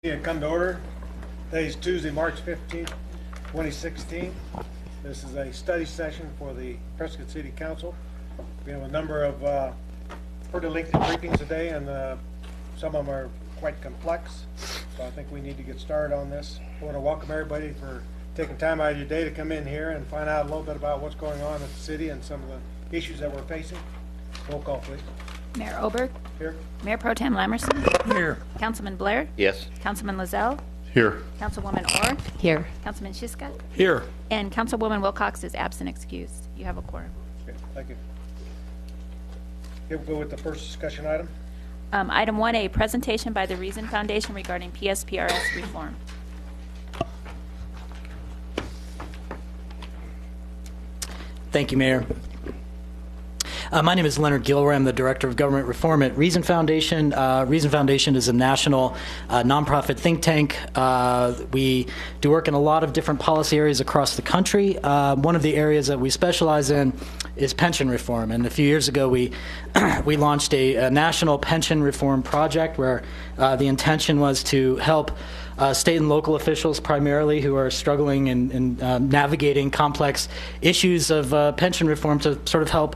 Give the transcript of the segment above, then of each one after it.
Come to order. Today is Tuesday, March 15th, 2016. This is a study session for the Prescott City Council. We have a number of pretty lengthy briefings today, and some of them are quite complex. So I think we need to get started on this. I want to welcome everybody for taking time out of your day to come in here and find out a little bit about what's going on at the city and some of the issues that we're facing. Roll call, please. Mayor Oberg. Here. Mayor Pro Tem Lamerson. Here. Councilman Blair. Yes. Councilman Lozelle. Here. Councilwoman Orr. Here. Councilman Shiska. Here. And Councilwoman Wilcox is absent excused. You have a quorum. Okay, thank you. Here we'll go with the first discussion item. Item 1A, presentation by the Reason Foundation regarding PSPRS reform. Thank you, Mayor. My name is Leonard Gilroy. I'm the Director of Government Reform at Reason Foundation. Reason Foundation is a national nonprofit think tank. We do work in a lot of different policy areas across the country. One of the areas that we specialize in is pension reform. And a few years ago, we launched a national pension reform project where the intention was to help state and local officials primarily who are struggling in navigating complex issues of pension reform to sort of help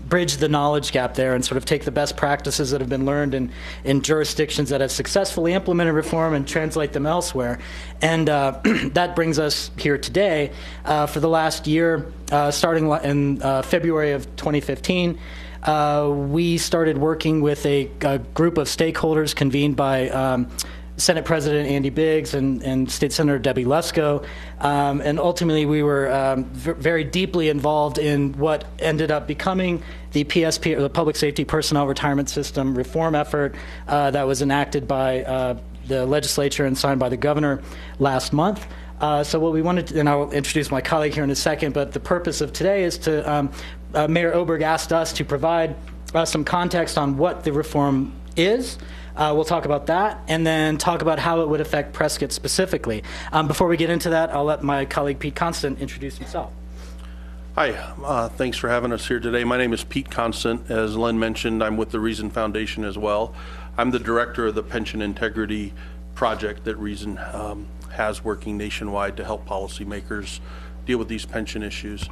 bridge the knowledge gap there and sort of take the best practices that have been learned in jurisdictions that have successfully implemented reform and translate them elsewhere. And that brings us here today. For the last year, starting in February of 2015, we started working with a group of stakeholders convened by Senate President Andy Biggs and State Senator Debbie Lesko, and ultimately we were very deeply involved in what ended up becoming the PSP, or the Public Safety Personnel Retirement System reform effort that was enacted by the legislature and signed by the governor last month. So what we wanted to, and I'll introduce my colleague here in a second, but the purpose of today is to, Mayor Oberg asked us to provide some context on what the reform is. We'll talk about that and then talk about how it would affect Prescott specifically. Before we get into that, I'll let my colleague Pete Constant introduce himself. Hi, thanks for having us here today. My name is Pete Constant. As Len mentioned, I'm with the Reason Foundation as well. I'm the director of the Pension Integrity Project that Reason has working nationwide to help policymakers deal with these pension issues.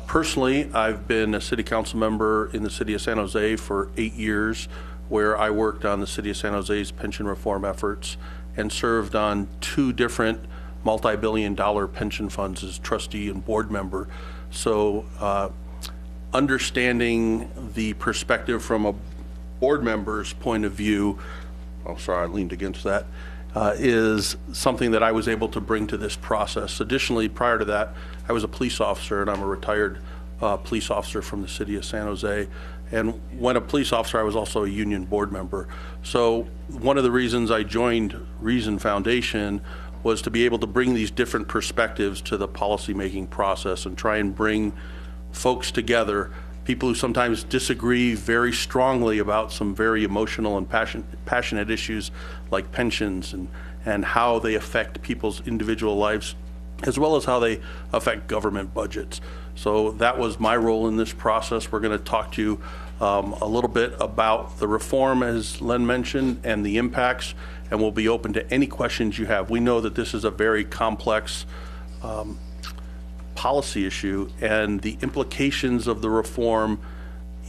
Personally, I've been a city council member in the city of San Jose for 8 years, where I worked on the city of San Jose's pension reform efforts and served on 2 different multi-billion-dollar pension funds as trustee and board member. So understanding the perspective from a board member's point of view, oh, sorry, I leaned against that, is something that I was able to bring to this process. Additionally, prior to that, I was a police officer, and I'm a retired police officer from the city of San Jose. And when a police officer, I was also a union board member. So one of the reasons I joined Reason Foundation was to be able to bring these different perspectives to the policymaking process and try and bring folks together, people who sometimes disagree very strongly about some very emotional and passionate issues like pensions and how they affect people's individual lives, as well as how they affect government budgets. So that was my role in this process. We're going to talk to you a little bit about the reform, as Len mentioned, and the impacts, and we'll be open to any questions you have. We know that this is a very complex policy issue, and the implications of the reform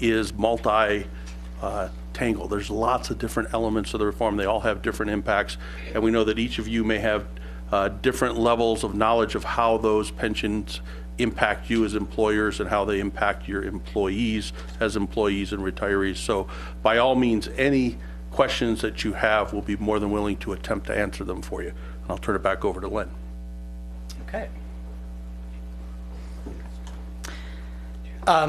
is multi-tangled. There's lots of different elements of the reform. They all have different impacts, and we know that each of you may have different levels of knowledge of how those pensions impact you as employers and how they impact your employees as employees and retirees. So by all means, any questions that you have, we'll be more than willing to attempt to answer them for you. And I'll turn it back over to Len. Okay.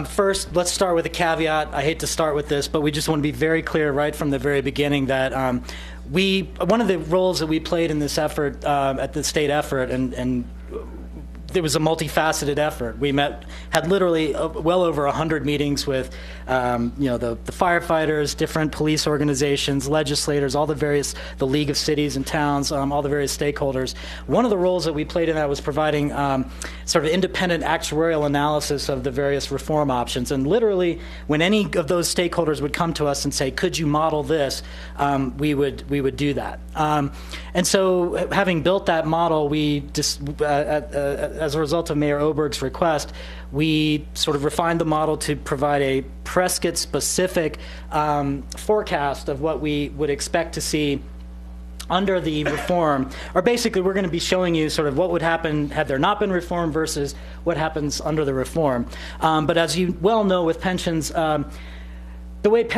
First, let's start with a caveat. I hate to start with this, but we just want to be very clear right from the very beginning that one of the roles that we played in this effort, at the state effort, and it was a multifaceted effort. We had literally well over 100 meetings with, the firefighters, different police organizations, legislators, the League of Cities and Towns, all the various stakeholders. One of the roles that we played in that was providing sort of independent actuarial analysis of the various reform options. And literally, when any of those stakeholders would come to us and say, "Could you model this?" we would do that. And so, having built that model, we just as a result of Mayor Oberg's request, we sort of refined the model to provide a Prescott-specific forecast of what we would expect to see under the reform. Or basically, we're going to be showing you sort of what would happen had there not been reform versus what happens under the reform. But as you well know with pensions, the way the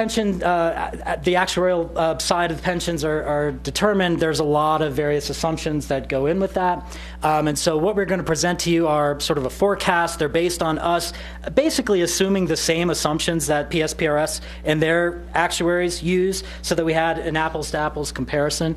actuarial side of pensions are determined, there's a lot of various assumptions that go in with that. And so what we're going to present to you are sort of a forecast. They're based on us basically assuming the same assumptions that PSPRS and their actuaries use, so that we had an apples-to-apples comparison.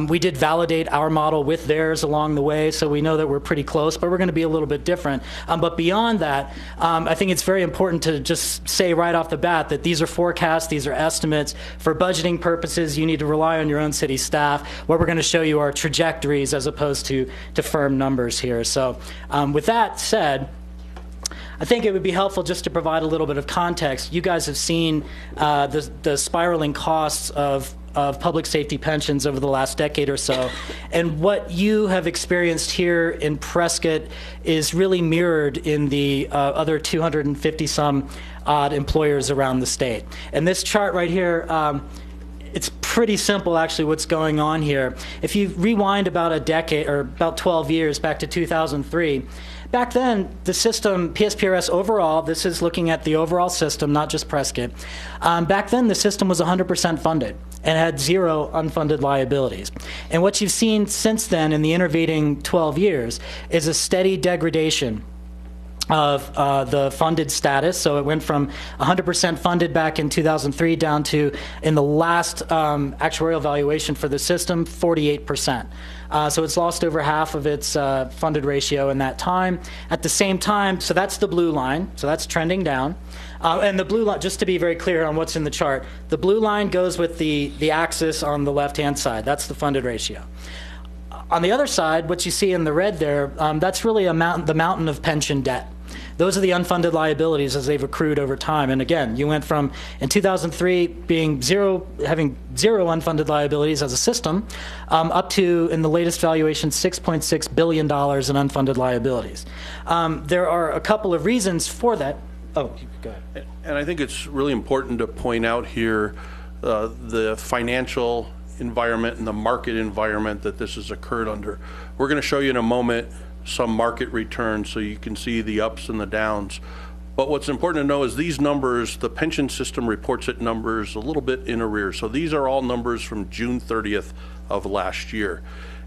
We did validate our model with theirs along the way, so we know that we're pretty close, but we're going to be a little bit different. But beyond that, I think it's very important to just say right off the bat that these are forecasts, these are estimates. For budgeting purposes, you need to rely on your own city staff. What we're going to show you are trajectories as opposed to firm numbers here. So with that said, I think it would be helpful just to provide a little bit of context. You guys have seen the spiraling costs of public safety pensions over the last decade or so. And what you have experienced here in Prescott is really mirrored in the other 250-some odd employers around the state. And this chart right here, it's pretty simple, actually, what's going on here. If you rewind about a decade, or about 12 years, back to 2003, back then, the system, PSPRS overall, this is looking at the overall system, not just Prescott. Back then, the system was 100% funded and had zero unfunded liabilities. And what you've seen since then in the intervening 12 years is a steady degradation of the funded status. So it went from 100% funded back in 2003 down to, in the last actuarial valuation for the system, 48%. So it's lost over half of its funded ratio in that time. At the same time, so that's the blue line, so that's trending down. And the blue line, just to be very clear on what's in the chart, the blue line goes with the axis on the left-hand side. That's the funded ratio. On the other side, what you see in the red there, that's really the mountain of pension debt. Those are the unfunded liabilities as they've accrued over time. And again, you went from, in 2003, having zero unfunded liabilities as a system, up to, in the latest valuation, $6.6 billion in unfunded liabilities. There are a couple of reasons for that. Oh, go ahead. And I think it's really important to point out here the financial environment and the market environment that this has occurred under. We're going to show you in a moment some market returns so you can see the ups and the downs. But what's important to know is these numbers, the pension system reports it numbers a little bit in arrears. So these are all numbers from June 30th of last year.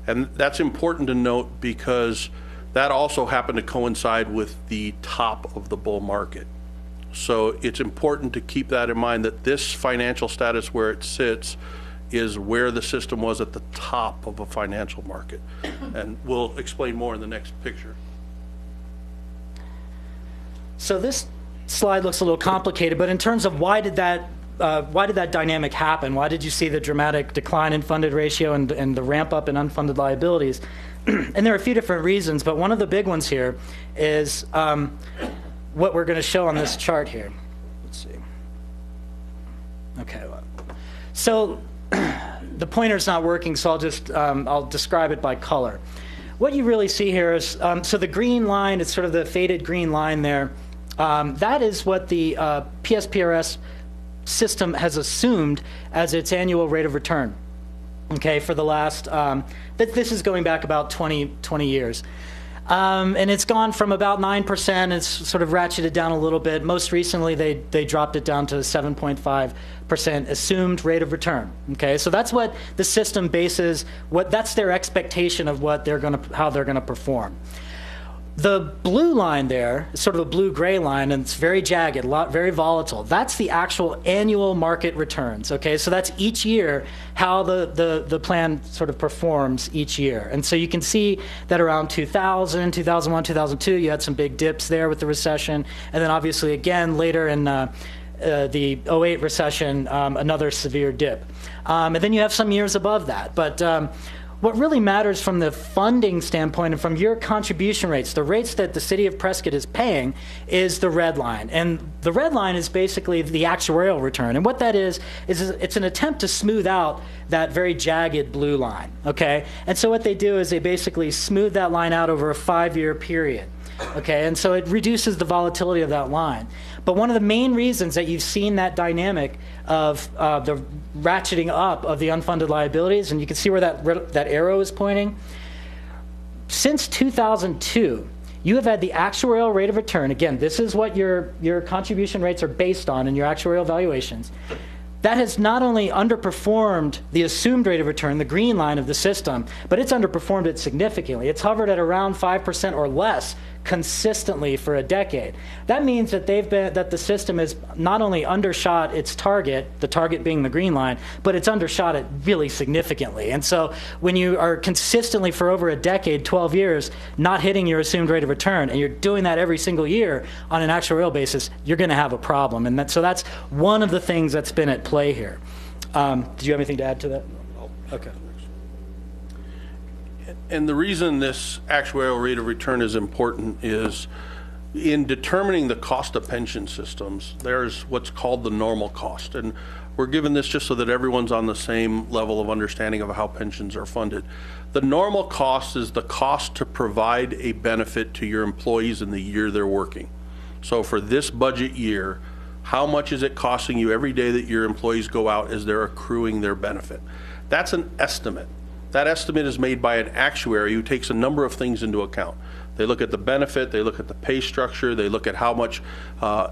And that's important to note because that also happened to coincide with the top of the bull market. So it's important to keep that in mind, that this financial status where it sits is where the system was at the top of a financial market. And we'll explain more in the next picture. So this slide looks a little complicated, but in terms of why did that dynamic happen? Why did you see the dramatic decline in funded ratio and the ramp up in unfunded liabilities? And there are a few different reasons, but one of the big ones here is what we're going to show on this chart here. Let's see. Okay. So the pointer's not working, so I'll describe it by color. What you really see here is, so the green line, it's sort of the faded green line there. That is what the PSPRS system has assumed as its annual rate of return. Okay, for the last, this is going back about 20 years. And it's gone from about 9%, it's sort of ratcheted down a little bit. Most recently, they dropped it down to 7.5% assumed rate of return. Okay, so that's what the system bases, that's their expectation of what how they're gonna perform. The blue line there is sort of a blue-gray line, and it's very jagged, very volatile. That's the actual annual market returns, okay? So that's each year how the plan sort of performs each year. And so you can see that around 2000, 2001, 2002, you had some big dips there with the recession. And then obviously again later in the 08 recession, another severe dip. And then you have some years above that. But what really matters from the funding standpoint and from your contribution rates, the rates that the city of Prescott is paying, is the red line. And the red line is basically the actuarial return. And what that is it's an attempt to smooth out that very jagged blue line, okay? And so what they do is they basically smooth that line out over a 5-year period. Okay, and so it reduces the volatility of that line. But one of the main reasons that you've seen that dynamic of the ratcheting up of the unfunded liabilities, and you can see where that arrow is pointing, since 2002, you have had the actuarial rate of return. Again, this is what your contribution rates are based on in your actuarial valuations. That has not only underperformed the assumed rate of return, the green line of the system, but it's underperformed it significantly. It's hovered at around 5% or less consistently for a decade. That means that that the system has not only undershot its target, the target being the green line, but it's undershot it really significantly. And so when you are consistently for over a decade, 12 years, not hitting your assumed rate of return, and you're doing that every single year on an actuarial basis, you're going to have a problem. And so that's one of the things that's been at play here. Did you have anything to add to that? Okay. And the reason this actuarial rate of return is important is in determining the cost of pension systems, there's what's called the normal cost. And we're given this just so that everyone's on the same level of understanding of how pensions are funded. The normal cost is the cost to provide a benefit to your employees in the year they're working. So for this budget year, how much is it costing you every day that your employees go out as they're accruing their benefit? That's an estimate. That estimate is made by an actuary who takes a number of things into account. They look at the benefit, they look at the pay structure, they look at how much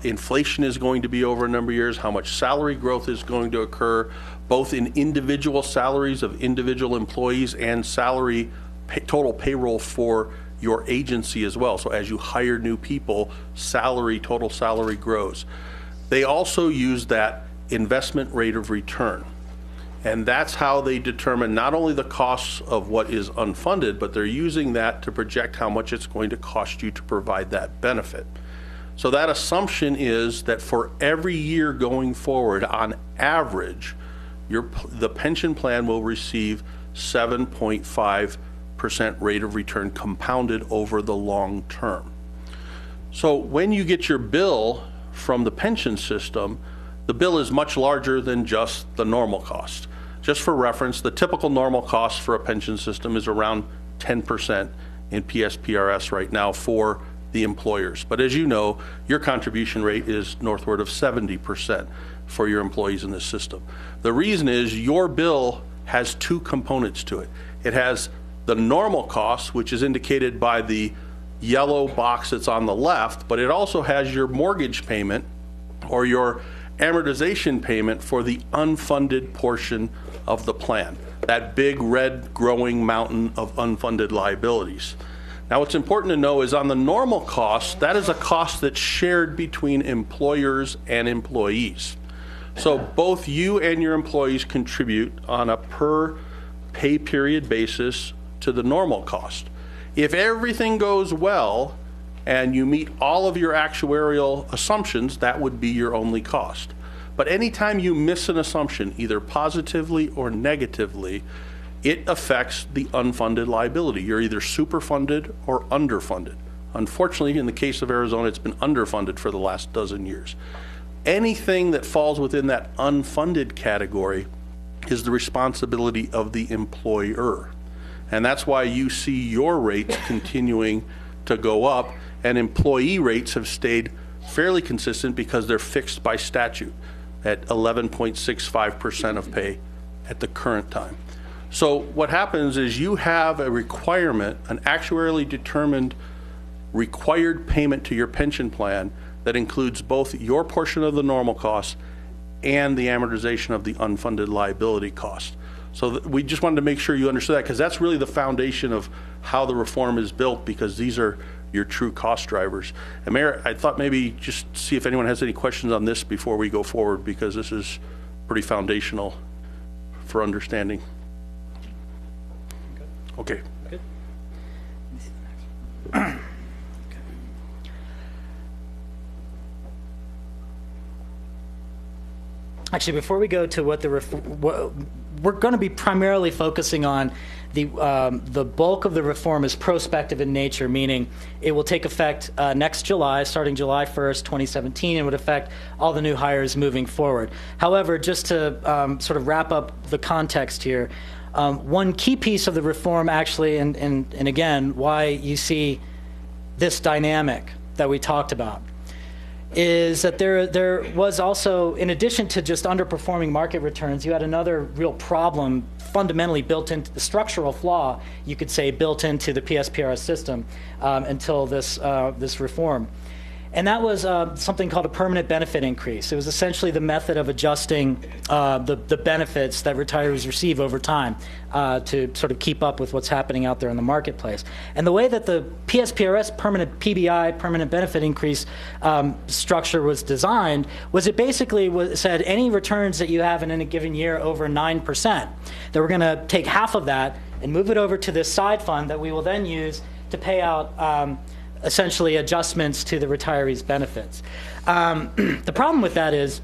inflation is going to be over a number of years, how much salary growth is going to occur, both in individual salaries of individual employees and total payroll for your agency as well. So as you hire new people, total salary grows. They also use that investment rate of return. And that's how they determine not only the costs of what is unfunded, but they're using that to project how much it's going to cost you to provide that benefit. So that assumption is that for every year going forward, on average, the pension plan will receive 7.5% rate of return compounded over the long term. So when you get your bill from the pension system, the bill is much larger than just the normal cost. Just for reference, the typical normal cost for a pension system is around 10% in PSPRS right now for the employers. But as you know, your contribution rate is northward of 70% for your employees in this system. The reason is your bill has two components to it. It has the normal cost, which is indicated by the yellow box that's on the left, but it also has your mortgage payment or your amortization payment for the unfunded portion of the plan, that big red growing mountain of unfunded liabilities. Now what's important to know is on the normal cost, that is a cost that's shared between employers and employees. So both you and your employees contribute on a per pay period basis to the normal cost. If everything goes well and you meet all of your actuarial assumptions, that would be your only cost. But anytime you miss an assumption, either positively or negatively, it affects the unfunded liability. You're either superfunded or underfunded. Unfortunately, in the case of Arizona, it's been underfunded for the last dozen years. Anything that falls within that unfunded category is the responsibility of the employer. And that's why you see your rates continuing to go up, and employee rates have stayed fairly consistent because they're fixed by statute at 11.65% of pay at the current time. So what happens is you have a requirement, an actuarially determined required payment to your pension plan that includes both your portion of the normal cost and the amortization of the unfunded liability cost. So we just wanted to make sure you understood that, because that's really the foundation of how the reform is built, because these are your true cost drivers. And Mayor, I thought maybe just see if anyone has any questions on this before we go forward, because this is pretty foundational for understanding. Okay. Actually, before we go to what we're going to be primarily focusing on the bulk of the reform is prospective in nature, meaning it will take effect next July, starting July 1st, 2017, and would affect all the new hires moving forward. However, just to sort of wrap up the context here, one key piece of the reform actually, and again, why you see this dynamic that we talked about, is that there was also, in addition to just underperforming market returns, you had another real problem fundamentally built into the structural flaw, you could say, built into the PSPRS system until this reform. And that was something called a permanent benefit increase. It was essentially the method of adjusting the benefits that retirees receive over time to sort of keep up with what's happening out there in the marketplace. And the way that the PSPRS permanent PBI, permanent benefit increase structure was designed was it basically said any returns that you have in a given year over 9%, that we're going to take half of that and move it over to this side fund that we will then use to pay out essentially adjustments to the retirees' benefits. The problem with that is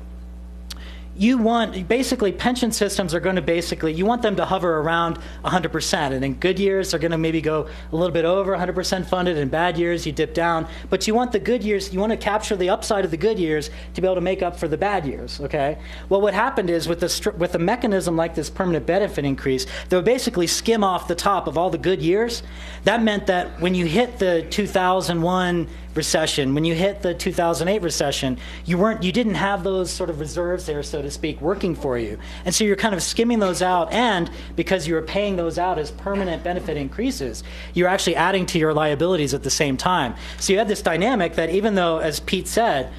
basically pension systems are going to you want them to hover around 100%, and in good years they're going to maybe go a little bit over 100% funded, in bad years you dip down, but you want the good years, you want to capture the upside of the good years to be able to make up for the bad years, okay? Well, what happened is with a mechanism like this permanent benefit increase, they would basically skim off the top of all the good years. That meant that when you hit the 2001 recession, when you hit the 2008 recession, you didn't have those sort of reserves there, so to speak, working for you. And so you're kind of skimming those out, and because you were paying those out as permanent benefit increases, you're actually adding to your liabilities at the same time. So you had this dynamic that even though, as Pete said,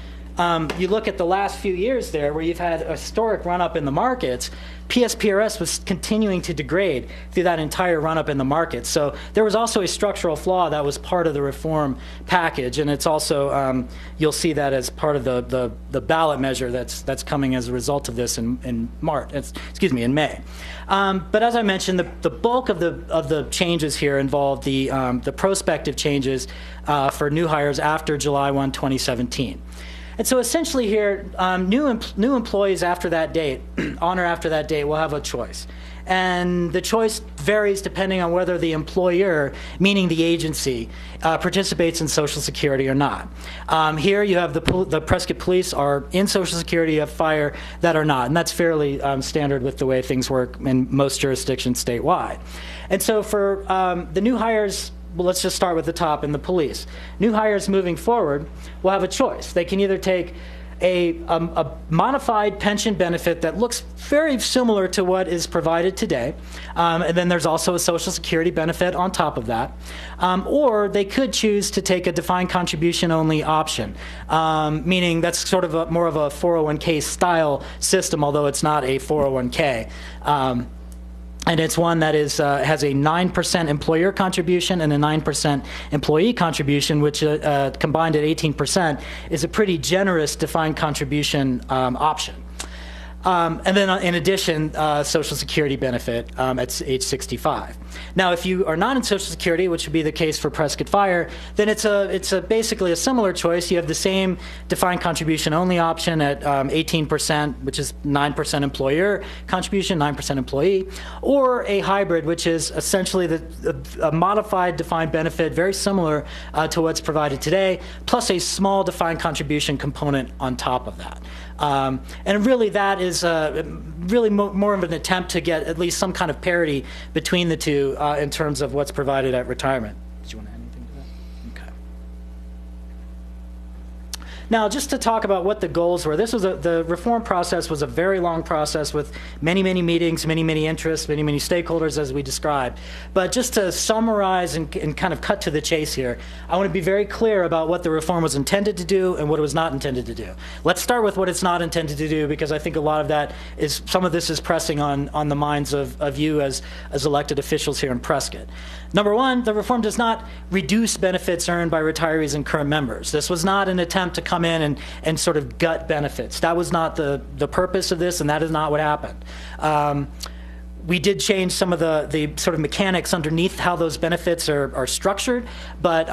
you look at the last few years there where you've had a historic run-up in the markets, PSPRS was continuing to degrade through that entire run-up in the market. So there was also a structural flaw that was part of the reform package, and it's also, you'll see that as part of the ballot measure that's coming as a result of this in May. But as I mentioned, the bulk of the changes here involve the prospective changes for new hires after July 1, 2017. And so essentially here, new employees after that date, on or after that date, will have a choice. And the choice varies depending on whether the employer, meaning the agency, participates in Social Security or not. Here you have the Prescott Police are in Social Security, you have fire that are not. And that's fairly standard with the way things work in most jurisdictions statewide. And so for the new hires, well, let's just start with the top in the police. New hires moving forward will have a choice. They can either take a modified pension benefit that looks very similar to what is provided today, and then there's also a Social Security benefit on top of that, or they could choose to take a defined contribution only option, meaning that's sort of more of a 401k style system, although it's not a 401k. And it's one that has a 9% employer contribution and a 9% employee contribution, which combined at 18% is a pretty generous defined contribution option. And then in addition, Social Security benefit at age 65. Now, if you are not in Social Security, which would be the case for Prescott Fire, then it's basically a similar choice. You have the same defined contribution only option at 18%, which is 9% employer contribution, 9% employee, or a hybrid, which is essentially a modified defined benefit, very similar to what's provided today, plus a small defined contribution component on top of that. And really that is really more of an attempt to get at least some kind of parity between the two in terms of what's provided at retirement. Did you want to add anything to that? Okay. Now, just to talk about what the goals were, the reform process was a very long process with many, many meetings, many, many interests, many, many stakeholders, as we described. But just to summarize and kind of cut to the chase here, I want to be very clear about what the reform was intended to do and what it was not intended to do. Let's start with what it's not intended to do, because I think a lot of that is, some of this is pressing on the minds of you as elected officials here in Prescott. Number one, the reform does not reduce benefits earned by retirees and current members. This was not an attempt to come in and sort of gut benefits. That was not the purpose of this, and that is not what happened. We did change some of the sort of mechanics underneath how those benefits are structured, but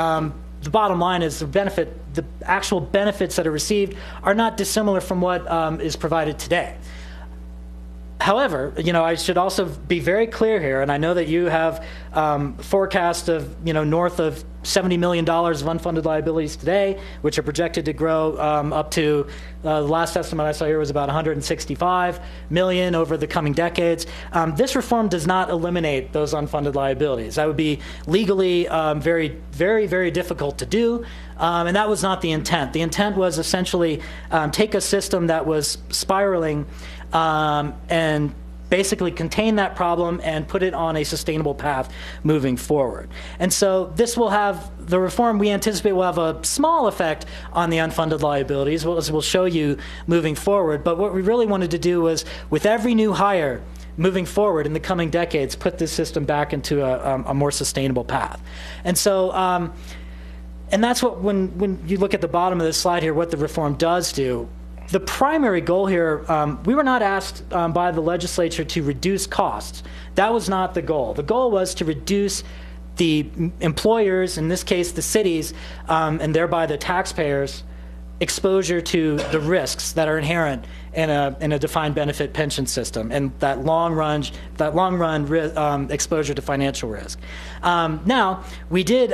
the bottom line is the actual benefits that are received are not dissimilar from what is provided today. However, I should also be very clear here, and I know that you have forecast of, north of $70 million of unfunded liabilities today, which are projected to grow up to, the last estimate I saw here was about $165 million over the coming decades. This reform does not eliminate those unfunded liabilities. That would be legally very, very, very difficult to do, and that was not the intent. The intent was essentially take a system that was spiraling and basically contain that problem and put it on a sustainable path moving forward. And so this will have, the reform we anticipate will have a small effect on the unfunded liabilities, as we'll show you moving forward. But what we really wanted to do was, with every new hire moving forward in the coming decades, put this system back into a more sustainable path. And so, and that's what, when you look at the bottom of this slide here, what the reform does do. The primary goal here, we were not asked by the legislature to reduce costs. That was not the goal. The goal was to reduce the employers, in this case the cities, and thereby the taxpayers' exposure to the risks that are inherent in a defined benefit pension system, and that long run exposure to financial risk. Now, we did.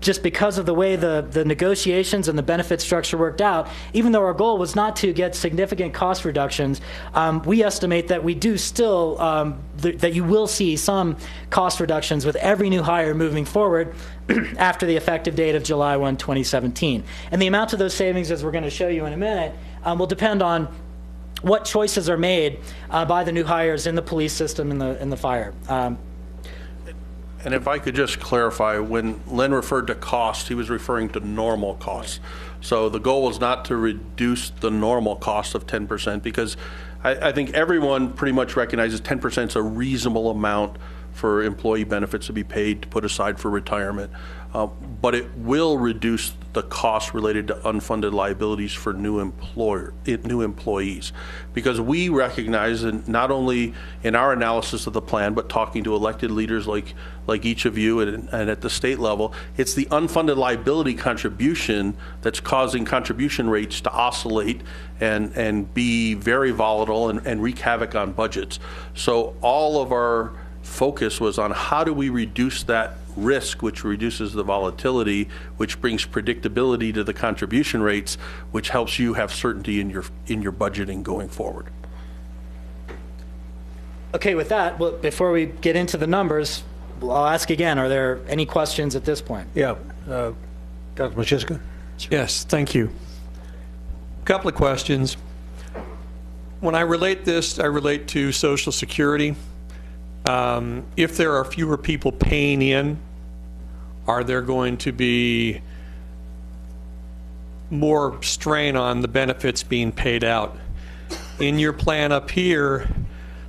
Just because of the way the negotiations and the benefit structure worked out, even though our goal was not to get significant cost reductions, we estimate that we do still, that you will see some cost reductions with every new hire moving forward after the effective date of July 1, 2017. And the amount of those savings, as we're going to show you in a minute, will depend on what choices are made by the new hires in the police system and the fire. And if I could just clarify, when Len referred to cost, he was referring to normal costs. So the goal was not to reduce the normal cost of 10%, because I think everyone pretty much recognizes 10% is a reasonable amount for employee benefits to be paid, to put aside for retirement. But it will reduce the cost related to unfunded liabilities for new employees, because we recognize, and not only in our analysis of the plan, but talking to elected leaders like each of you and at the state level, it's the unfunded liability contribution that's causing contribution rates to oscillate and be very volatile and wreak havoc on budgets. So all of our focus was on how do we reduce that risk, which reduces the volatility, which brings predictability to the contribution rates, which helps you have certainty in your budgeting going forward. Okay, with that, well, before we get into the numbers, I'll ask again, are there any questions at this point? Yeah, Dr. Machiska? Yes, thank you. A couple of questions. When I relate this, I relate to Social Security. If there are fewer people paying in, are there going to be more strain on the benefits being paid out? In your plan up here,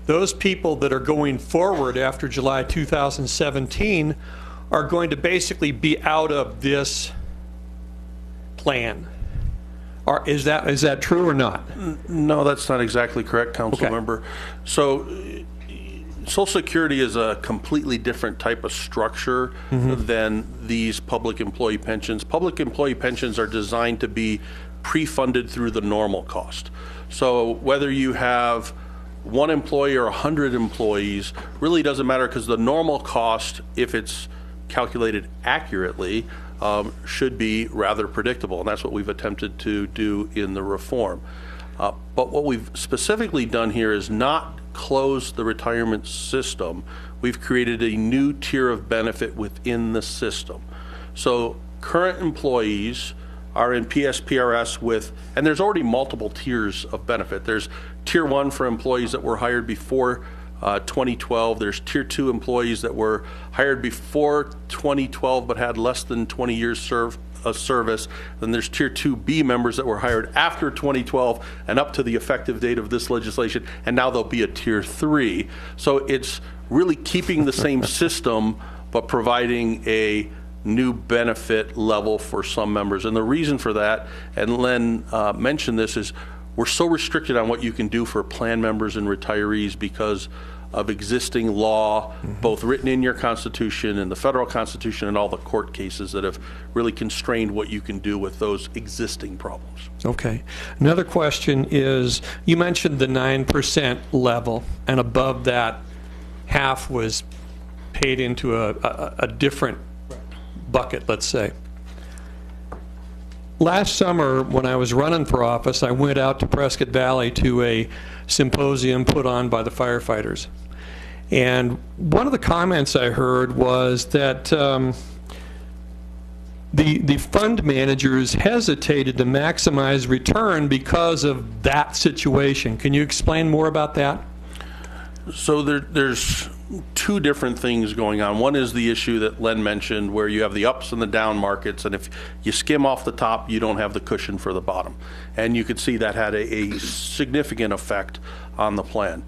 those people that are going forward after July 2017 are going to basically be out of this plan. Or is that true or not? No, that's not exactly correct, Council Member. Okay. So Social Security is a completely different type of structure than these public employee pensions. Public employee pensions are designed to be pre-funded through the normal cost. So whether you have one employee or 100 employees really doesn't matter, because the normal cost, if it's calculated accurately, should be rather predictable, and that's what we've attempted to do in the reform. But what we've specifically done here is not close the retirement system. We've created a new tier of benefit within the system. So current employees are in PSPRS with, and there's already multiple tiers of benefit. There's tier 1 for employees that were hired before 2012. There's tier 2 employees that were hired before 2012 but had less than 20 years of service. Then there's tier 2B members that were hired after 2012 and up to the effective date of this legislation, and now there'll be a tier 3. So it's really keeping the same system but providing a new benefit level for some members. And the reason for that, and Len mentioned this, is we're so restricted on what you can do for plan members and retirees because of existing law, both written in your Constitution and the federal Constitution and all the court cases that have really constrained what you can do with those existing problems. Okay. Another question is, you mentioned the 9% level, and above that, half was paid into a different bucket, let's say. Last summer, when I was running for office, I went out to Prescott Valley to a symposium put on by the firefighters. And one of the comments I heard was that the fund managers hesitated to maximize return because of that situation. Can you explain more about that? So there's two different things going on. One is the issue that Len mentioned, where you have the ups and the down markets, and if you skim off the top, you don't have the cushion for the bottom. And you could see that had a significant effect on the plan.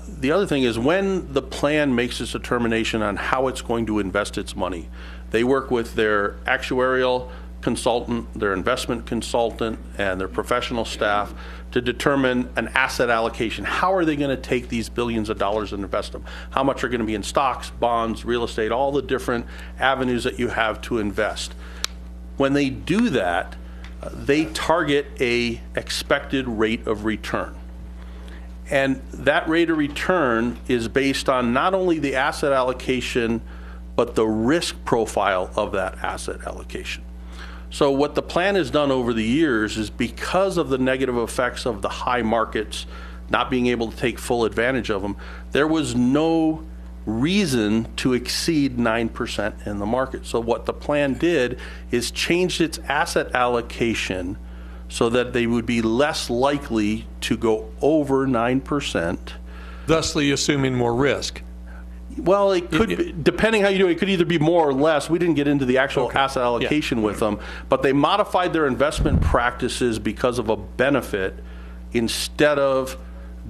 The other thing is, when the plan makes its determination on how it's going to invest its money, they work with their actuarial consultant, their investment consultant, and their professional staff to determine an asset allocation. How are they going to take these billions of dollars and invest them? How much are going to be in stocks, bonds, real estate, all the different avenues that you have to invest? When they do that, they target a expected rate of return. And that rate of return is based on not only the asset allocation, but the risk profile of that asset allocation. So what the plan has done over the years is, because of the negative effects of the high markets not being able to take full advantage of them, there was no reason to exceed 9% in the market. So what the plan did is changed its asset allocation so that they would be less likely to go over 9%. Thusly assuming more risk. Well, it could be, depending how you do it, it could either be more or less. We didn't get into the actual asset allocation with them, but they modified their investment practices because of a benefit, instead of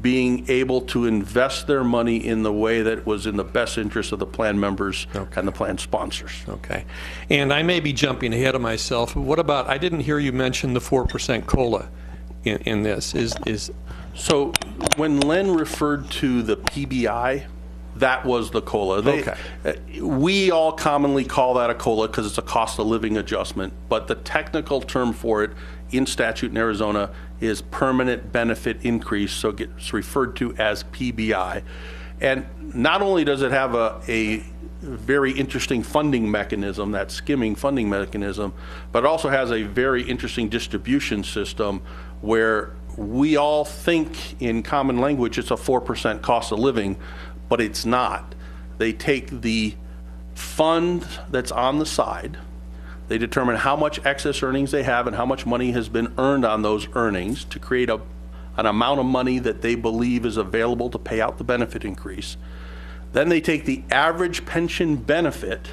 being able to invest their money in the way that was in the best interest of the plan members and the plan sponsors. Okay. And I may be jumping ahead of myself. What about, I didn't hear you mention the 4% COLA in this. So when Len referred to the PBI, that was the COLA. We all commonly call that a COLA because it's a cost of living adjustment, but the technical term for it in statute in Arizona is permanent benefit increase, so it gets referred to as PBI. And not only does it have a very interesting funding mechanism, that skimming funding mechanism, but it also has a very interesting distribution system where we all think in common language it's a 4% cost of living, but it's not. They take the fund that's on the side, they determine how much excess earnings they have and how much money has been earned on those earnings to create an amount of money that they believe is available to pay out the benefit increase. Then they take the average pension benefit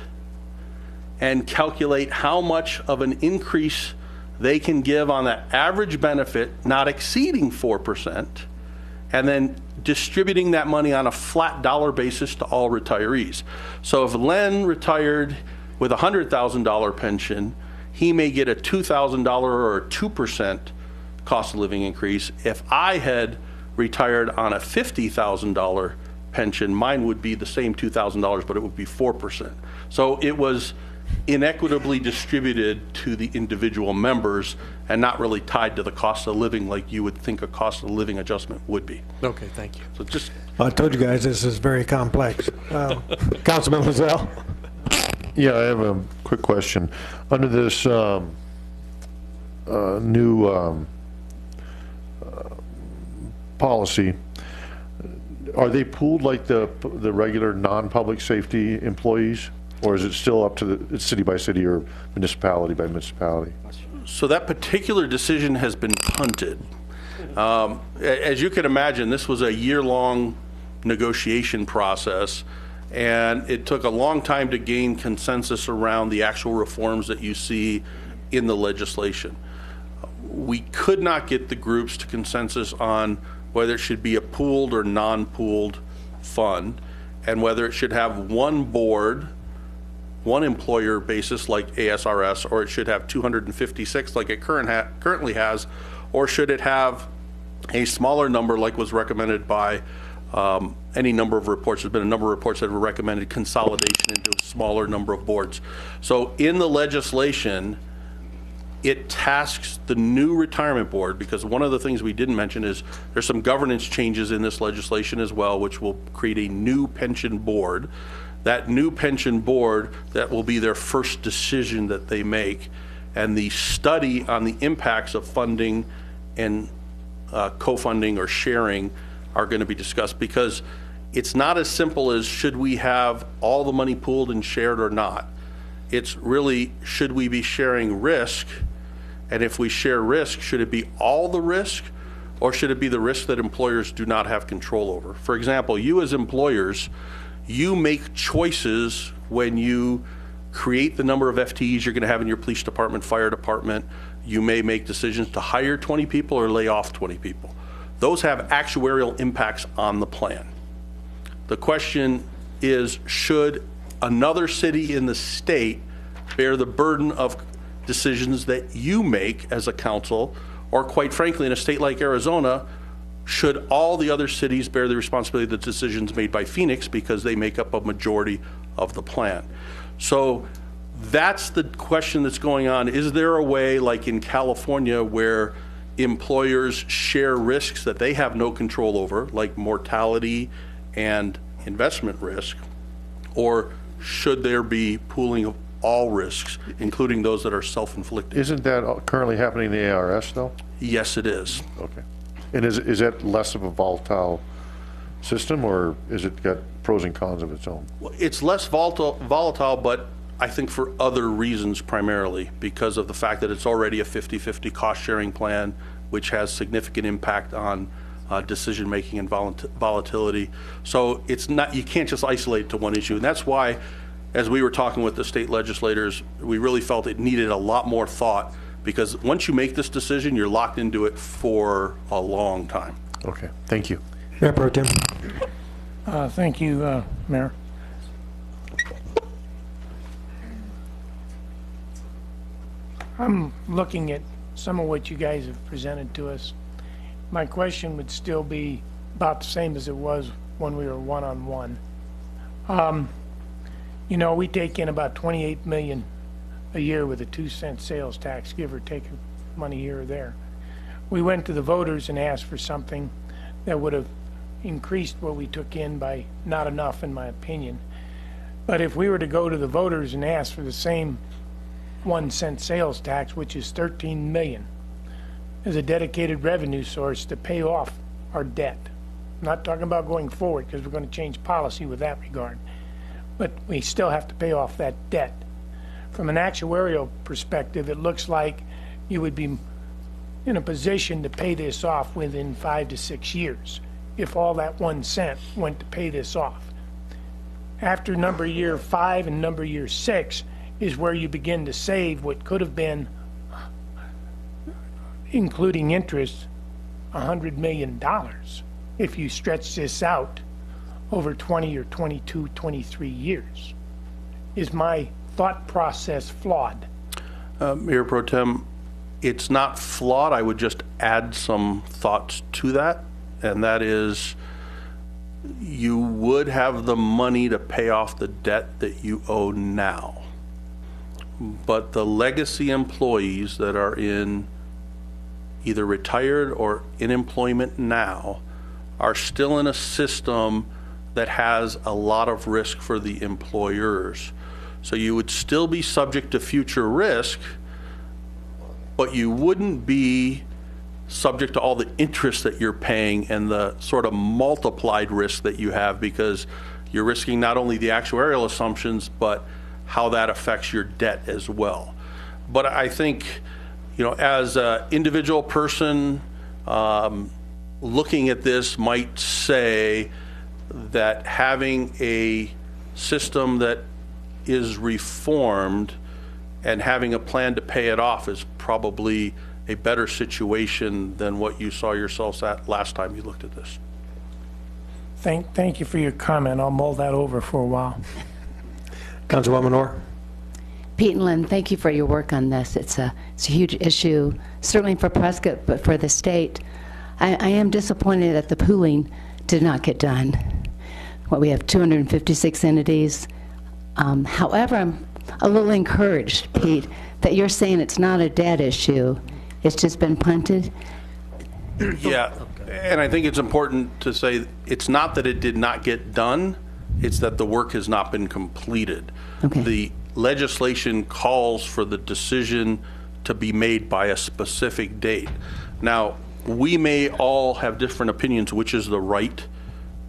and calculate how much of an increase they can give on that average benefit, not exceeding 4%, and then distributing that money on a flat dollar basis to all retirees. So if Len retired with a $100,000 pension, he may get a $2,000 or a 2% cost of living increase. If I had retired on a $50,000 pension, mine would be the same $2,000, but it would be 4%. So it was inequitably distributed to the individual members and not really tied to the cost of living like you would think a cost of living adjustment would be. Okay, thank you. So just, I told you guys this is very complex. Councilman Lozelle? Yeah, I have a quick question. Under this new policy, are they pooled like the regular non-public safety employees, or is it still up to the city by city or municipality by municipality? So that particular decision has been punted. As you can imagine, this was a year-long negotiation process, and it took a long time to gain consensus around the actual reforms that you see in the legislation. We could not get the groups to consensus on whether it should be a pooled or non-pooled fund, and whether it should have one board, one employer basis like ASRS, or it should have 256 like it currently has, or should it have a smaller number like was recommended by any number of reports. There's been a number of reports that have recommended consolidation into a smaller number of boards. So in the legislation, it tasks the new retirement board, because one of the things we didn't mention is there's some governance changes in this legislation as well, which will create a new pension board. That new pension board, that will be their first decision that they make, and the study on the impacts of funding and co-funding or sharing are going to be discussed, because it's not as simple as should we have all the money pooled and shared or not. It's really, should we be sharing risk? And if we share risk, should it be all the risk, or should it be the risk that employers do not have control over? For example, you as employers, you make choices when you create the number of FTEs you're going to have in your police department, fire department. You may make decisions to hire 20 people or lay off 20 people. Those have actuarial impacts on the plan. The question is, should another city in the state bear the burden of decisions that you make as a council, or quite frankly, in a state like Arizona, should all the other cities bear the responsibility of the decisions made by Phoenix because they make up a majority of the plan? So that's the question that's going on. Is there a way, like in California, where employers share risks that they have no control over, like mortality and investment risk, or should there be pooling of all risks, including those that are self-inflicted? Isn't that currently happening in the ARS, though? Yes, it is. Okay. And is that less of a volatile system, or is it got pros and cons of its own? It's less volatile, but I think for other reasons primarily, because of the fact that it's already a 50-50 cost-sharing plan, which has significant impact on decision-making and volatility. So it's not, you can't just isolate it to one issue. And that's why, as we were talking with the state legislators, we really felt it needed a lot more thought, because once you make this decision, you're locked into it for a long time. Okay, thank you. Mayor Pro Tem. Thank you, Mayor. I'm looking at some of what you guys have presented to us. My question would still be about the same as it was when we were one-on-one. You know, we take in about $28 million a year with a 2-cent sales tax, give or take money here or there. We went to the voters and asked for something that would have increased what we took in by not enough, in my opinion. But if we were to go to the voters and ask for the same 1-cent sales tax, which is $13 million, as a dedicated revenue source to pay off our debt. I'm not talking about going forward, because we're going to change policy with that regard. But we still have to pay off that debt. From an actuarial perspective, it looks like you would be in a position to pay this off within 5 to 6 years, if all that 1 cent went to pay this off. After number year 5 and number year 6 is where you begin to save what could have been, including interest, $100 million if you stretch this out over 20 or 22, 23 years. Is my thought process flawed? Mayor Pro Tem, it's not flawed. I would just add some thoughts to that, and that is, you would have the money to pay off the debt that you owe now. But the legacy employees that are in either retired or in employment now are still in a system that has a lot of risk for the employers. So you would still be subject to future risk, but you wouldn't be subject to all the interest that you're paying and the sort of multiplied risk that you have, because you're risking not only the actuarial assumptions, but how that affects your debt as well. But I think, as an individual person looking at this might say that having a system that is reformed and having a plan to pay it off is probably a better situation than what you saw yourselves at last time you looked at this. Thank you for your comment. I'll mull that over for a while. Councilwoman Orr? Pete and Lynn, thank you for your work on this. It's a huge issue, certainly for Prescott, but for the state. I am disappointed that the pooling did not get done. We have 256 entities. However, I'm a little encouraged, Pete, that you're saying it's not a debt issue. It's just been punted. Yeah, and I think it's important to say it's not that it did not get done, it's that the work has not been completed. Okay. The legislation calls for the decision to be made by a specific date. Now, we may all have different opinions which is the right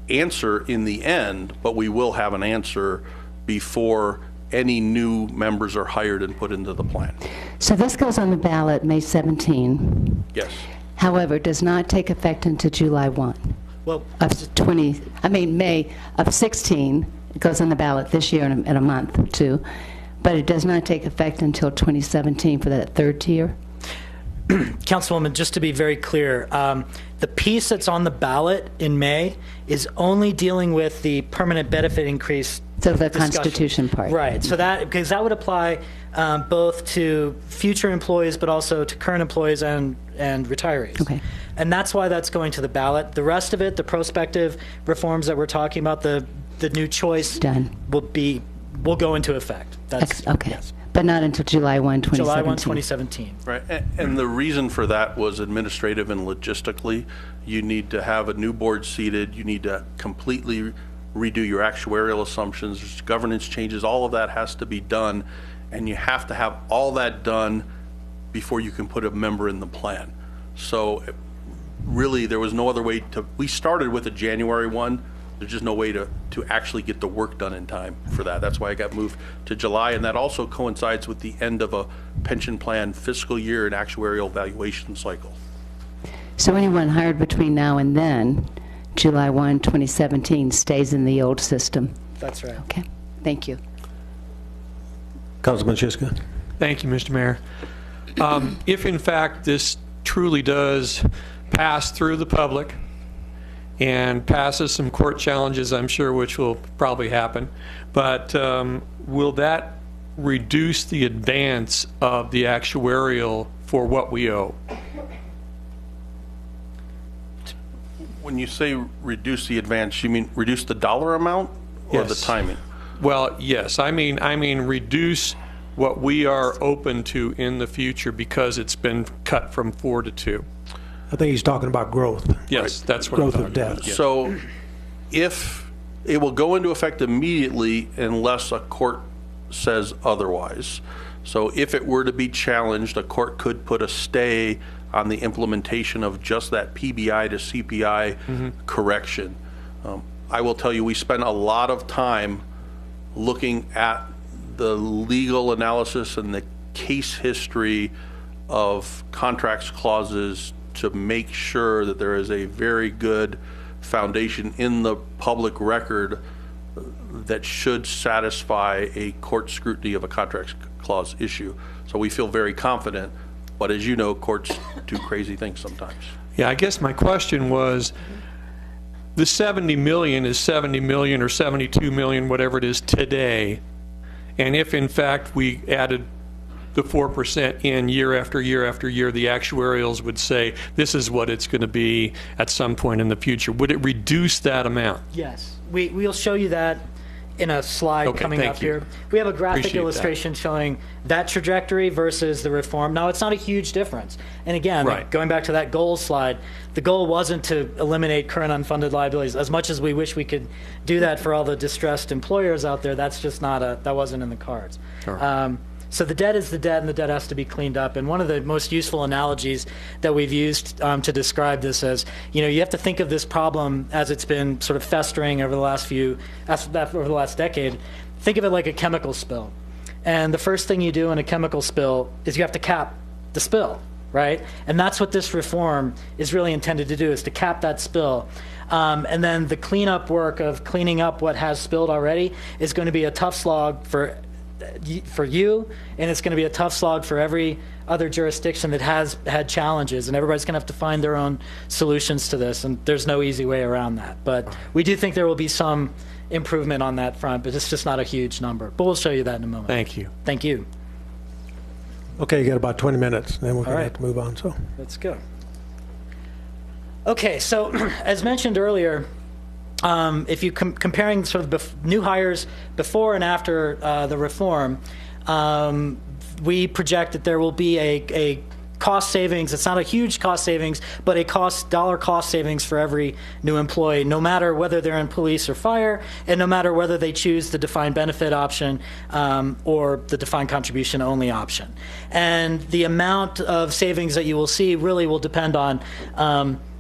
answer in the end, but we will have an answer before any new members are hired and put into the plan. So this goes on the ballot May 17. Yes. However, does not take effect until July 1 Well, of May of 16. It goes on the ballot this year in a month or two, but it does not take effect until 2017 for that third tier. Councilwoman, just to be very clear, the piece that's on the ballot in May is only dealing with the permanent benefit increase. So the discussion. Constitution part. Right. So because that would apply both to future employees, but also to current employees and retirees. Okay. And that's why that's going to the ballot. The rest of it, the prospective reforms that we're talking about, the new choice Done. will go into effect. That's Okay. yes. But not until July 1, 2017. July 1, 2017. Right, and the reason for that was administrative and logistically. You need to have a new board seated, you need to completely redo your actuarial assumptions, there's governance changes, all of that has to be done, and you have to have all that done before you can put a member in the plan. So really, there was no other way we started with a January 1, there's just no way to actually get the work done in time for that. That's why it got moved to July, and that also coincides with the end of a pension plan fiscal year and actuarial valuation cycle. So anyone hired between now and then, July 1, 2017, stays in the old system. That's right. Okay. Thank you. Councilman Shiska? Thank you, Mr. Mayor. If in fact this truly does pass through the public and passes some court challenges, I'm sure, which will probably happen, but will that reduce the advance of the actuarial for what we owe? When you say reduce the advance, you mean reduce the dollar amount or Yes. the timing? Well, yes, I mean reduce what we are open to in the future because it's been cut from 4 to 2. I think he's talking about growth. Yes, that's what I'm Growth of talking debt. about. Yes. So if it will go into effect immediately unless a court says otherwise. So if it were to be challenged, a court could put a stay on the implementation of just that PBI to CPI correction. I will tell you, we spent a lot of time looking at the legal analysis and the case history of contracts clauses to make sure that there is a very good foundation in the public record that should satisfy a court scrutiny of a contract clause issue. So we feel very confident, but as you know, courts do crazy things sometimes. Yeah, I guess my question was, the 70 million is 70 million or 72 million, whatever it is today, and if in fact we added the 4% in year after year after year, the actuarials would say this is what it's going to be at some point in the future. Would it reduce that amount? Yes. We'll show you that in a slide Okay, coming thank up you. here. We have a graphic Appreciate that. illustration showing that trajectory versus the reform. Now, it's not a huge difference. And again, Right. going back to that goals slide, the goal wasn't to eliminate current unfunded liabilities. As much as we wish we could do that for all the distressed employers out there, that's just that wasn't in the cards. Sure. So the debt is the debt, and the debt has to be cleaned up. And one of the most useful analogies that we've used to describe this as, you have to think of this problem as it's been sort of festering over the last decade. Think of it like a chemical spill. And the first thing you do in a chemical spill is you have to cap the spill, right? And that's what this reform is really intended to do, is to cap that spill. And then the cleanup work of cleaning up what has spilled already is going to be a tough slog for you, and it's going to be a tough slog for every other jurisdiction that has had challenges, and everybody's going to have to find their own solutions to this, and there's no easy way around that. But we do think there will be some improvement on that front, but it's just not a huge number. But we'll show you that in a moment. Thank you. Thank you. Okay, you got about 20 minutes, then we're going right. to have to move on, so. Let's go. Okay, so as mentioned earlier, if you comparing sort of new hires before and after the reform, we project that there will be a cost savings. It's not a huge cost savings, but a dollar cost savings for every new employee, no matter whether they're in police or fire, and no matter whether they choose the defined benefit option or the defined contribution only option. And the amount of savings that you will see really will depend on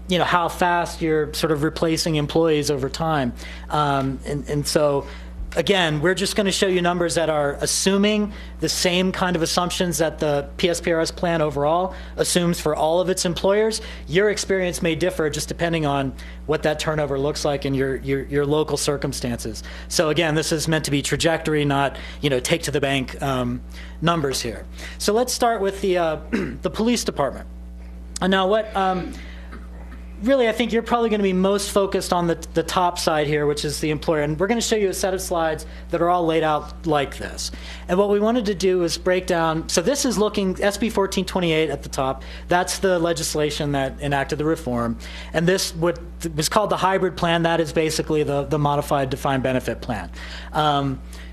how fast you're sort of replacing employees over time. And so, again, we're just going to show you numbers that are assuming the same kind of assumptions that the PSPRS plan overall assumes for all of its employers. Your experience may differ just depending on what that turnover looks like in your local circumstances. So again, this is meant to be trajectory, not take to the bank numbers here. So let's start with the police department. And now what really, I think you're probably going to be most focused on the top side here, which is the employer. And we're going to show you a set of slides that are all laid out like this. And what we wanted to do is break down, so this is looking, SB1428 at the top, that's the legislation that enacted the reform. And this, what was called the hybrid plan, that is basically the modified defined benefit plan.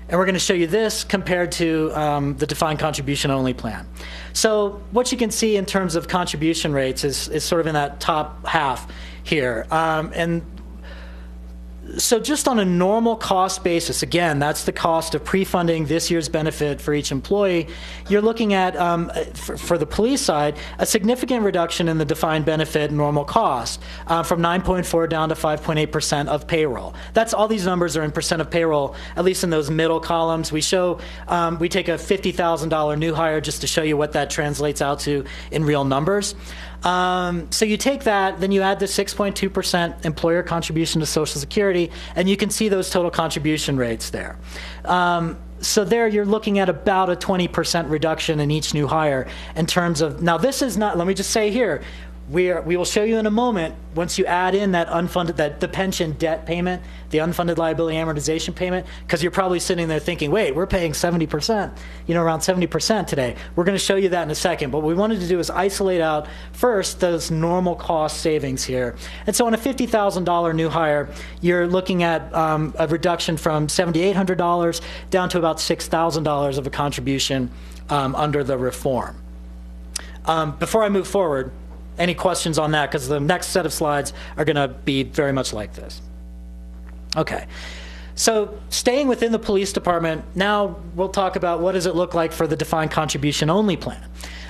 And we're going to show you this compared to the defined contribution only plan. So what you can see in terms of contribution rates is sort of in that top half here. And so just on a normal cost basis, again, that's the cost of pre-funding this year's benefit for each employee, you're looking at, for the police side, a significant reduction in the defined benefit normal cost from 9.4 down to 5.8% of payroll. That's all these numbers are in percent of payroll, at least in those middle columns. We show, we take a $50,000 new hire just to show you what that translates out to in real numbers. So you take that, then you add the 6.2% employer contribution to Social Security, and you can see those total contribution rates there. So there you're looking at about a 20% reduction in each new hire in terms of, now this is not, let me just say here, we will show you in a moment, once you add in that unfunded, the pension debt payment, the unfunded liability amortization payment, because you're probably sitting there thinking, wait, we're paying 70%, around 70% today. We're going to show you that in a second, but what we wanted to do is isolate out first those normal cost savings here. And so on a $50,000 new hire, you're looking at a reduction from $7,800 down to about $6,000 of a contribution under the reform. Before I move forward, any questions on that? Because the next set of slides are going to be very much like this. Okay. So staying within the police department, now we'll talk about what does it look like for the defined contribution only plan.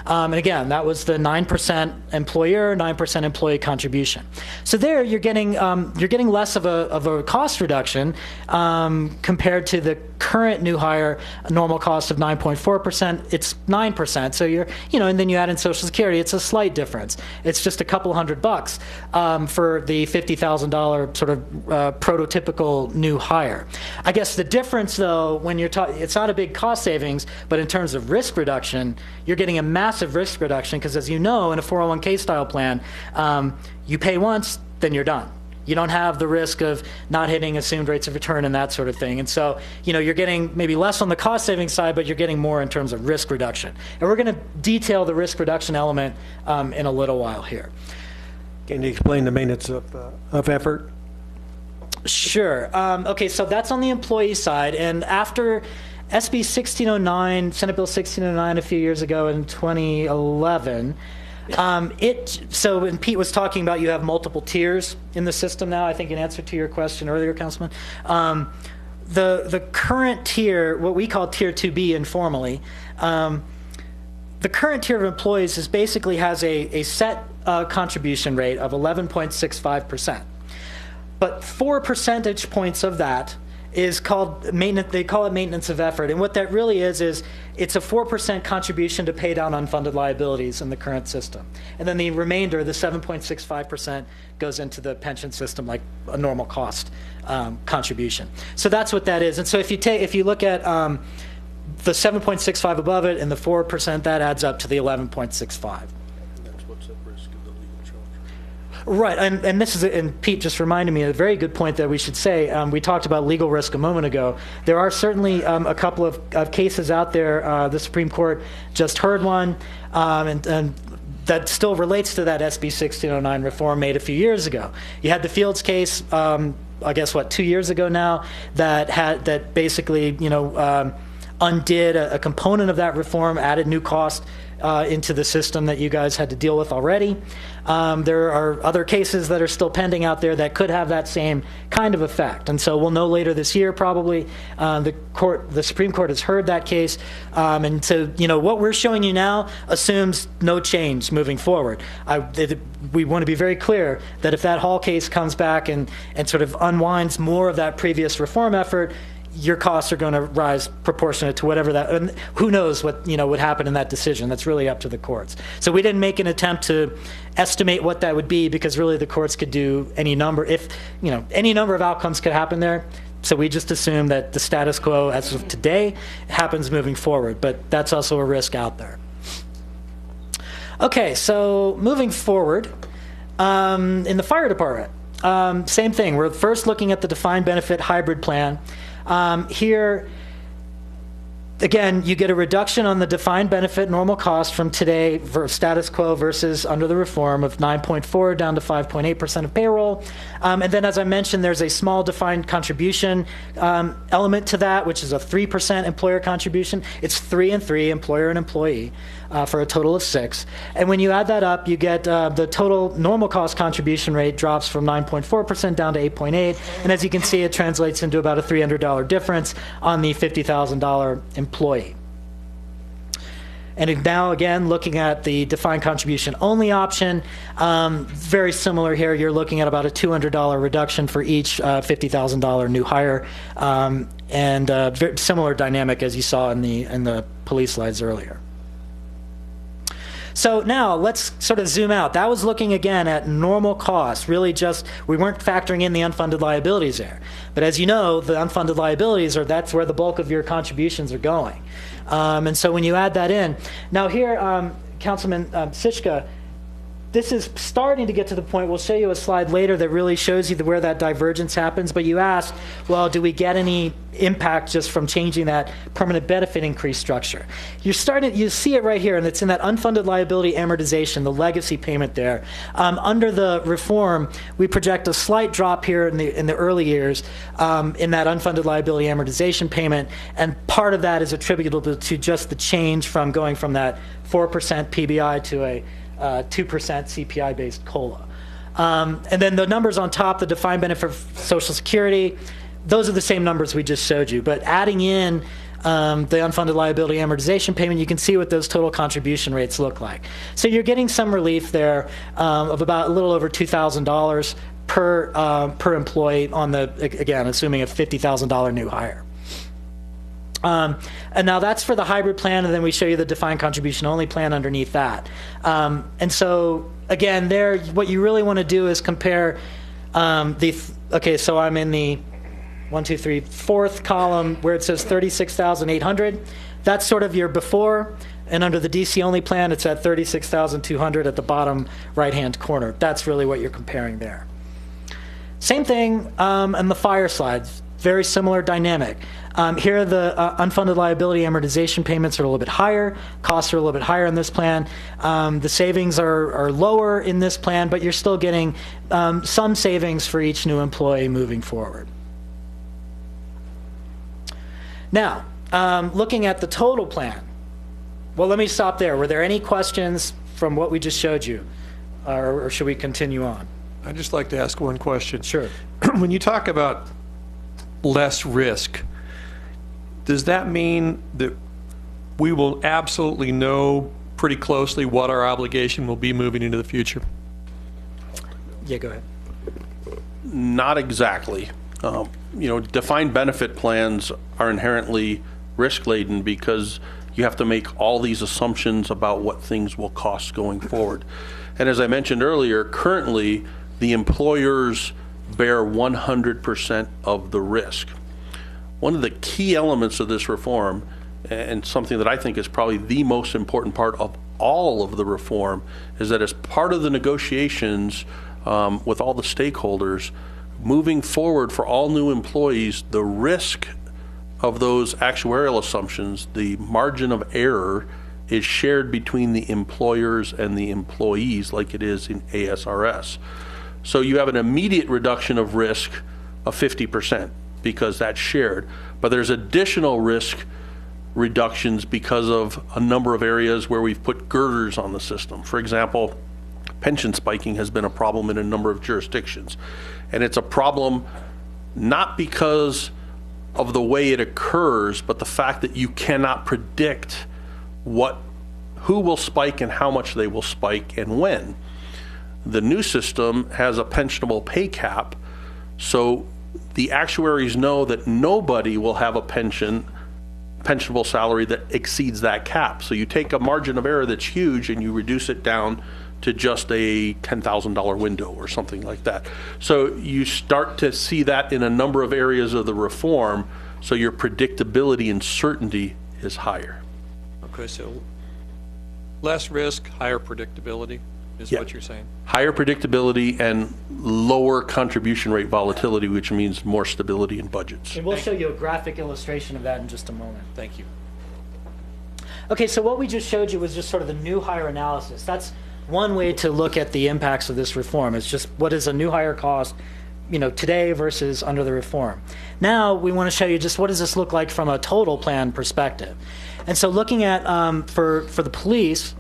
And again, that was the 9% employer, 9% employee contribution. So there you're getting less of a cost reduction compared to the current new hire normal cost of 9.4%. It's 9%. So you're, and then you add in Social Security. It's a slight difference. It's just a couple $100 for the $50,000 sort of prototypical new hire. I guess the difference, though, when you're talking, it's not a big cost savings, but in terms of risk reduction, you're getting a massive risk reduction because, as you know, in a 401k style plan, you pay once, then you're done. You don't have the risk of not hitting assumed rates of return and that sort of thing. And so, you're getting maybe less on the cost saving side, but you're getting more in terms of risk reduction. And we're going to detail the risk reduction element in a little while here. Can you explain the maintenance of effort? Sure. Okay, so that's on the employee side. And after SB 1609, Senate Bill 1609 a few years ago in 2011, so when Pete was talking about you have multiple tiers in the system now, I think in answer to your question earlier, Councilman, the current tier, what we call Tier 2B informally, the current tier of employees is basically has a set contribution rate of 11.65%. But 4 percentage points of that is called maintenance. They call it maintenance of effort. And what that really is it's a 4% contribution to pay down unfunded liabilities in the current system. And then the remainder, the 7.65%, goes into the pension system like a normal cost contribution. So that's what that is. And so if you look at the 7.65 above it and the 4%, that adds up to the 11.65. Right, and this is, and Pete just reminded me of a very good point that we should say. We talked about legal risk a moment ago. There are certainly a couple of cases out there. The Supreme Court just heard one, and that still relates to that SB 1609 reform made a few years ago. You had the Fields case, I guess 2 years ago now, that basically undid a component of that reform, added new cost into the system that you guys had to deal with already. There are other cases that are still pending out there that could have that same kind of effect. And so we'll know later this year probably. The Supreme Court has heard that case. And so, what we're showing you now assumes no change moving forward. We want to be very clear that if that Hall case comes back and sort of unwinds more of that previous reform effort, your costs are going to rise proportionate to whatever that, and who knows what would happen in that decision. That's really up to the courts. So we didn't make an attempt to estimate what that would be, because really the courts could do any number. If any number of outcomes could happen there. So we just assume that the status quo as of today happens moving forward, but that's also a risk out there. Okay, so moving forward, in the fire department, same thing. We're first looking at the defined benefit hybrid plan. Here, again, you get a reduction on the defined benefit normal cost from today for status quo versus under the reform of 9.4 down to 5.8% of payroll. And then, as I mentioned, there's a small defined contribution element to that, which is a 3% employer contribution. It's 3 and 3, employer and employee, for a total of 6. And when you add that up, you get the total normal cost contribution rate drops from 9.4% down to 8.8. And as you can see, it translates into about a $300 difference on the $50,000 employee. And now, again, looking at the defined contribution only option, very similar here. You're looking at about a $200 reduction for each $50,000 new hire, and very similar dynamic as you saw in the police slides earlier. So now let's sort of zoom out. That was looking again at normal costs, really just, we weren't factoring in the unfunded liabilities there. But as you know, the unfunded liabilities that's where the bulk of your contributions are going. And so when you add that in, now here, Councilman Sichka, this is starting to get to the point, we'll show you a slide later that really shows you where that divergence happens, but you asked, well, do we get any impact just from changing that permanent benefit increase structure? You see it right here, and it's in that unfunded liability amortization, the legacy payment there. Under the reform, we project a slight drop here in the early years in that unfunded liability amortization payment, and part of that is attributable to just the change from going from that 4% PBI to a 2% CPI-based COLA. And then the numbers on top, the defined benefit for Social Security, those are the same numbers we just showed you. But adding in the unfunded liability amortization payment, you can see what those total contribution rates look like. So you're getting some relief there of about a little over $2,000 per employee on the, again, assuming a $50,000 new hire. And now that's for the hybrid plan, and then we show you the defined contribution only plan underneath that. And so again, there, what you really want to do is compare okay, so I'm in the 4th column where it says 36,800. That's sort of your before, and under the DC only plan, it's at 36,200 at the bottom right-hand corner. That's really what you're comparing there. Same thing on the fire slides. Very similar dynamic. Here the unfunded liability amortization payments are a little bit higher. Costs are a little bit higher in this plan. The savings are lower in this plan, but you're still getting some savings for each new employee moving forward. Now, looking at the total plan. Well, let me stop there. Were there any questions from what we just showed you? Or should we continue on? I'd just like to ask one question. Sure. When you talk about less risk, does that mean that we will absolutely know pretty closely what our obligation will be moving into the future? Yeah, go ahead. Not exactly. Defined benefit plans are inherently risk-laden because you have to make all these assumptions about what things will cost going forward. And as I mentioned earlier, currently the employers bear 100% of the risk. One of the key elements of this reform, and something that I think is probably the most important part of all of the reform, is that as part of the negotiations with all the stakeholders, moving forward for all new employees, the risk of those actuarial assumptions, the margin of error, is shared between the employers and the employees like it is in ASRS. So you have an immediate reduction of risk of 50% because that's shared, but there's additional risk reductions because of a number of areas where we've put girders on the system. For example, pension spiking has been a problem in a number of jurisdictions. And it's a problem not because of the way it occurs, but the fact that you cannot predict who will spike and how much they will spike and when. The new system has a pensionable pay cap, so the actuaries know that nobody will have a pensionable salary that exceeds that cap. So you take a margin of error that's huge and you reduce it down to just a $10,000 window or something like that. So you start to see that in a number of areas of the reform, so your predictability and certainty is higher. Okay, so less risk, higher predictability is what you're saying? Higher predictability and lower contribution rate volatility, which means more stability in budgets. And we'll show you a graphic illustration of that in just a moment. Thank you. Okay, so what we just showed you was just sort of the new hire analysis. That's one way to look at the impacts of this reform. It's just what is a new hire cost, today versus under the reform. Now we want to show you just what does this look like from a total plan perspective. And so looking at for the police,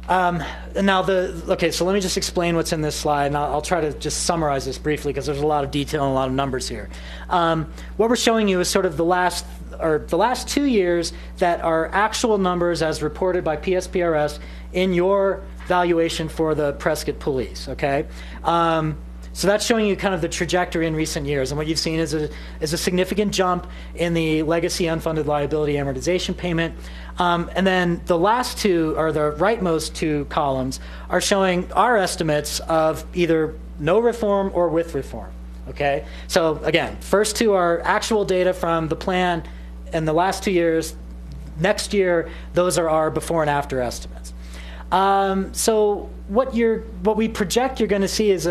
so let me just explain what's in this slide, and I'll try to just summarize this briefly because there's a lot of detail and a lot of numbers here. What we're showing you is sort of the last 2 years that are actual numbers as reported by PSPRS in your valuation for the Prescott Police. Okay. So that's showing you kind of the trajectory in recent years, and what you've seen is a significant jump in the legacy unfunded liability amortization payment. And then the last two, or the rightmost two columns, are showing our estimates of either no reform or with reform. Okay, so again, first two are actual data from the plan, and the last 2 years. Next year, those are our before and after estimates. So what we project you're going to see is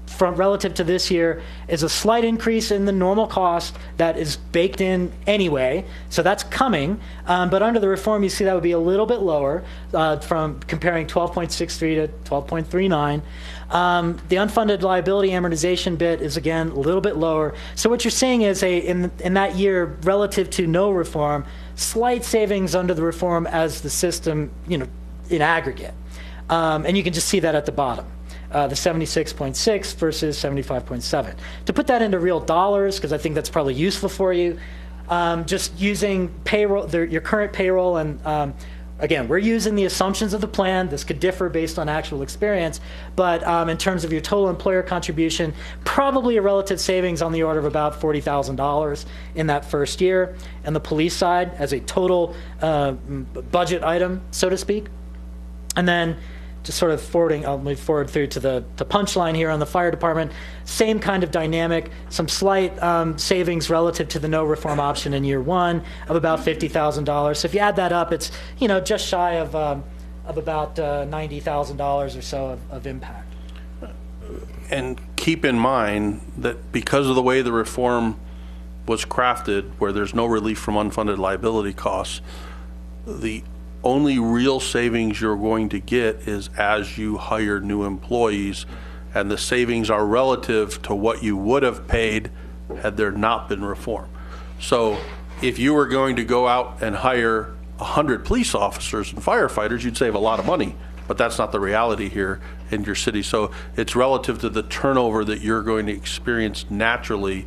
from relative to this year is a slight increase in the normal cost that is baked in anyway. So that's coming. But under the reform, you see that would be a little bit lower from comparing 12.63 to 12.39. The unfunded liability amortization bit is again a little bit lower. So what you're seeing is in that year relative to no reform, slight savings under the reform as the system, in aggregate. And you can just see that at the bottom. The 76.6 versus 75.7. To put that into real dollars, because I think that's probably useful for you, just using payroll, your current payroll, and again, we're using the assumptions of the plan. This could differ based on actual experience, but in terms of your total employer contribution, probably a relative savings on the order of about $40,000 in that first year. And the police side as a total budget item, so to speak. And then just sort of I'll move forward through to the punchline here on the fire department. Same kind of dynamic, some slight savings relative to the no reform option in year one of about $50,000. So if you add that up, it's just shy of about $90,000 or so of impact. And keep in mind that because of the way the reform was crafted, where there's no relief from unfunded liability costs, the only real savings you're going to get is as you hire new employees, and the savings are relative to what you would have paid had there not been reform. So if you were going to go out and hire 100 police officers and firefighters, you'd save a lot of money, but that's not the reality here in your city. So it's relative to the turnover that you're going to experience naturally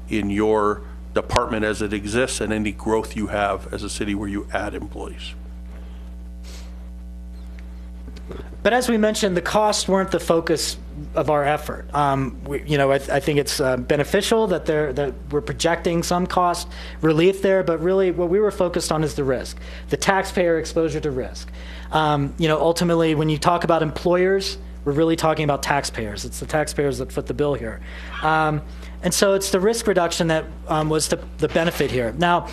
in your department as it exists and any growth you have as a city where you add employees. But as we mentioned, the costs weren't the focus of our effort. I think it's beneficial that we're projecting some cost relief there, but really what we were focused on is the risk, the taxpayer exposure to risk. Ultimately, when you talk about employers, we're really talking about taxpayers. It's the taxpayers that foot the bill here. And so it's the risk reduction that was the benefit here. Now,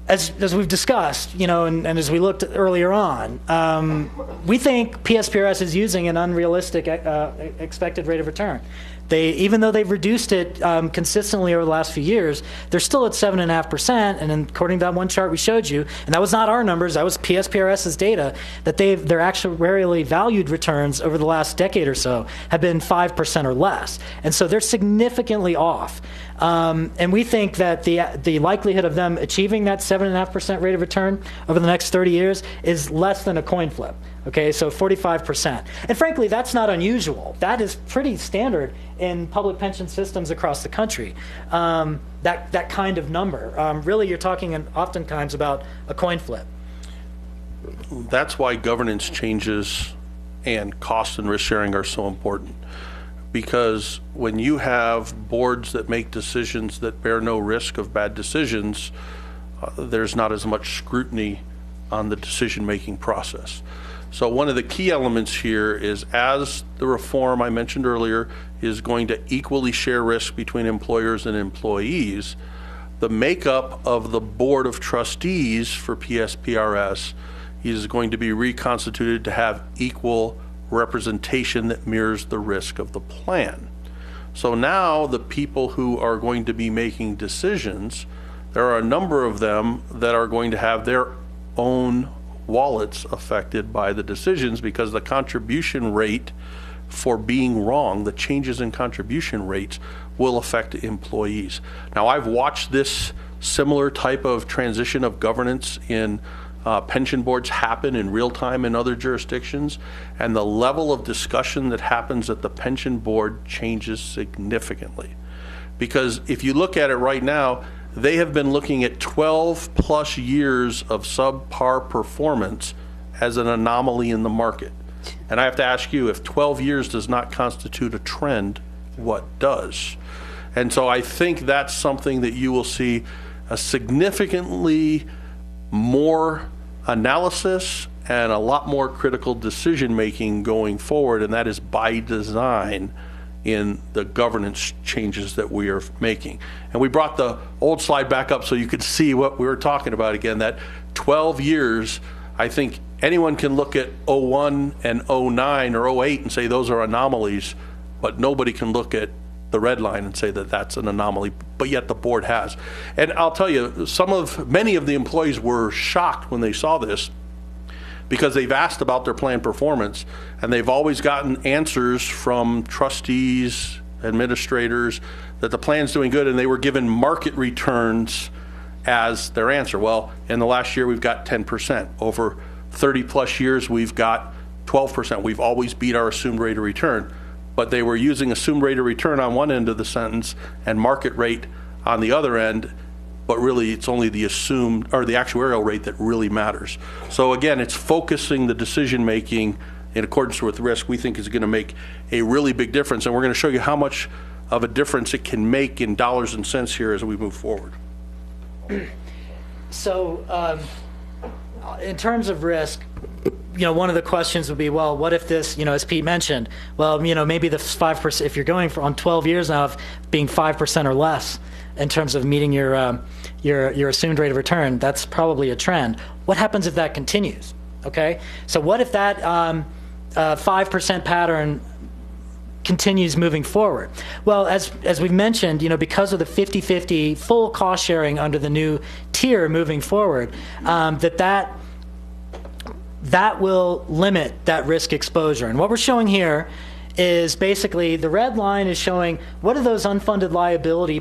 as we've discussed, and as we looked earlier on, we think PSPRS is using an unrealistic expected rate of return. Even though they've reduced it consistently over the last few years, they're still at 7.5%. And according to that one chart we showed you, and that was not our numbers, that was PSPRS's data, that their actuarially valued returns over the last decade or so have been 5% or less. And so they're significantly off. And we think that the likelihood of them achieving that 7.5% rate of return over the next 30 years is less than a coin flip. Okay, so 45%. And frankly, that's not unusual. That is pretty standard in public pension systems across the country, that kind of number. Really, you're talking oftentimes about a coin flip. That's why governance changes and cost and risk sharing are so important. Because when you have boards that make decisions that bear no risk of bad decisions, there's not as much scrutiny on the decision-making process. So one of the key elements here is, as the reform I mentioned earlier is going to equally share risk between employers and employees, the makeup of the board of trustees for PSPRS is going to be reconstituted to have equal representation that mirrors the risk of the plan. So now the people who are going to be making decisions, there are a number of them that are going to have their own wallets affected by the decisions, because the contribution rate for being wrong, the changes in contribution rates, will affect employees. Now, I've watched this similar type of transition of governance in pension boards happen in real time in other jurisdictions, and the level of discussion that happens at the pension board changes significantly. Because if you look at it right now, they have been looking at 12 plus years of subpar performance as an anomaly in the market. And I have to ask you, if 12 years does not constitute a trend, what does? And so I think that's something that you will see a significantly more analysis and a lot more critical decision making going forward, and that is by design in the governance changes that we are making. And we brought the old slide back up so you could see what we were talking about again, that 12 years, I think anyone can look at 01 and 09 or 08 and say those are anomalies, but nobody can look at the red line and say that that's an anomaly, but yet the board has. And I'll tell you, many of the employees were shocked when they saw this, because they've asked about their plan performance, and they've always gotten answers from trustees, administrators, that the plan's doing good, and they were given market returns as their answer. Well, in the last year, we've got 10%. Over 30 plus years, we've got 12%. We've always beat our assumed rate of return. But they were using assumed rate of return on one end of the sentence and market rate on the other end, but really it's only the assumed or the actuarial rate that really matters. So again, it's focusing the decision making in accordance with risk, we think is going to make a really big difference. And we're going to show you how much of a difference it can make in dollars and cents here as we move forward. So in terms of risk, one of the questions would be, well, what if this, as Pete mentioned, well, maybe the 5%, if you're going on 12 years now of being 5% or less in terms of meeting your assumed rate of return, that's probably a trend. What happens if that continues? Okay, so what if that 5% pattern continues moving forward? Well, as we've mentioned, because of the 50-50 full cost sharing under the new tier moving forward, that will limit that risk exposure. And what we're showing here is basically the red line is showing what are those unfunded liability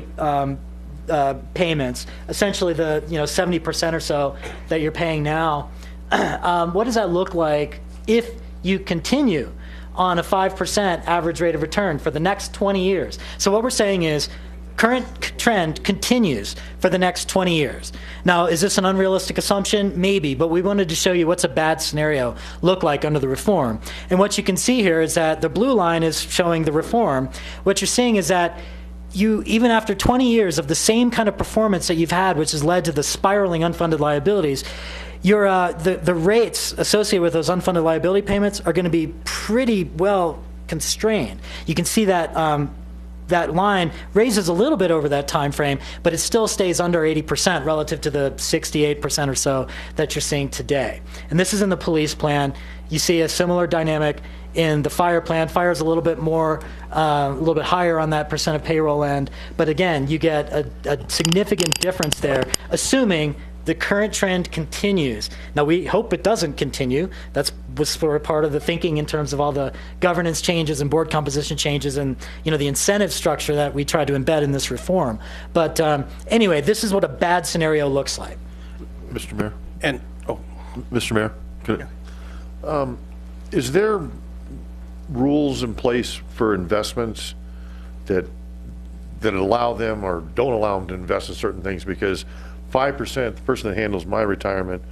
payments, essentially the 70% or so that you're paying now. What does that look like if you continue on a 5% average rate of return for the next 20 years? So what we're saying is current trend continues for the next 20 years. Now, is this an unrealistic assumption? Maybe, but we wanted to show you what's a bad scenario look like under the reform. And what you can see here is that the blue line is showing the reform. What you're seeing is that even after 20 years of the same kind of performance that you've had, which has led to the spiraling unfunded liabilities, the rates associated with those unfunded liability payments are going to be pretty well constrained. You can see that that line raises a little bit over that time frame, but it still stays under 80% relative to the 68% or so that you're seeing today. And this is in the police plan. You see a similar dynamic in the fire plan. Fire is a little bit more, a little bit higher on that percent of payroll end, but again, you get a significant difference there, assuming the current trend continues. Now, we hope it doesn't continue. That was for a part of the thinking in terms of all the governance changes and board composition changes and the incentive structure that we tried to embed in this reform. But anyway, this is what a bad scenario looks like. Mr. Mayor? And, Mr. Mayor? Is there rules in place for investments that allow them or don't allow them to invest in certain things? Because 5%, the person that handles my retirement,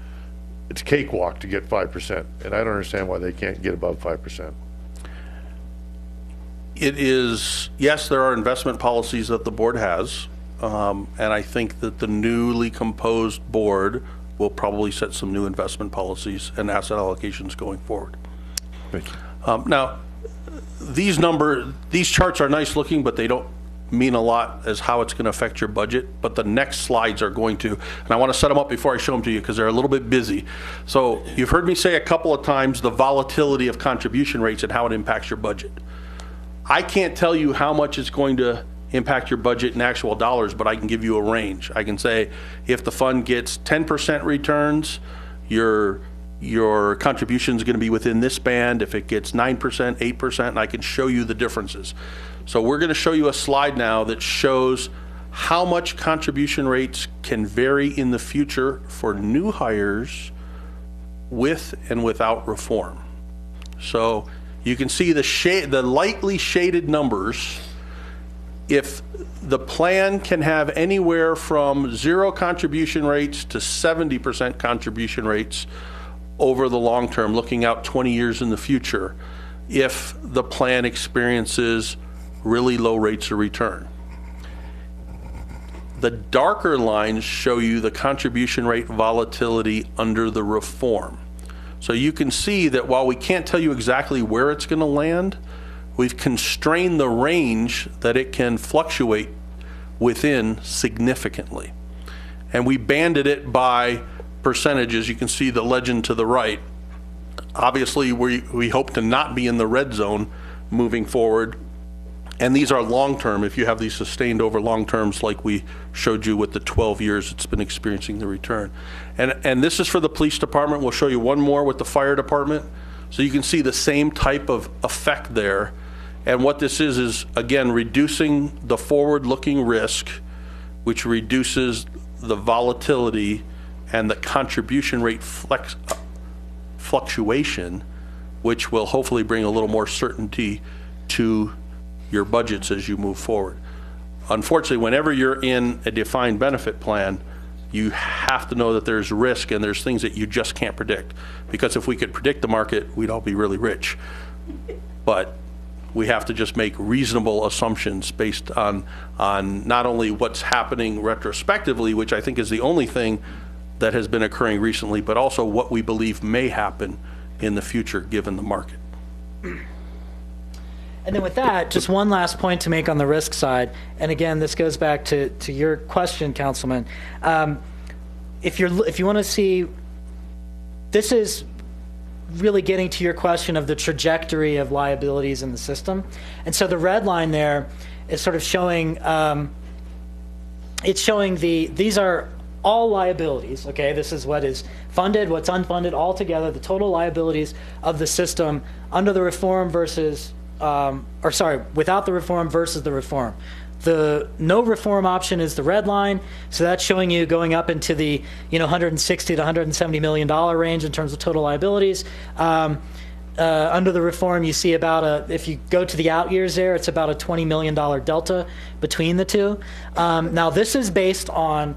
it's cakewalk to get 5%, and I don't understand why they can't get above 5%. it is, yes, there are investment policies that the board has, and I think that the newly composed board will probably set some new investment policies and asset allocations going forward. Thank you. Now, these charts are nice looking, but they don't mean a lot as how it's going to affect your budget, but the next slides are going to, and I want to set them up before I show them to you because they're a little bit busy. So you've heard me say a couple of times the volatility of contribution rates and how it impacts your budget. I can't tell you how much it's going to impact your budget in actual dollars, but I can give you a range. I can say if the fund gets 10% returns, your contribution is going to be within this band. If it gets 9%, 8%, and I can show you the differences. So we're going to show you a slide now that shows how much contribution rates can vary in the future for new hires with and without reform. So you can see the lightly shaded numbers. If the plan can have anywhere from 0 contribution rates to 70% contribution rates over the long term, looking out 20 years in the future, if the plan experiences really low rates of return. The darker lines show you the contribution rate volatility under the reform. So you can see that while we can't tell you exactly where it's going to land, we've constrained the range that it can fluctuate within significantly. And we banded it by percentages. You can see the legend to the right. Obviously, we hope to not be in the red zone moving forward. And these are long-term, if you have these sustained over long terms like we showed you with the 12 years it's been experiencing the return. And this is for the police department. We'll show you one more with the fire department. So you can see the same type of effect there. And what this is again, reducing the forward-looking risk, which reduces the volatility and the contribution rate fluctuation, which will hopefully bring a little more certainty to your budgets as you move forward. Unfortunately, whenever you're in a defined benefit plan, you have to know that there's risk and there's things that you just can't predict. Because if we could predict the market, we'd all be really rich. But we have to just make reasonable assumptions based on not only what's happening retrospectively, which I think is the only thing that has been occurring recently, but also what we believe may happen in the future given the market. And then with that, just one last point to make on the risk side. And again, this goes back to your question, Councilman. If you want to see, this is really getting to your question of the trajectory of liabilities in the system. And so the red line there is sort of showing, it's showing these are all liabilities, okay? This is what is funded, what's unfunded, all together, the total liabilities of the system under the reform versus, without the reform versus the reform. The no reform option is the red line, so that's showing you going up into the $160 to $170 million range in terms of total liabilities. under the reform, you see if you go to the out years there, it's about a $20 million delta between the two. Now, this is based on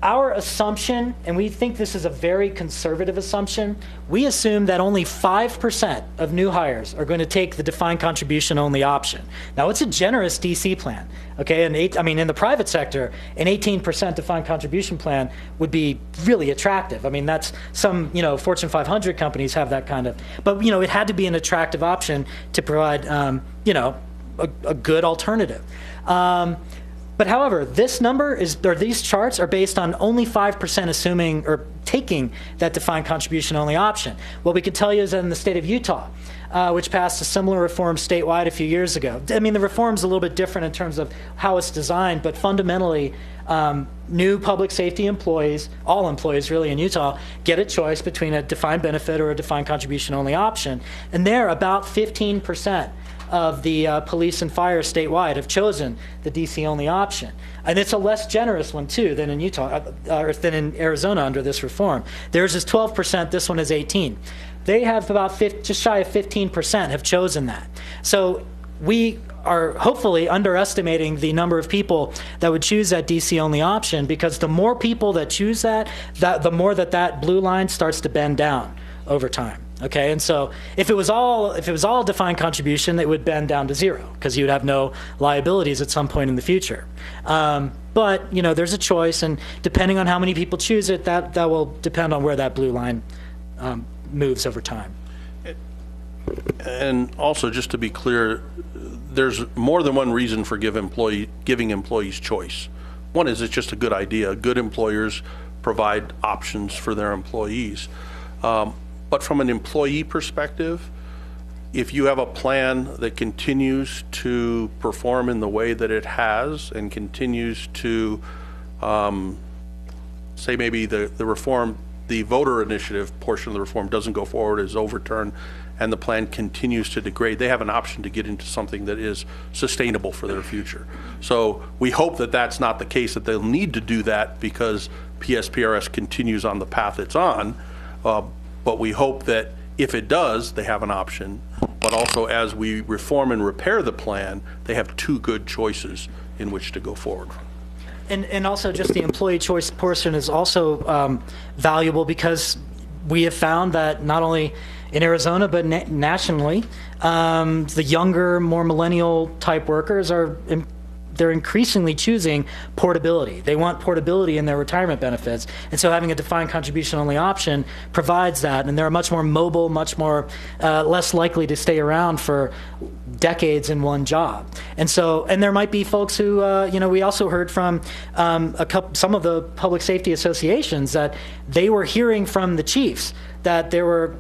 our assumption, and we think this is a very conservative assumption. We assume that only 5% of new hires are going to take the defined contribution only option. Now, it's a generous DC plan, okay? And in the private sector, an 18% defined contribution plan would be really attractive. I mean, that's some, Fortune 500 companies have that kind of, but, it had to be an attractive option to provide, a good alternative. But however, this number these charts are based on only 5% assuming or taking that defined contribution only option. What we could tell you is that in the state of Utah, which passed a similar reform statewide a few years ago. I mean, the reform's a little bit different in terms of how it's designed, but fundamentally, new public safety employees, all employees really in Utah, get a choice between a defined benefit or a defined contribution only option. And there, about 15% of the police and fire statewide have chosen the DC-only option. And it's a less generous one, too, than in Utah, or than in Arizona under this reform. Theirs is 12%, this one is 18%. They have about just shy of 15% have chosen that. So we are hopefully underestimating the number of people that would choose that DC-only option, because the more people that choose that, the more that blue line starts to bend down over time. Okay, and so if it was all defined contribution, it would bend down to zero, because you would have no liabilities at some point in the future. But there's a choice, and depending on how many people choose it, that will depend on where that blue line moves over time. And also, just to be clear, there's more than one reason for giving employees choice. One is it's just a good idea. Good employers provide options for their employees. But from an employee perspective, if you have a plan that continues to perform in the way that it has and continues to, say maybe the reform, the voter initiative portion of the reform doesn't go forward, is overturned, and the plan continues to degrade, they have an option to get into something that is sustainable for their future. So we hope that that's not the case, that they'll need to do that because PSPRS continues on the path it's on. But we hope that if it does, they have an option. But also, as we reform and repair the plan, they have two good choices in which to go forward. And also, just the employee choice portion is also valuable, because we have found that not only in Arizona but nationally, the younger, more millennial type workers they're increasingly choosing portability. They want portability in their retirement benefits. And so having a defined contribution only option provides that. And they're much more mobile, much more less likely to stay around for decades in one job. And there might be folks who, we also heard from some of the public safety associations that they were hearing from the chiefs that there were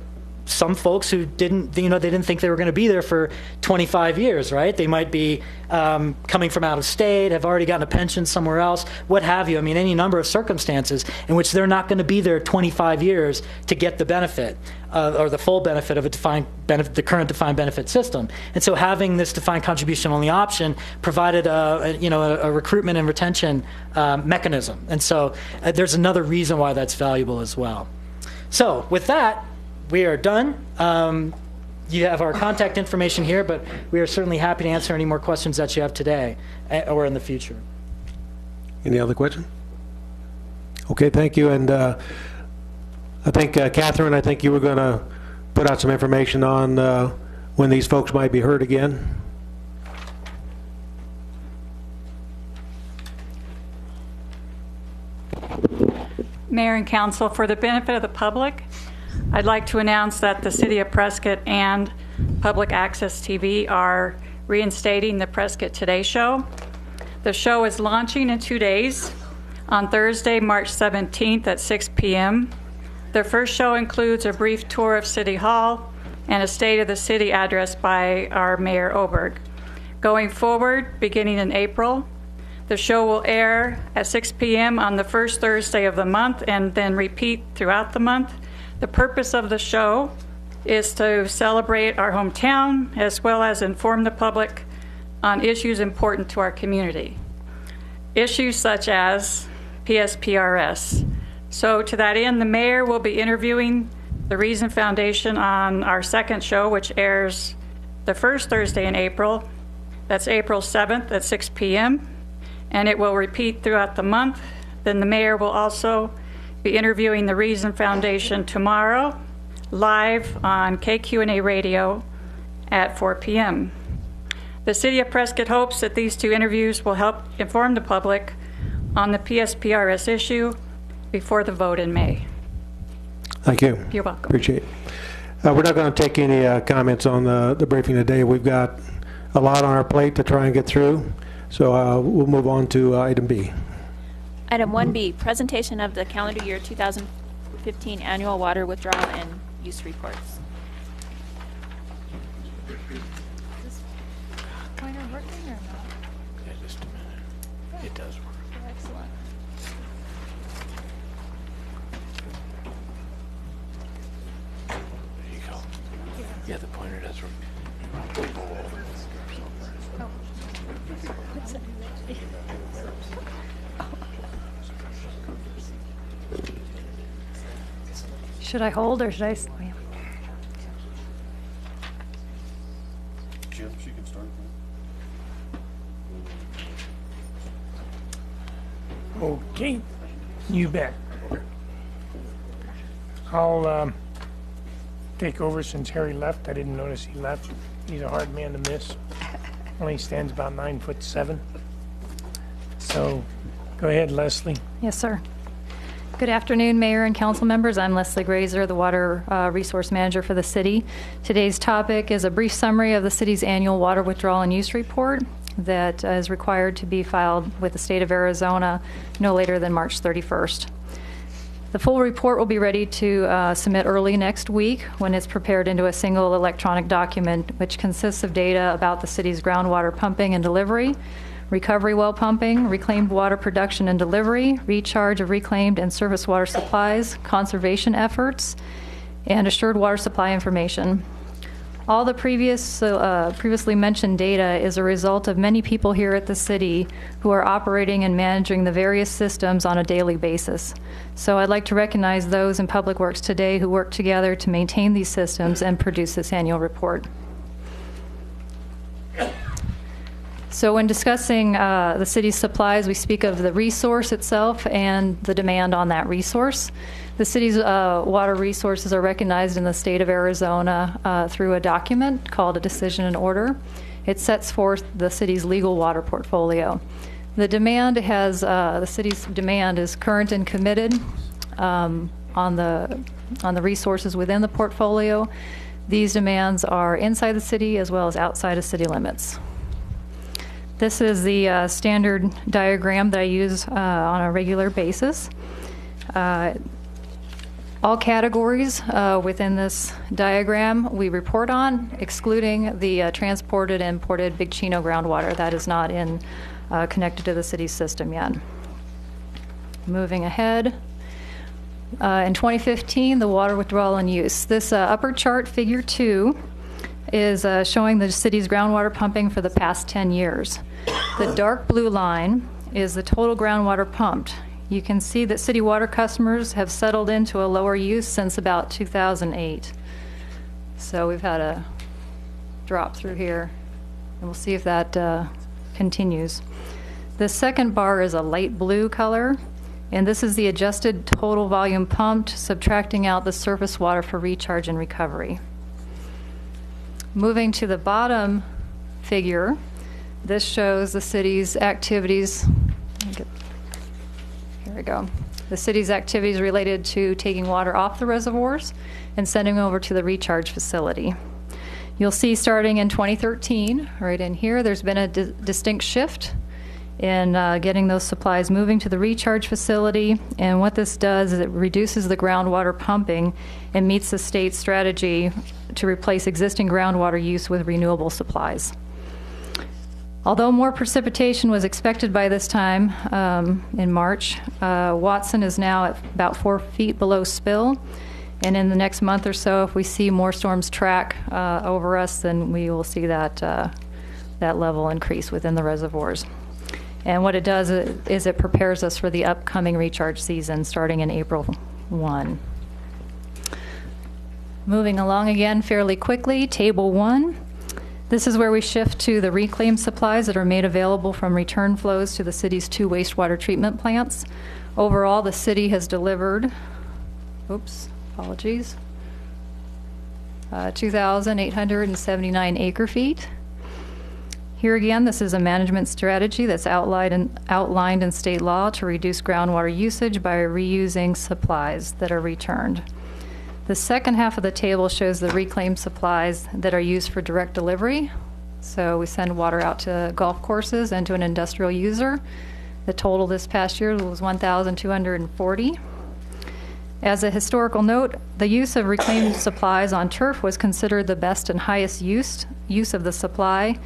some folks who they didn't think they were going to be there for 25 years, right? They might be coming from out of state, have already gotten a pension somewhere else, what have you. I mean, any number of circumstances in which they're not going to be there 25 years to get the benefit or the full benefit of the current defined benefit system. And so having this defined contribution only option provided a recruitment and retention mechanism. And so there's another reason why that's valuable as well. So with that, we are done. You have our contact information here, but we are certainly happy to answer any more questions that you have today or in the future. Any other question? Okay, thank you. And I think, Catherine, I think you were going to put out some information on when these folks might be heard again. Mayor and Council, for the benefit of the public, I'd like to announce that the City of Prescott and Public Access TV are reinstating the Prescott Today Show. The show is launching in 2 days on Thursday, March 17th at 6 p.m. Their first show includes a brief tour of City Hall and a State of the City address by our Mayor Oberg. Going forward, beginning in April, the show will air at 6 p.m. on the first Thursday of the month and then repeat throughout the month. The purpose of the show is to celebrate our hometown as well as inform the public on issues important to our community. Issues such as PSPRS. So to that end, the mayor will be interviewing the Reason Foundation on our second show, which airs the first Thursday in April. That's April 7th at 6 p.m. And it will repeat throughout the month. Then the mayor will also be interviewing the Reason Foundation tomorrow, live on KQNA Radio at 4 p.m. The City of Prescott hopes that these two interviews will help inform the public on the PSPRS issue before the vote in May. Thank you. You're welcome. Appreciate it. We're not going to take any comments on the briefing today. We've got a lot on our plate to try and get through, so we'll move on to item B. Item 1B, presentation of the calendar year 2015 annual water withdrawal and use reports. Is this pointer working or not? Yeah, just a minute. It does work. Excellent. There you go. Yeah, the pointer does work. Should I hold or should I? She can start. Okay, you bet. I'll take over since Harry left. I didn't notice he left. He's a hard man to miss. Only stands about 9'7". So, go ahead, Leslie. Yes, sir. Good afternoon, Mayor and council members. I'm Leslie Grazer, the Water Resource Manager for the city. Today's topic is a brief summary of the city's annual water withdrawal and use report that is required to be filed with the state of Arizona no later than March 31st. The full report will be ready to submit early next week when it's prepared into a single electronic document, which consists of data about the city's groundwater pumping and delivery, recovery well pumping, reclaimed water production and delivery, recharge of reclaimed and surface water supplies, conservation efforts, and assured water supply information. All the previously mentioned data is a result of many people here at the city who are operating and managing the various systems on a daily basis. So I'd like to recognize those in Public Works today who work together to maintain these systems and produce this annual report. So when discussing the city's supplies, we speak of the resource itself and the demand on that resource. The city's water resources are recognized in the state of Arizona through a document called a decision and order. It sets forth the city's legal water portfolio. The demand has, the city's demand is current and committed on the resources within the portfolio. These demands are inside the city as well as outside of city limits. This is the standard diagram that I use on a regular basis. All categories within this diagram we report on, excluding the transported and imported Big Chino groundwater. That is not connected to the city's system yet. Moving ahead. In 2015, the water withdrawal and use. This upper chart, figure 2, is showing the city's groundwater pumping for the past 10 years. The dark blue line is the total groundwater pumped. You can see that city water customers have settled into a lower use since about 2008. So we've had a drop through here, and we'll see if that continues. The second bar is a light blue color, and this is the adjusted total volume pumped, subtracting out the surface water for recharge and recovery. Moving to the bottom figure, this shows the city's activities. Here we go. The city's activities related to taking water off the reservoirs and sending over to the recharge facility. You'll see starting in 2013, right in here, there's been a distinct shift in getting those supplies moving to the recharge facility. And what this does is it reduces the groundwater pumping and meets the state's strategy to replace existing groundwater use with renewable supplies. Although more precipitation was expected by this time in March, Watson is now at about 4 feet below spill. And in the next month or so, if we see more storms track over us, then we will see that, that level increase within the reservoirs. And what it does is it prepares us for the upcoming recharge season starting in April 1. Moving along again fairly quickly, Table 1. This is where we shift to the reclaimed supplies that are made available from return flows to the city's 2 wastewater treatment plants. Overall, the city has delivered, 2,879 acre-feet. Here again, this is a management strategy that's outlined in state law to reduce groundwater usage by reusing supplies that are returned. The second half of the table shows the reclaimed supplies that are used for direct delivery. So we send water out to golf courses and to an industrial user. The total this past year was 1,240. As a historical note, the use of reclaimed supplies on turf was considered the best and highest use of the supply.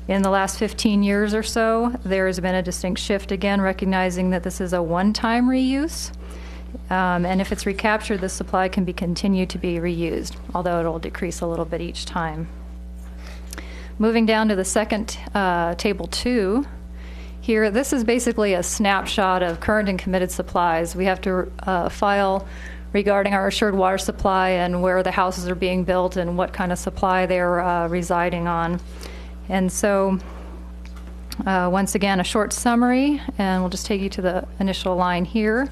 In the last 15 years or so, there has been a distinct shift again, recognizing that this is a one-time reuse. And if it's recaptured, the supply can be continued to be reused, although it'll decrease a little bit each time. Moving down to the second, Table 2. Here, this is basically a snapshot of current and committed supplies. We have to file regarding our assured water supply and where the houses are being built and what kind of supply they're residing on. And so, once again, a short summary, and we'll just take you to the initial line here.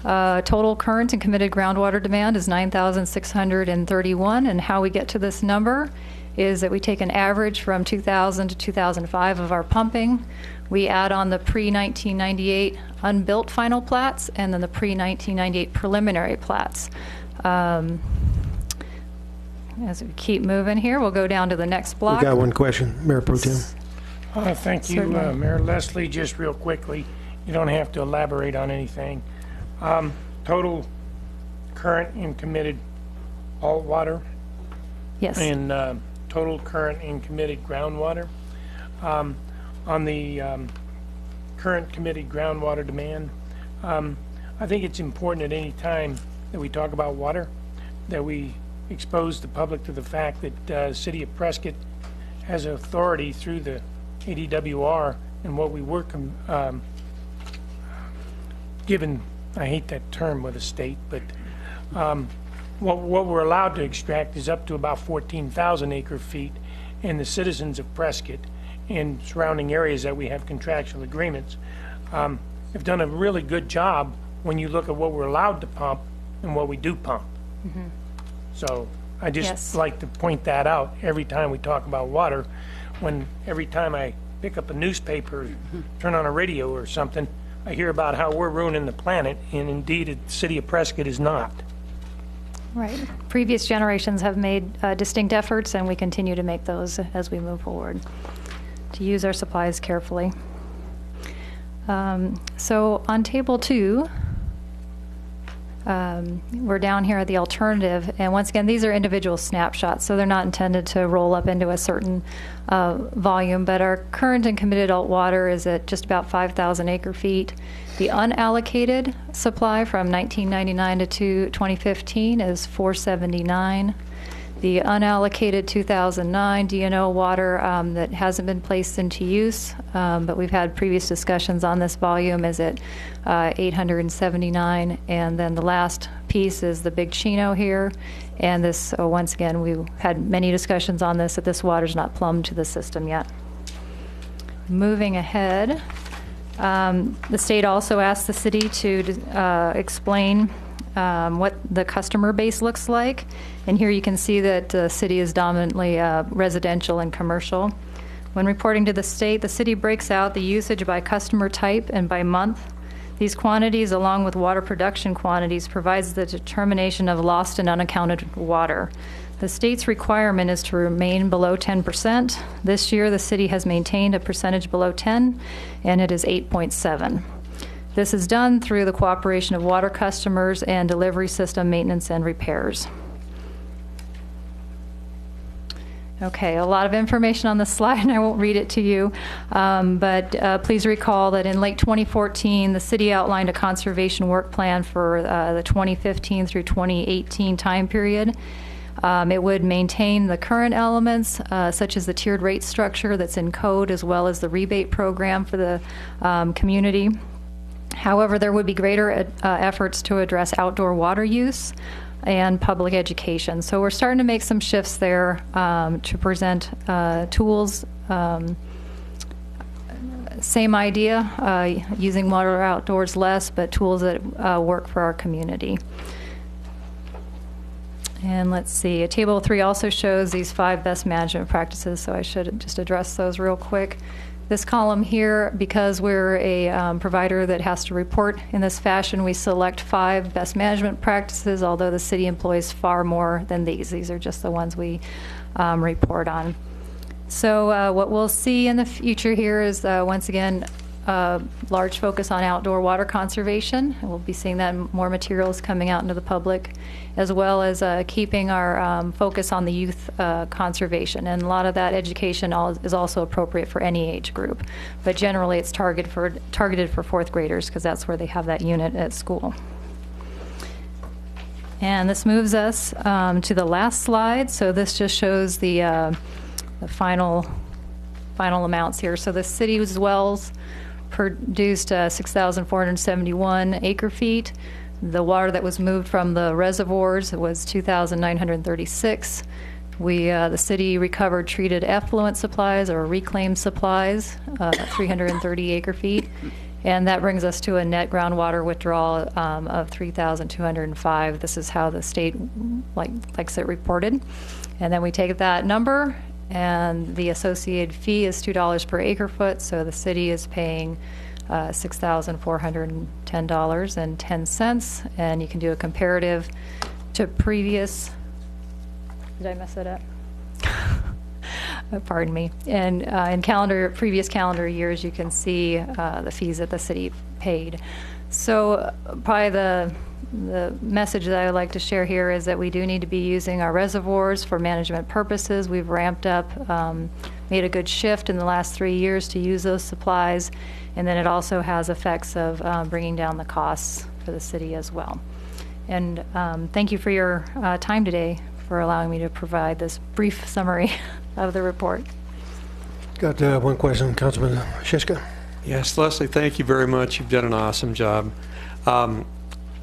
Total current and committed groundwater demand is 9,631, and how we get to this number is that we take an average from 2000 to 2005 of our pumping. We add on the pre-1998 unbuilt final plats and then the pre-1998 preliminary plats. As we keep moving here, we'll go down to the next block. We got one question, Mayor Pro Tem. Thank you, Mayor Leslie. Just real quickly, you don't have to elaborate on anything. Total current and committed alt water? Yes. And total current and committed groundwater? On the current committed groundwater demand, I think it's important at any time that we talk about water that we expose the public to the fact that the City of Prescott has authority through the ADWR and what we work given, I hate that term with the state, but what we're allowed to extract is up to about 14,000 acre-feet, and the citizens of Prescott and surrounding areas that we have contractual agreements have done a really good job when you look at what we're allowed to pump and what we do pump. Mm-hmm. So I just Yes. like to point that out every time we talk about water, when every time I pick up a newspaper, turn on a radio or something, I hear about how we're ruining the planet, and indeed the City of Prescott is not. Right. Previous generations have made distinct efforts, and we continue to make those as we move forward, to use our supplies carefully. So on Table 2, we're down here at the alternative, and once again, these are individual snapshots, so they're not intended to roll up into a certain volume, but our current and committed alt water is at just about 5,000 acre-feet. The unallocated supply from 1999 to 2015 is 479. The unallocated 2009 DNO water that hasn't been placed into use, but we've had previous discussions on this volume, is at 879. And then the last piece is the Big Chino here. And this, once again, we've had many discussions on this, that this water's not plumbed to the system yet. Moving ahead, the state also asked the city to explain what the customer base looks like. And here you can see that the city is dominantly residential and commercial. When reporting to the state, the city breaks out the usage by customer type and by month. These quantities, along with water production quantities, provides the determination of lost and unaccounted water. The state's requirement is to remain below 10%. This year, the city has maintained a percentage below 10, and it is 8.7. This is done through the cooperation of water customers and delivery system maintenance and repairs. Okay, a lot of information on this slide, and I won't read it to you, but please recall that in late 2014, the city outlined a conservation work plan for the 2015 through 2018 time period. It would maintain the current elements, such as the tiered rate structure that's in code, as well as the rebate program for the community. However, there would be greater efforts to address outdoor water use and public education. So we're starting to make some shifts there to present tools. Same idea, using water outdoors less, but tools that work for our community. And let's see, Table 3 also shows these 5 best management practices, so I should just address those real quick. This column here, because we're a provider that has to report in this fashion, we select 5 best management practices, although the city employs far more than these. These are just the ones we report on. So what we'll see in the future here is, once again, large focus on outdoor water conservation. And we'll be seeing that in more materials coming out into the public, as well as keeping our focus on the youth conservation. And a lot of that education is also appropriate for any age group. But generally, it's targeted for 4th graders, because that's where they have that unit at school. And this moves us to the last slide. So this just shows the final amounts here. So the city's wells produced 6,471 acre-feet. The water that was moved from the reservoirs was 2,936. The city recovered treated effluent supplies or reclaimed supplies, 330 acre-feet. And that brings us to a net groundwater withdrawal of 3,205. This is how the state likes it reported. And then we take that number, and the associated fee is $2 per acre foot, so the city is paying $6,410.10, and you can do a comparative to previous. Did I mess that up? Pardon me. And in previous calendar years, you can see the fees that the city paid. So probably the message that I would like to share here is that we do need to be using our reservoirs for management purposes. We've ramped up, made a good shift in the last 3 years to use those supplies, and then it also has effects of bringing down the costs for the city as well. And thank you for your time today, for allowing me to provide this brief summary of the report. Got one question, Councilman Shiska. Yes, Leslie, thank you very much. You've done an awesome job.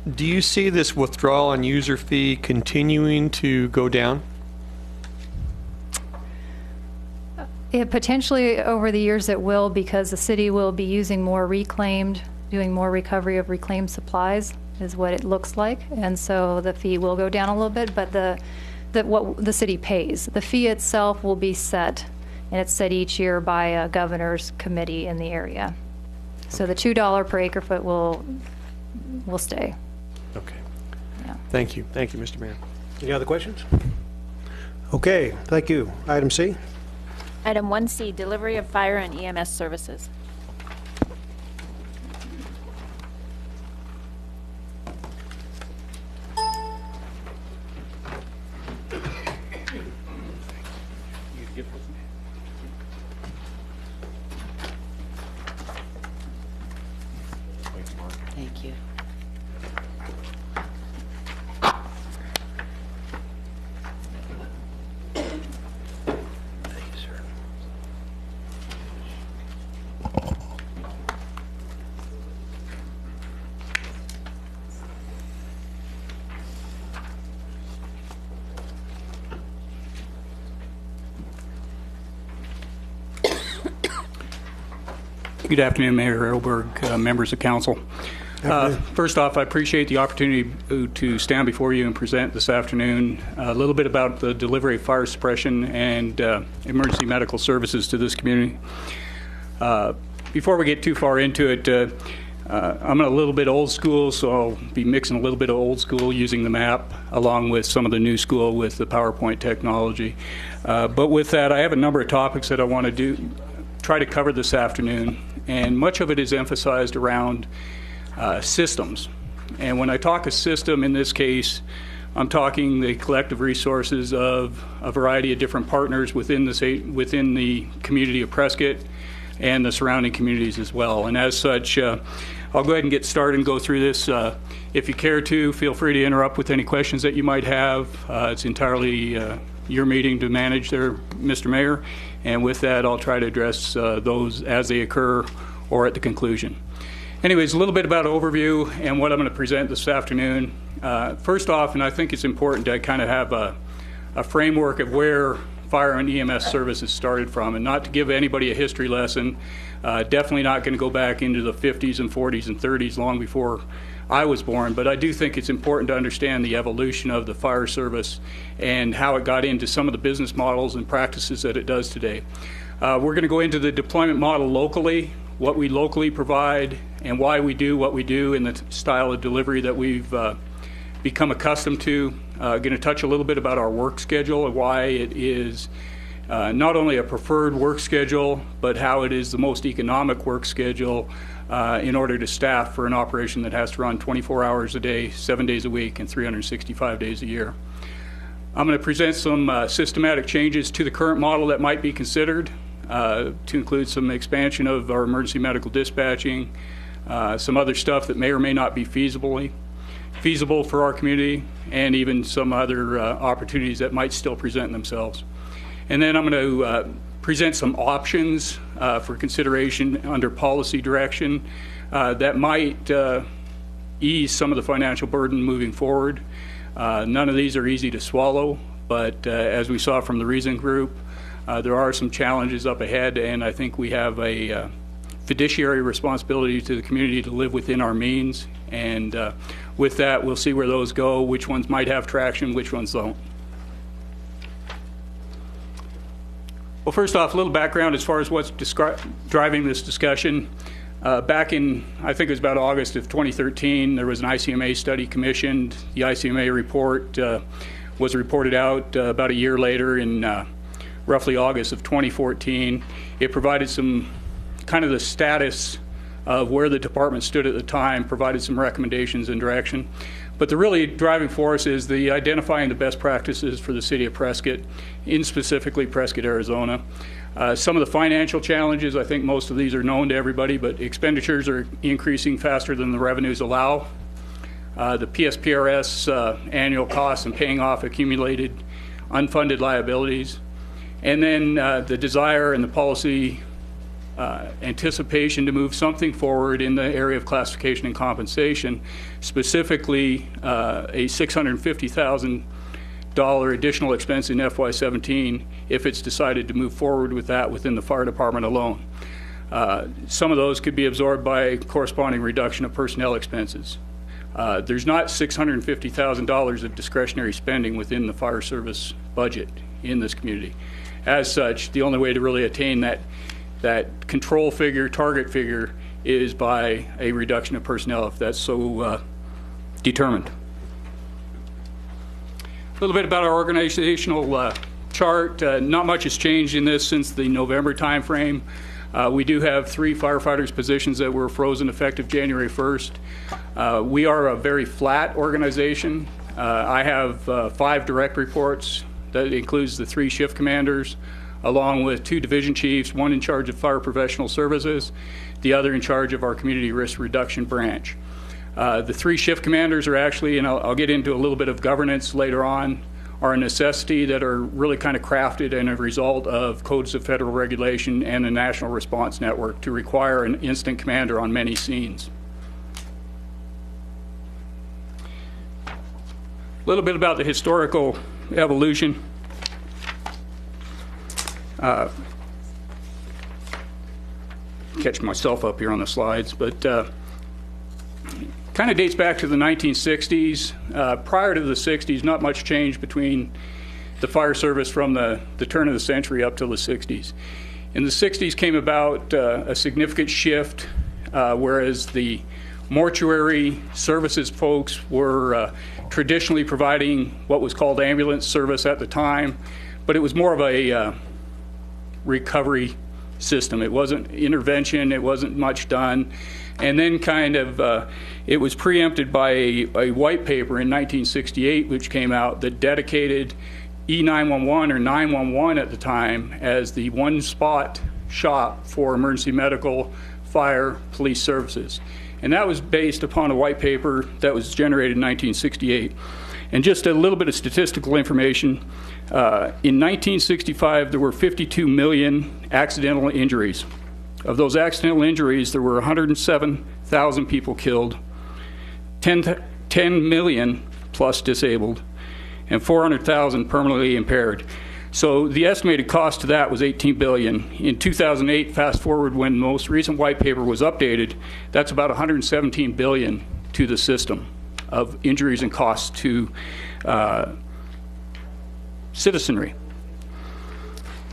Do you see this withdrawal on user fee continuing to go down? Potentially over the years it will, because the city will be using more doing more recovery of reclaimed supplies is what it looks like. And so the fee will go down a little bit, but what the city pays. The fee itself will be set, and it's set each year by a governor's committee in the area. So the $2 per acre foot will stay. Okay. Yeah. Thank you. Thank you, Mr. Mayor. Any other questions? Okay, thank you. Item C. Item 1C, delivery of fire and EMS services. Thank you. Good afternoon, Mayor Earlberg, members of council. First off, I appreciate the opportunity to stand before you and present this afternoon a little bit about the delivery of fire suppression and emergency medical services to this community. Before we get too far into it, I'm a little bit old school, so I'll be mixing a little bit of old school using the map along with some of the new school with the PowerPoint technology. But with that, I have a number of topics that I want to try to cover this afternoon, and much of it is emphasized around systems. And when I talk a system in this case, I'm talking the collective resources of a variety of different partners within the community of Prescott and the surrounding communities as well. And as such, I'll go ahead and get started and go through this. If you care to, feel free to interrupt with any questions that you might have. It's entirely your meeting to manage there, Mr. Mayor. And with that, I'll try to address those as they occur or at the conclusion. Anyways, a little bit about overview and what I'm going to present this afternoon. First off, and I think it's important to kind of have a framework of where fire and EMS services started from, and not to give anybody a history lesson. Definitely not going to go back into the 50s and 40s and 30s long before I was born, but I do think it's important to understand the evolution of the fire service and how it got into some of the business models and practices that it does today. We're going to go into the deployment model locally, what we locally provide, and why we do what we do in the style of delivery that we've become accustomed to. Going to touch a little bit about our work schedule and why it is not only a preferred work schedule, but how it is the most economic work schedule in order to staff for an operation that has to run 24 hours a day, 7 days a week, and 365 days a year. I'm going to present some systematic changes to the current model that might be considered, to include some expansion of our emergency medical dispatching, some other stuff that may or may not be feasible for our community, and even some other opportunities that might still present themselves. And then I'm going to present some options for consideration under policy direction that might ease some of the financial burden moving forward. None of these are easy to swallow, but as we saw from the Reason Group, there are some challenges up ahead, and I think we have a fiduciary responsibility to the community to live within our means. And with that, we'll see where those go, which ones might have traction, which ones don't. Well, first off, a little background as far as what's driving this discussion. Back in, I think it was about August of 2013, there was an ICMA study commissioned. The ICMA report was reported out about a year later in roughly August of 2014. It provided some kind of the status of where the department stood at the time, provided some recommendations and direction. But the really driving force is the identifying the best practices for the city of Prescott, in specifically Prescott, Arizona. Some of the financial challenges, I think most of these are known to everybody, but expenditures are increasing faster than the revenues allow. The PSPRS annual costs and paying off accumulated unfunded liabilities. And then the desire and the policy anticipation to move something forward in the area of classification and compensation, specifically a $650,000 additional expense in FY17 if it's decided to move forward with that within the fire department alone. Some of those could be absorbed by corresponding reduction of personnel expenses. There's not $650,000 of discretionary spending within the fire service budget in this community. As such, the only way to really attain that control figure, target figure, is by a reduction of personnel if that's so determined. A little bit about our organizational chart. Not much has changed in this since the November timeframe. We do have 3 firefighters positions that were frozen effective January 1st. We are a very flat organization. I have 5 direct reports. That includes the 3 shift commanders, along with 2 division chiefs, 1 in charge of fire professional services, the other in charge of our community risk reduction branch. The 3 shift commanders are actually, and I'll get into a little bit of governance later on, are a necessity that are really kind of crafted and a result of codes of federal regulation and a national response network to require an instant commander on many scenes. A little bit about the historical evolution. Catch myself up here on the slides, but kind of dates back to the 1960s. Prior to the 60s, not much change between the fire service from the turn of the century up till the 60s. In the 60s came about a significant shift, whereas the mortuary services folks were traditionally providing what was called ambulance service at the time, but it was more of a recovery system. It wasn't intervention, it wasn't much done. And then kind of it was preempted by a white paper in 1968 which came out that dedicated E911 or 911 at the time as the one-spot shop for emergency medical, fire, police services. And that was based upon a white paper that was generated in 1968. And just a little bit of statistical information. In 1965, there were 52 million accidental injuries Of those accidental injuries, there were 107,000 people killed, 10 million plus disabled, and 400,000 permanently impaired. So the estimated cost to that was $18 billion. In 2008, fast forward when the most recent white paper was updated, that's about $117 billion to the system of injuries and costs to citizenry.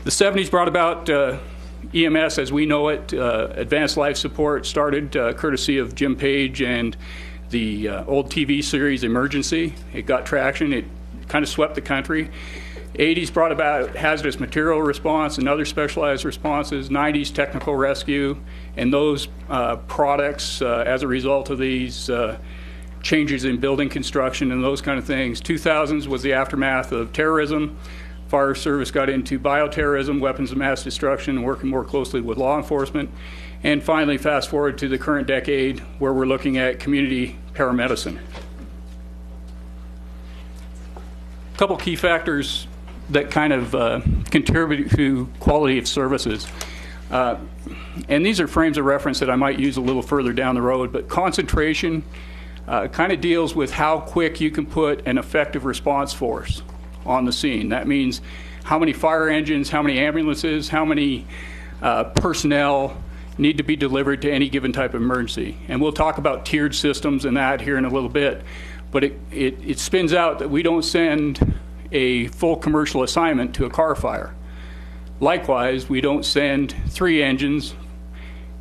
The 70s brought about EMS as we know it. Advanced life support started courtesy of Jim Page and the old TV series Emergency. It got traction. It kind of swept the country. 80s brought about hazardous material response and other specialized responses. 90s technical rescue, and those products as a result of these changes in building construction and those kind of things. 2000s was the aftermath of terrorism. Fire service got into bioterrorism, weapons of mass destruction, and working more closely with law enforcement. And finally, fast forward to the current decade where we're looking at community paramedicine. A couple key factors that kind of contribute to quality of services. And these are frames of reference that I might use a little further down the road, but concentration kind of deals with how quick you can put an effective response force on the scene. That means how many fire engines, how many ambulances, how many personnel need to be delivered to any given type of emergency. And we'll talk about tiered systems and that here in a little bit, but it spins out that we don't send a full commercial assignment to a car fire. Likewise, we don't send 3 engines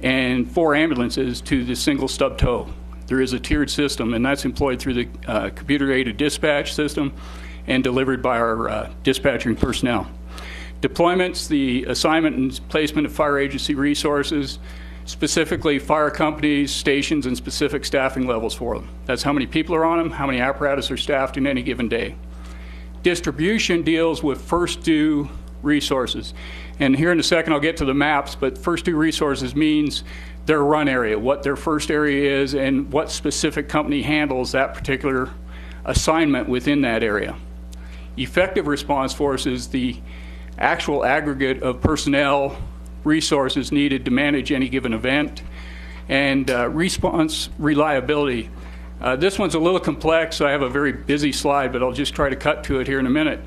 and 4 ambulances to the single stub tow. There is a tiered system, and that's employed through the computer-aided dispatch system and delivered by our dispatching personnel. Deployments, the assignment and placement of fire agency resources, specifically fire companies, stations, and specific staffing levels for them. That's how many people are on them, how many apparatus are staffed in any given day. Distribution deals with first due resources. And here in a second I'll get to the maps, but first due resources means their run area, what their first area is, and what specific company handles that particular assignment within that area. Effective response force is the actual aggregate of personnel resources needed to manage any given event. And response reliability. This one's a little complex. I have a very busy slide, but I'll just try to cut to it here in a minute.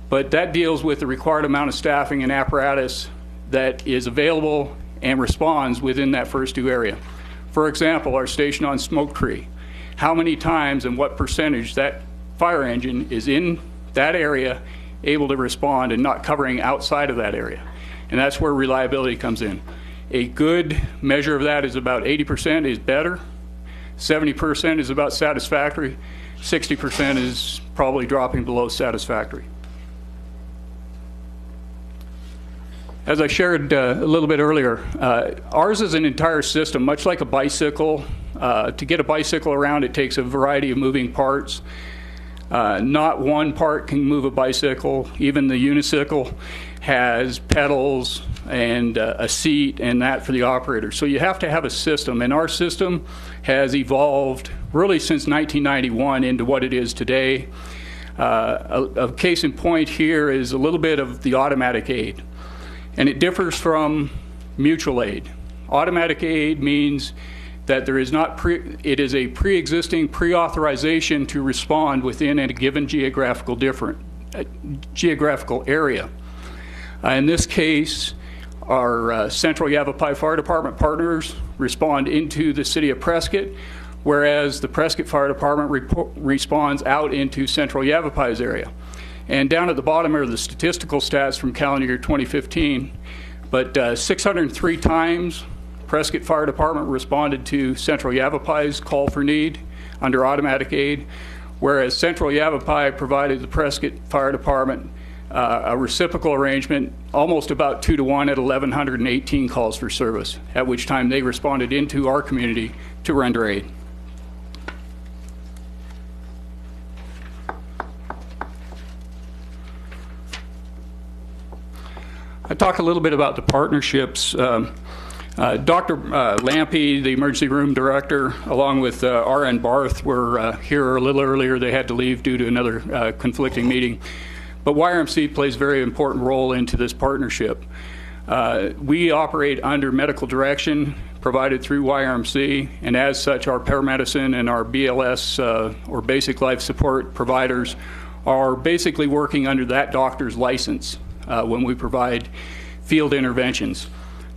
But that deals with the required amount of staffing and apparatus that is available and responds within that first due area. For example, our station on Smoke Tree. How many times and what percentage that fire engine is in that area able to respond and not covering outside of that area. And that's where reliability comes in. A good measure of that is about 80% is better, 70% is about satisfactory, 60% is probably dropping below satisfactory. As I shared a little bit earlier, ours is an entire system, much like a bicycle. To get a bicycle around, it takes a variety of moving parts. Not one part can move a bicycle. Even the unicycle has pedals and a seat and that for the operator. So you have to have a system, and our system has evolved really since 1991 into what it is today. A case in point here is a little bit of the automatic aid, and it differs from mutual aid. Automatic aid means that there is not it is a pre-existing pre-authorization to respond within a given geographical area. In this case, our Central Yavapai Fire Department partners respond into the city of Prescott, whereas the Prescott Fire Department responds out into Central Yavapai's area. And down at the bottom are the statistical stats from calendar year 2015, but 603 times Prescott Fire Department responded to Central Yavapai's call for need under automatic aid, whereas Central Yavapai provided the Prescott Fire Department a reciprocal arrangement, almost about 2 to 1 at 1,118 calls for service, at which time they responded into our community to render aid. I talk a little bit about the partnerships. Dr. Lampe, the emergency room director, along with R.N. Barth, were here a little earlier. They had to leave due to another conflicting meeting. But YRMC plays a very important role into this partnership. We operate under medical direction provided through YRMC, and as such, our paramedicine and our BLS, or basic life support providers, are basically working under that doctor's license when we provide field interventions.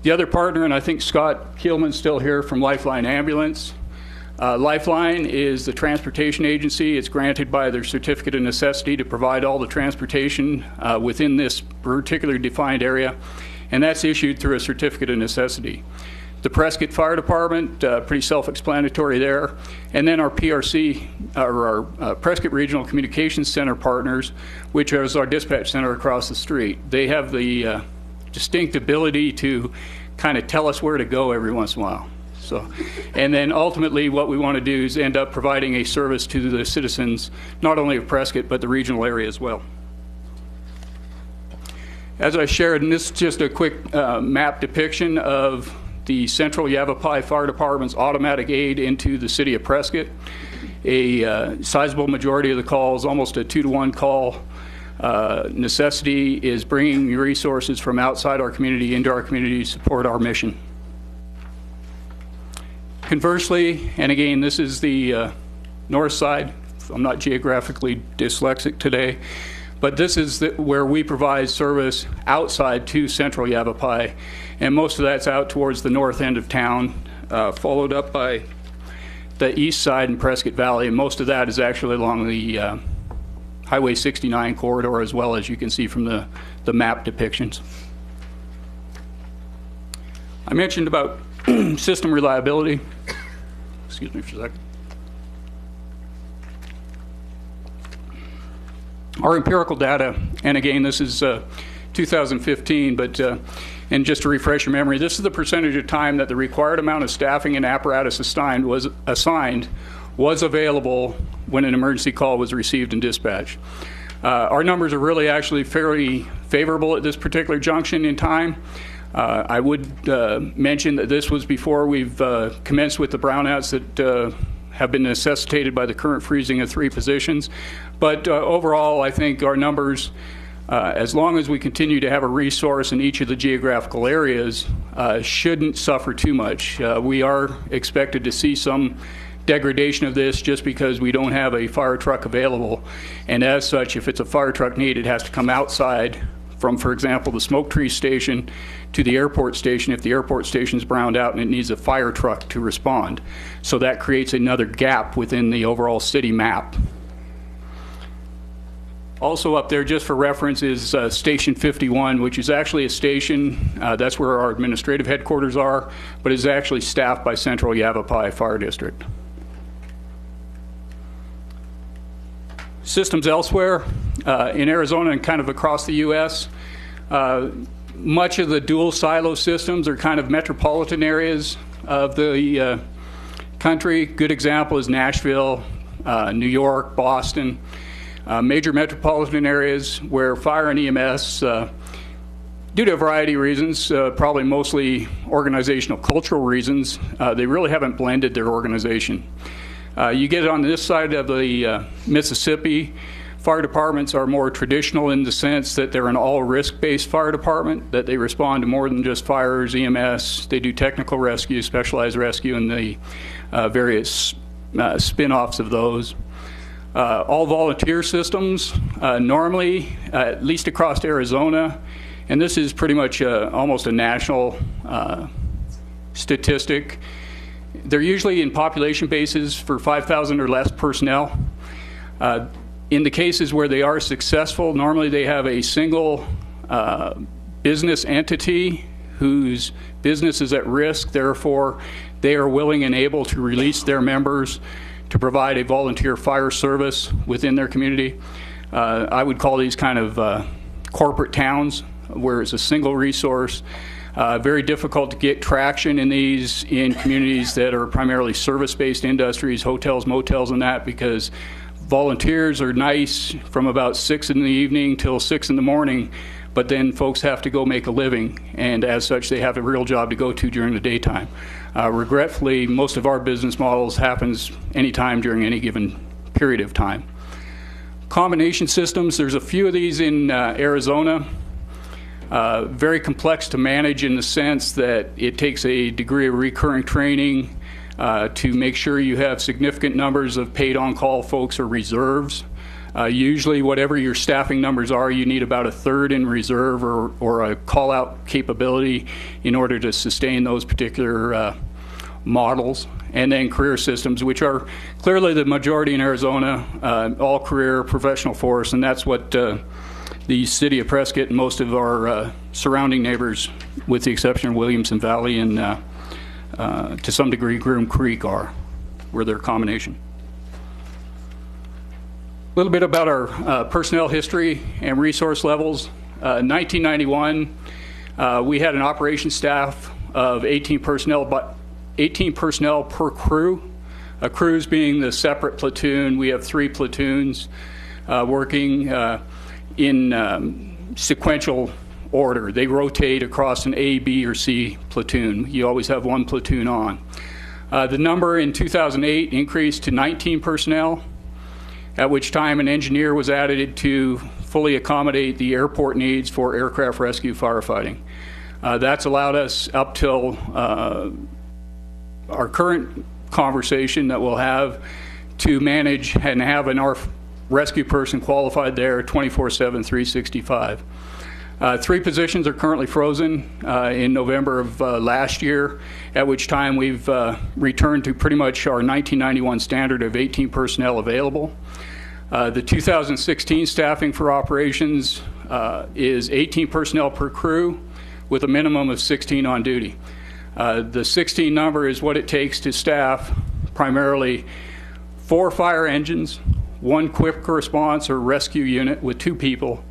The other partner, and I think Scott Keelman's still here from Lifeline Ambulance. Lifeline is the transportation agency. It's granted by their certificate of necessity to provide all the transportation within this particular defined area, and that's issued through a certificate of necessity. The Prescott Fire Department, pretty self-explanatory there, and then our PRC, or our Prescott Regional Communications Center partners, which is our dispatch center across the street. They have the distinct ability to kind of tell us where to go every once in a while. So, and then ultimately what we want to do is end up providing a service to the citizens, not only of Prescott, but the regional area as well. As I shared, and this is just a quick map depiction of the Central Yavapai Fire Department's automatic aid into the city of Prescott. A sizable majority of the calls, almost a 2-to-1 call necessity, is bringing resources from outside our community into our community to support our mission. Conversely, and again, this is the north side. I'm not geographically dyslexic today, but this is where we provide service outside to Central Yavapai, and most of that's out towards the north end of town, followed up by the east side in Prescott Valley, and most of that is actually along the Highway 69 corridor, as well as you can see from the map depictions. I mentioned about system reliability. Excuse me for a second. Our empirical data, and again, this is 2015, but and just to refresh your memory, this is the percentage of time that the required amount of staffing and apparatus assigned was available when an emergency call was received and dispatched. Our numbers are really actually fairly favorable at this particular junction in time. I would mention that this was before we've commenced with the brownouts that have been necessitated by the current freezing of 3 positions. But overall, I think our numbers, as long as we continue to have a resource in each of the geographical areas, shouldn't suffer too much. We are expected to see some degradation of this just because we don't have a fire truck available. And as such, if it's a fire truck needed, it has to come outside from, for example, the smoke tree station to the airport station if the airport station is browned out and it needs a fire truck to respond. So that creates another gap within the overall city map. Also up there, just for reference, is Station 51, which is actually a station, that's where our administrative headquarters are, but is actually staffed by Central Yavapai Fire District. Systems elsewhere, in Arizona and kind of across the U.S., much of the dual silo systems are kind of metropolitan areas of the country. Good example is Nashville, New York, Boston, major metropolitan areas where fire and EMS, due to a variety of reasons, probably mostly organizational cultural reasons, they really haven't blended their organization. You get on this side of the Mississippi, fire departments are more traditional in the sense that they're an all-risk-based fire department, that they respond to more than just fires, EMS. They do technical rescue, specialized rescue, and the various spin-offs of those. All volunteer systems, normally, at least across Arizona, and this is pretty much almost a national statistic, they're usually in population bases for 5,000 or less personnel. In the cases where they are successful, normally they have a single business entity whose business is at risk. Therefore, they are willing and able to release their members to provide a volunteer fire service within their community. I would call these kind of corporate towns where it's a single resource. Very difficult to get traction in these in communities that are primarily service-based industries, hotels, motels, and that, because volunteers are nice from about 6 in the evening till 6 in the morning, but then folks have to go make a living, and as such, they have a real job to go to during the daytime. Regretfully, most of our business models happens anytime during any given period of time. Combination systems, there's a few of these in Arizona. Very complex to manage in the sense that it takes a degree of recurring training to make sure you have significant numbers of paid on-call folks or reserves. Usually, whatever your staffing numbers are, you need about a third in reserve or a call-out capability in order to sustain those particular models. And then career systems, which are clearly the majority in Arizona, all career professional force, and that's what the city of Prescott and most of our surrounding neighbors, with the exception of Williamson Valley and to some degree Groom Creek, were their combination. A little bit about our personnel history and resource levels. 1991, we had an operations staff of 18 personnel, but 18 personnel per crew. Crews being the separate platoon. We have 3 platoons working in sequential order. They rotate across an A, B, or C platoon. You always have 1 platoon on. The number in 2008 increased to 19 personnel, at which time an engineer was added to fully accommodate the airport needs for aircraft rescue firefighting. That's allowed us up till our current conversation that we'll have to manage and have an ARF rescue person qualified there 24/7, 365. 3 positions are currently frozen in November of last year, at which time we've returned to pretty much our 1991 standard of 18 personnel available. The 2016 staffing for operations is 18 personnel per crew with a minimum of 16 on duty. The 16 number is what it takes to staff primarily 4 fire engines, 1 quick response or rescue unit with 2 people,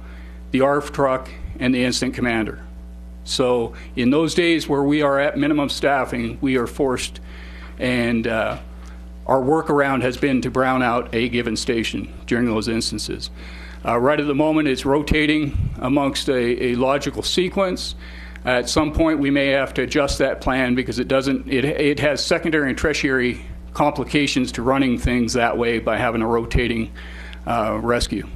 the ARF truck, and the incident commander. So in those days where we are at minimum staffing, we are forced, and our workaround has been to brown out a given station during those instances. Right at the moment, it's rotating amongst a logical sequence. At some point, we may have to adjust that plan because it has secondary and tertiary complications to running things that way by having a rotating rescue.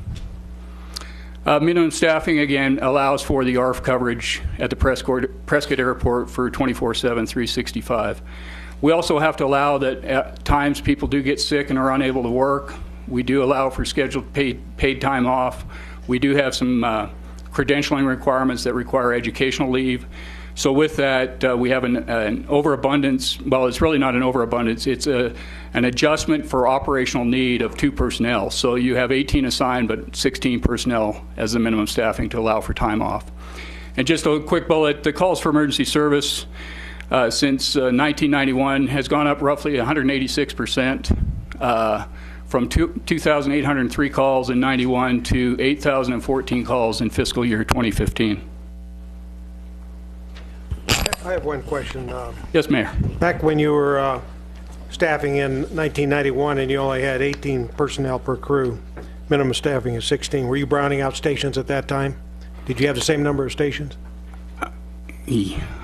Minimum staffing, again, allows for the ARF coverage at the Prescott Airport for 24/7, 365. We also have to allow that at times people do get sick and are unable to work. We do allow for scheduled paid time off. We do have some credentialing requirements that require educational leave. So with that, we have an overabundance. Well, it's really not an overabundance. It's an adjustment for operational need of 2 personnel. So you have 18 assigned, but 16 personnel as the minimum staffing to allow for time off. And just a quick bullet, the calls for emergency service since 1991 has gone up roughly 186%, from 2,803 calls in 91 to 8,014 calls in fiscal year 2015. I have one question. Yes, Mayor. Back when you were staffing in 1991 and you only had 18 personnel per crew, minimum staffing is 16, were you browning out stations at that time? Did you have the same number of stations?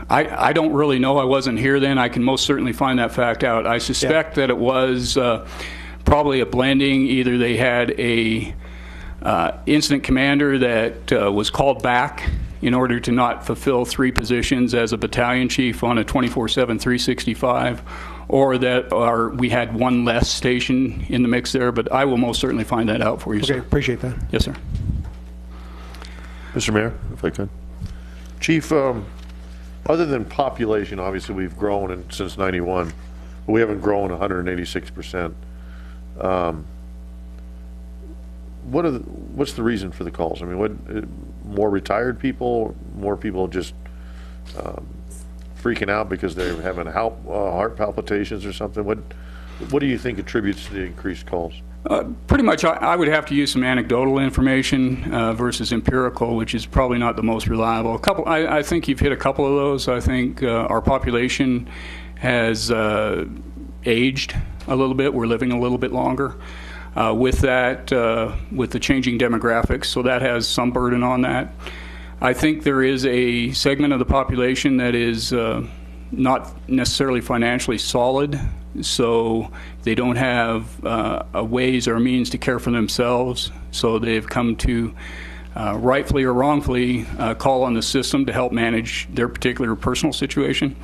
I don't really know. I wasn't here then. I can most certainly find that fact out. I suspect that it was probably a blending. Either they had a incident commander that was called back in order to not fulfill 3 positions as a battalion chief on a 24/7, 365, or that we had 1 less station in the mix there. But I will most certainly find that out for you, sir. Okay, appreciate that. Yes, sir. Mr. Mayor, if I could. Chief, other than population, obviously we've grown since 91, but we haven't grown 186%. What's the reason for the calls? I mean, more retired people, more people just freaking out because they're having heart palpitations or something? What do you think attributes to the increased calls? Pretty much, I would have to use some anecdotal information versus empirical, which is probably not the most reliable. I think you've hit a couple of those. I think our population has aged a little bit. We're living a little bit longer. With that, with the changing demographics, so that has some burden on that. I think there is a segment of the population that is not necessarily financially solid, so they don't have a ways or means to care for themselves, so they've come to rightfully or wrongfully, call on the system to help manage their particular personal situation.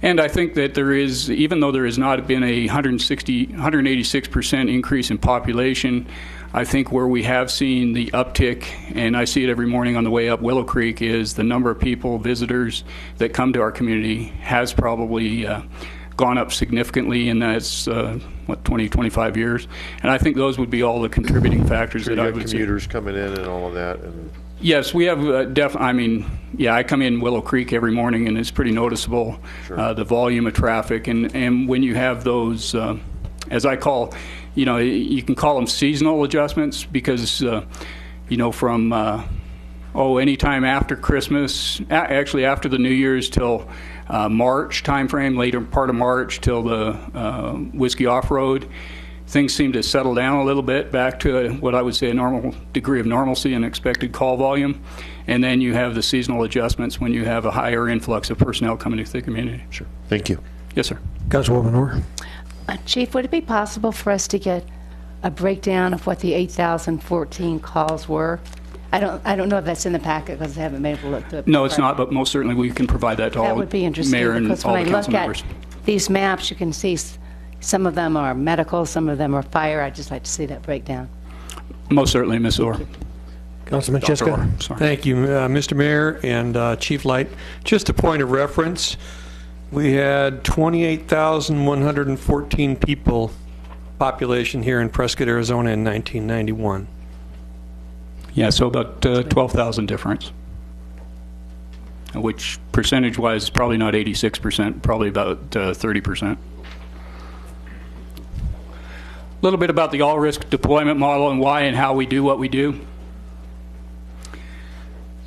And I think that there is, even though there has not been a 186% increase in population, I think where we have seen the uptick, and I see it every morning on the way up Willow Creek, is the number of people, visitors that come to our community has probably gone up significantly in that's 20, 25 years. And I think those would be all the contributing factors Sure, that you I have would commuters coming in and all of that. And Yes, we have I come in Willow Creek every morning, and it's pretty noticeable, Sure. the volume of traffic. And when you have those, as I call, you can call them seasonal adjustments because, from, anytime after Christmas, actually after the New Year's till March timeframe, later part of March till the Whiskey Off-Road, things seem to settle down a little bit back to what I would say a normal degree of normalcy and expected call volume. And then you have the seasonal adjustments when you have a higher influx of personnel coming into the community. sure. Thank you. Yes, sir. Councilwoman Orr. Chief, would it be possible for us to get a breakdown of what the 8,014 calls were? I don't know if that's in the packet because I haven't been able to look through it. No, it's not, but most certainly we can provide that to all That would be interesting mayor and because all when the I council look members. at these maps, you can see some of them are medical, some of them are fire. I'd just like to see that breakdown. Most certainly, Ms. Orr. Councilman Dr. Chiska. Orr, sorry. Thank you, Mr. Mayor and Chief Light. Just a point of reference, we had 28,114 people population here in Prescott, Arizona in 1991. Yeah, so about 12,000 difference, which percentage-wise is probably not 86%, probably about 30%. A little bit about the all-risk deployment model and why and how we do what we do.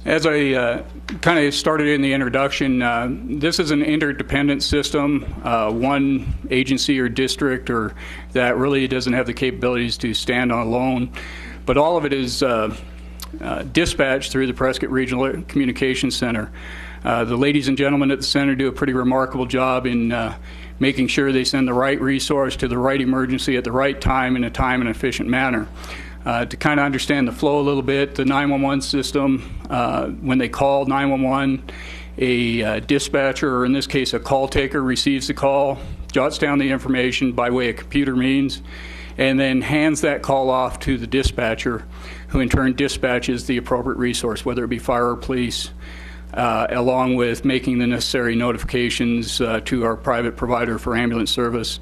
As I kind of started in the introduction, this is an interdependent system, one agency or district or that really doesn't have the capabilities to stand on alone, but all of it is dispatched through the Prescott Regional Communications Center. The ladies and gentlemen at the center do a pretty remarkable job in making sure they send the right resource to the right emergency at the right time in a time and efficient manner. To kind of understand the flow a little bit, the 911 system, when they call 911, a dispatcher, or in this case a call taker, receives the call, jots down the information by way of computer means, and then hands that call off to the dispatcher, who in turn dispatches the appropriate resource, whether it be fire or police, along with making the necessary notifications to our private provider for ambulance service.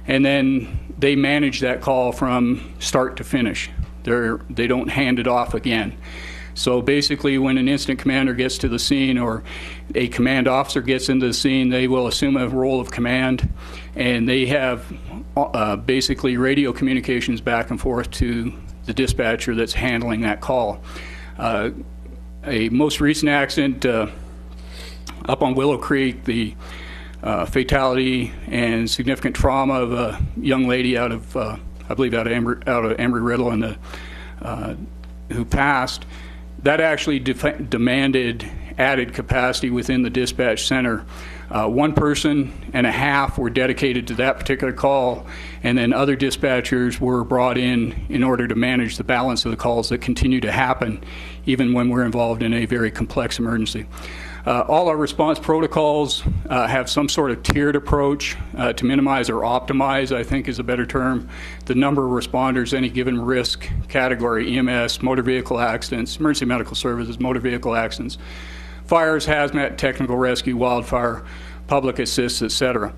And then they manage that call from start to finish. They don't hand it off again. So basically, when an incident commander gets to the scene or a command officer gets into the scene, they will assume a role of command, and they have basically radio communications back and forth to the dispatcher that's handling that call. A most recent accident up on Willow Creek, the fatality and significant trauma of a young lady out of Embry-Riddle and who passed, that actually demanded added capacity within the dispatch center. 1.5 persons were dedicated to that particular call, and then other dispatchers were brought in order to manage the balance of the calls that continue to happen even when we're involved in a very complex emergency. All our response protocols have some sort of tiered approach to minimize or optimize, I think is a better term, the number of responders any given risk category: EMS, motor vehicle accidents, emergency medical services, motor vehicle accidents, fires, hazmat, technical rescue, wildfire, public assist, etc.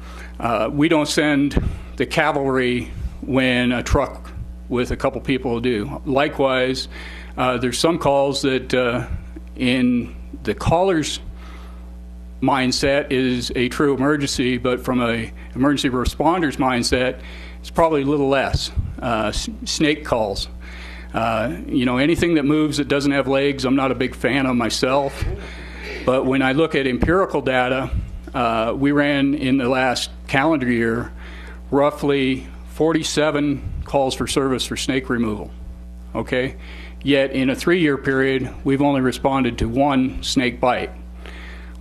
We don't send the cavalry when a truck with a couple people will do. Likewise, there's some calls that in the caller's mindset is a true emergency, but from a emergency responder's mindset, it's probably a little less. Snake calls. Anything that moves that doesn't have legs, I'm not a big fan of myself. But when I look at empirical data, we ran in the last calendar year roughly 47 calls for service for snake removal. Okay? Yet in a 3-year period, we've only responded to 1 snake bite,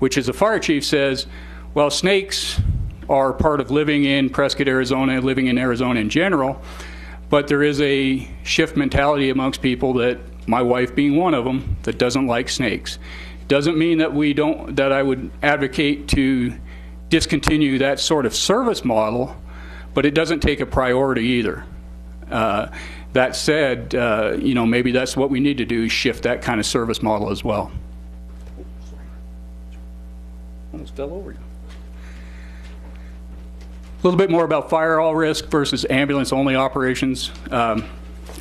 which, as a fire chief says, well, snakes are part of living in Prescott, Arizona, living in Arizona in general, but there is a shift mentality amongst people that my wife being one of them, that doesn't like snakes. Doesn't mean that I would advocate to discontinue that sort of service model, but it doesn't take a priority either. That said, maybe that's what we need to do, is shift that kind of service model as well. Almost fell over you. A little bit more about fire all risk versus ambulance-only operations.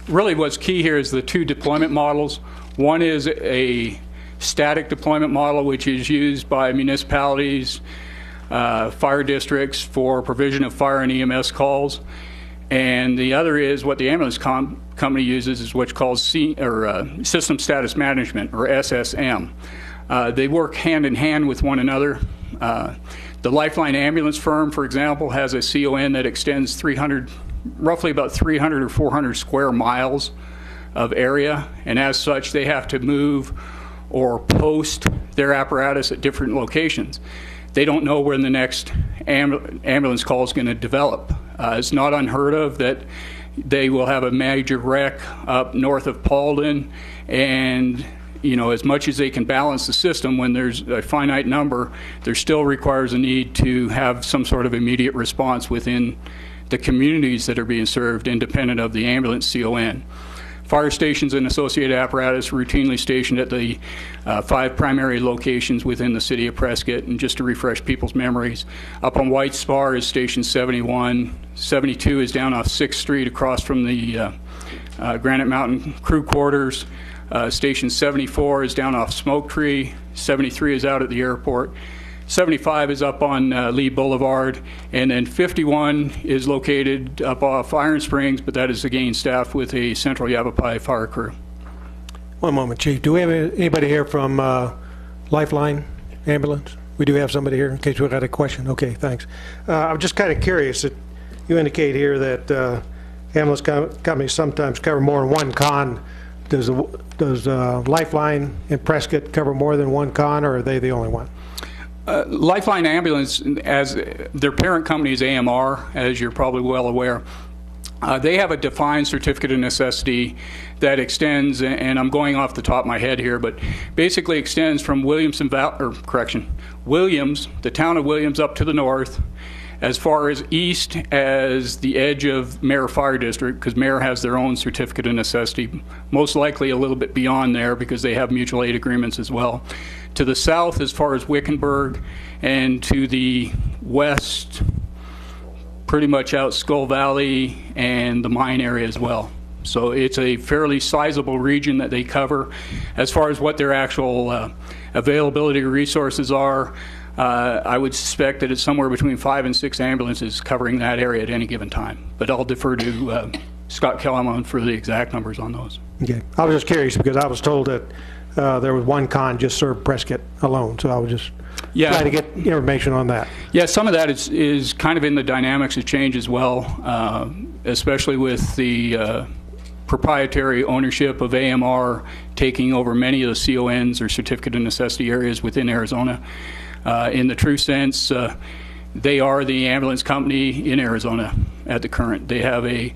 Really what's key here is the two deployment models. One is a static deployment model, which is used by municipalities, fire districts for provision of fire and EMS calls. And the other is what the ambulance company uses, is what's called System Status Management, or SSM. They work hand in hand with one another. The Lifeline Ambulance firm, for example, has a CON that extends roughly about 300 or 400 square miles of area, and as such, they have to move or post their apparatus at different locations. They don't know when the next ambulance call is going to develop. It's not unheard of that they will have a major wreck up north of Paulden, and as much as they can balance the system, when there's a finite number, there still requires a need to have some sort of immediate response within the communities that are being served, independent of the ambulance CON. Fire stations and associated apparatus routinely stationed at the 5 primary locations within the city of Prescott. And just to refresh people's memories, up on White Spar is Station 71. 72 is down off 6th Street across from the Granite Mountain Crew Quarters. Station 74 is down off Smoke Tree. 73 is out at the airport. 75 is up on Lee Boulevard, and then 51 is located up off Iron Springs, but that is again staffed with a Central Yavapai fire crew. One moment, Chief. Do we have anybody here from Lifeline Ambulance? We do have somebody here in case we got a question. Okay, thanks. I'm just kind of curious that you indicate here that ambulance companies sometimes cover more than one con. Does Lifeline and Prescott cover more than one con, or are they the only one? Lifeline Ambulance, as their parent company is AMR, as you're probably well aware, they have a defined certificate of necessity that extends, and I'm going off the top of my head here, but basically extends from Williams, the town of Williams up to the north, as far as east as the edge of Mare Fire District, because Mare has their own certificate of necessity, most likely a little bit beyond there because they have mutual aid agreements as well. To the south as far as Wickenburg, and to the west pretty much out Skull Valley and the mine area as well. So it's a fairly sizable region that they cover. As far as what their actual availability resources are, I would suspect that it's somewhere between 5 and 6 ambulances covering that area at any given time. But I'll defer to Scott Kellerman for the exact numbers on those. Okay. I was just curious because I was told that there was one con just served Prescott alone, so I was just trying to get information on that. Yeah, some of that is kind of in the dynamics of change as well, especially with the proprietary ownership of AMR taking over many of the CONs or certificate of necessity areas within Arizona. In the true sense, they are the ambulance company in Arizona at the current. They have a,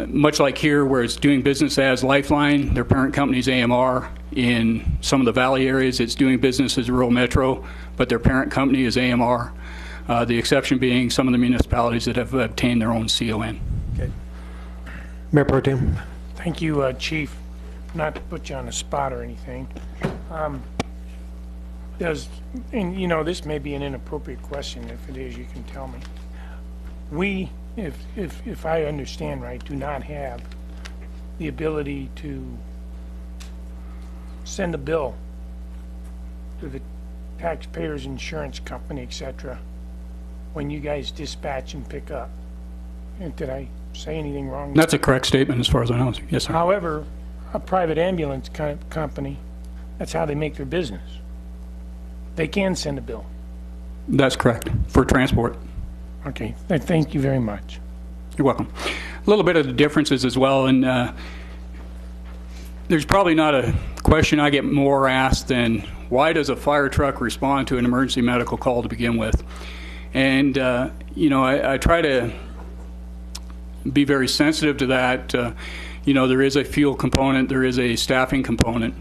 much like here where it's doing business as Lifeline, their parent company is AMR. In some of the valley areas, it's doing business as Rural Metro, but their parent company is AMR. The exception being some of the municipalities that have obtained their own CON. Okay. Mayor Pro Tem. Thank you, Chief. Not to put you on the spot or anything. And this may be an inappropriate question. If it is, you can tell me. We, if I understand right, do not have the ability to send a bill to the taxpayer's insurance company, etc., when you guys dispatch and pick up. And did I say anything wrong? That's a correct statement as far as I know. Yes, sir. However, a private ambulance company, that's how they make their business. They can send a bill. That's correct, for transport. Okay, thank you very much. You're welcome. A little bit of the differences as well, and there's probably not a question I get more asked than why does a fire truck respond to an emergency medical call to begin with? And, I try to be very sensitive to that. there is a fuel component, there is a staffing component.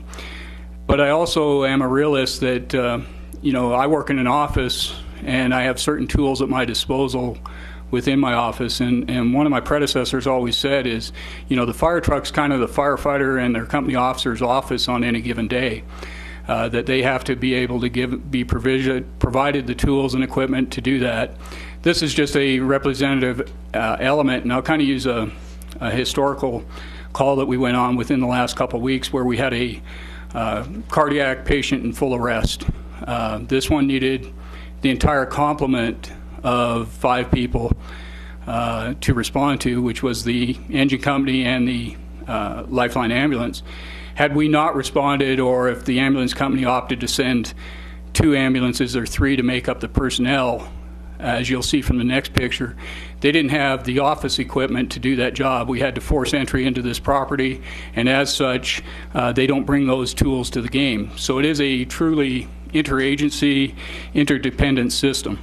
But I also am a realist that, I work in an office and I have certain tools at my disposal within my office. And one of my predecessors always said is, the fire truck's kind of the firefighter and their company officer's office on any given day. That they have to be able to be provided the tools and equipment to do that. This is just a representative element, and I'll kind of use a historical call that we went on within the last couple of weeks where we had a cardiac patient in full arrest. This one needed the entire complement of 5 people to respond to, which was the engine company and the Lifeline ambulance. Had we not responded, or if the ambulance company opted to send 2 ambulances or 3 to make up the personnel, as you'll see from the next picture, they didn't have the office equipment to do that job. We had to force entry into this property, and as such, they don't bring those tools to the game. So it is a truly interagency, interdependent system.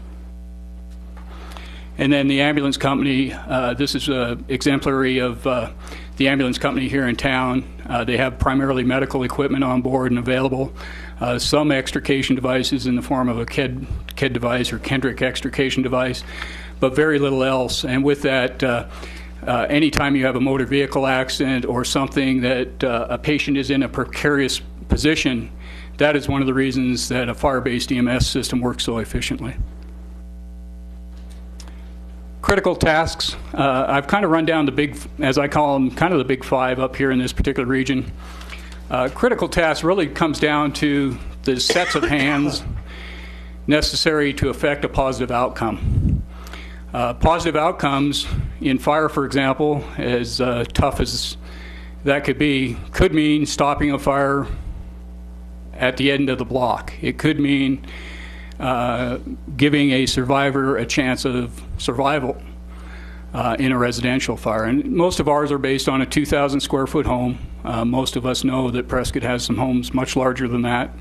And then the ambulance company, this is exemplary of the ambulance company here in town. They have primarily medical equipment on board and available. Some extrication devices in the form of a KED device or Kendrick extrication device, but very little else. And with that, anytime you have a motor vehicle accident or something that a patient is in a precarious position, that is one of the reasons that a fire-based EMS system works so efficiently. Critical tasks, I've kind of run down the big, as I call them, kind of the big 5 up here in this particular region. Critical tasks really comes down to the sets of hands necessary to affect a positive outcome. Positive outcomes in fire, for example, as tough as that could mean stopping a fire at the end of the block. It could mean giving a survivor a chance of survival in a residential fire. And most of ours are based on a 2,000 square foot home. Most of us know that Prescott has some homes much larger than that.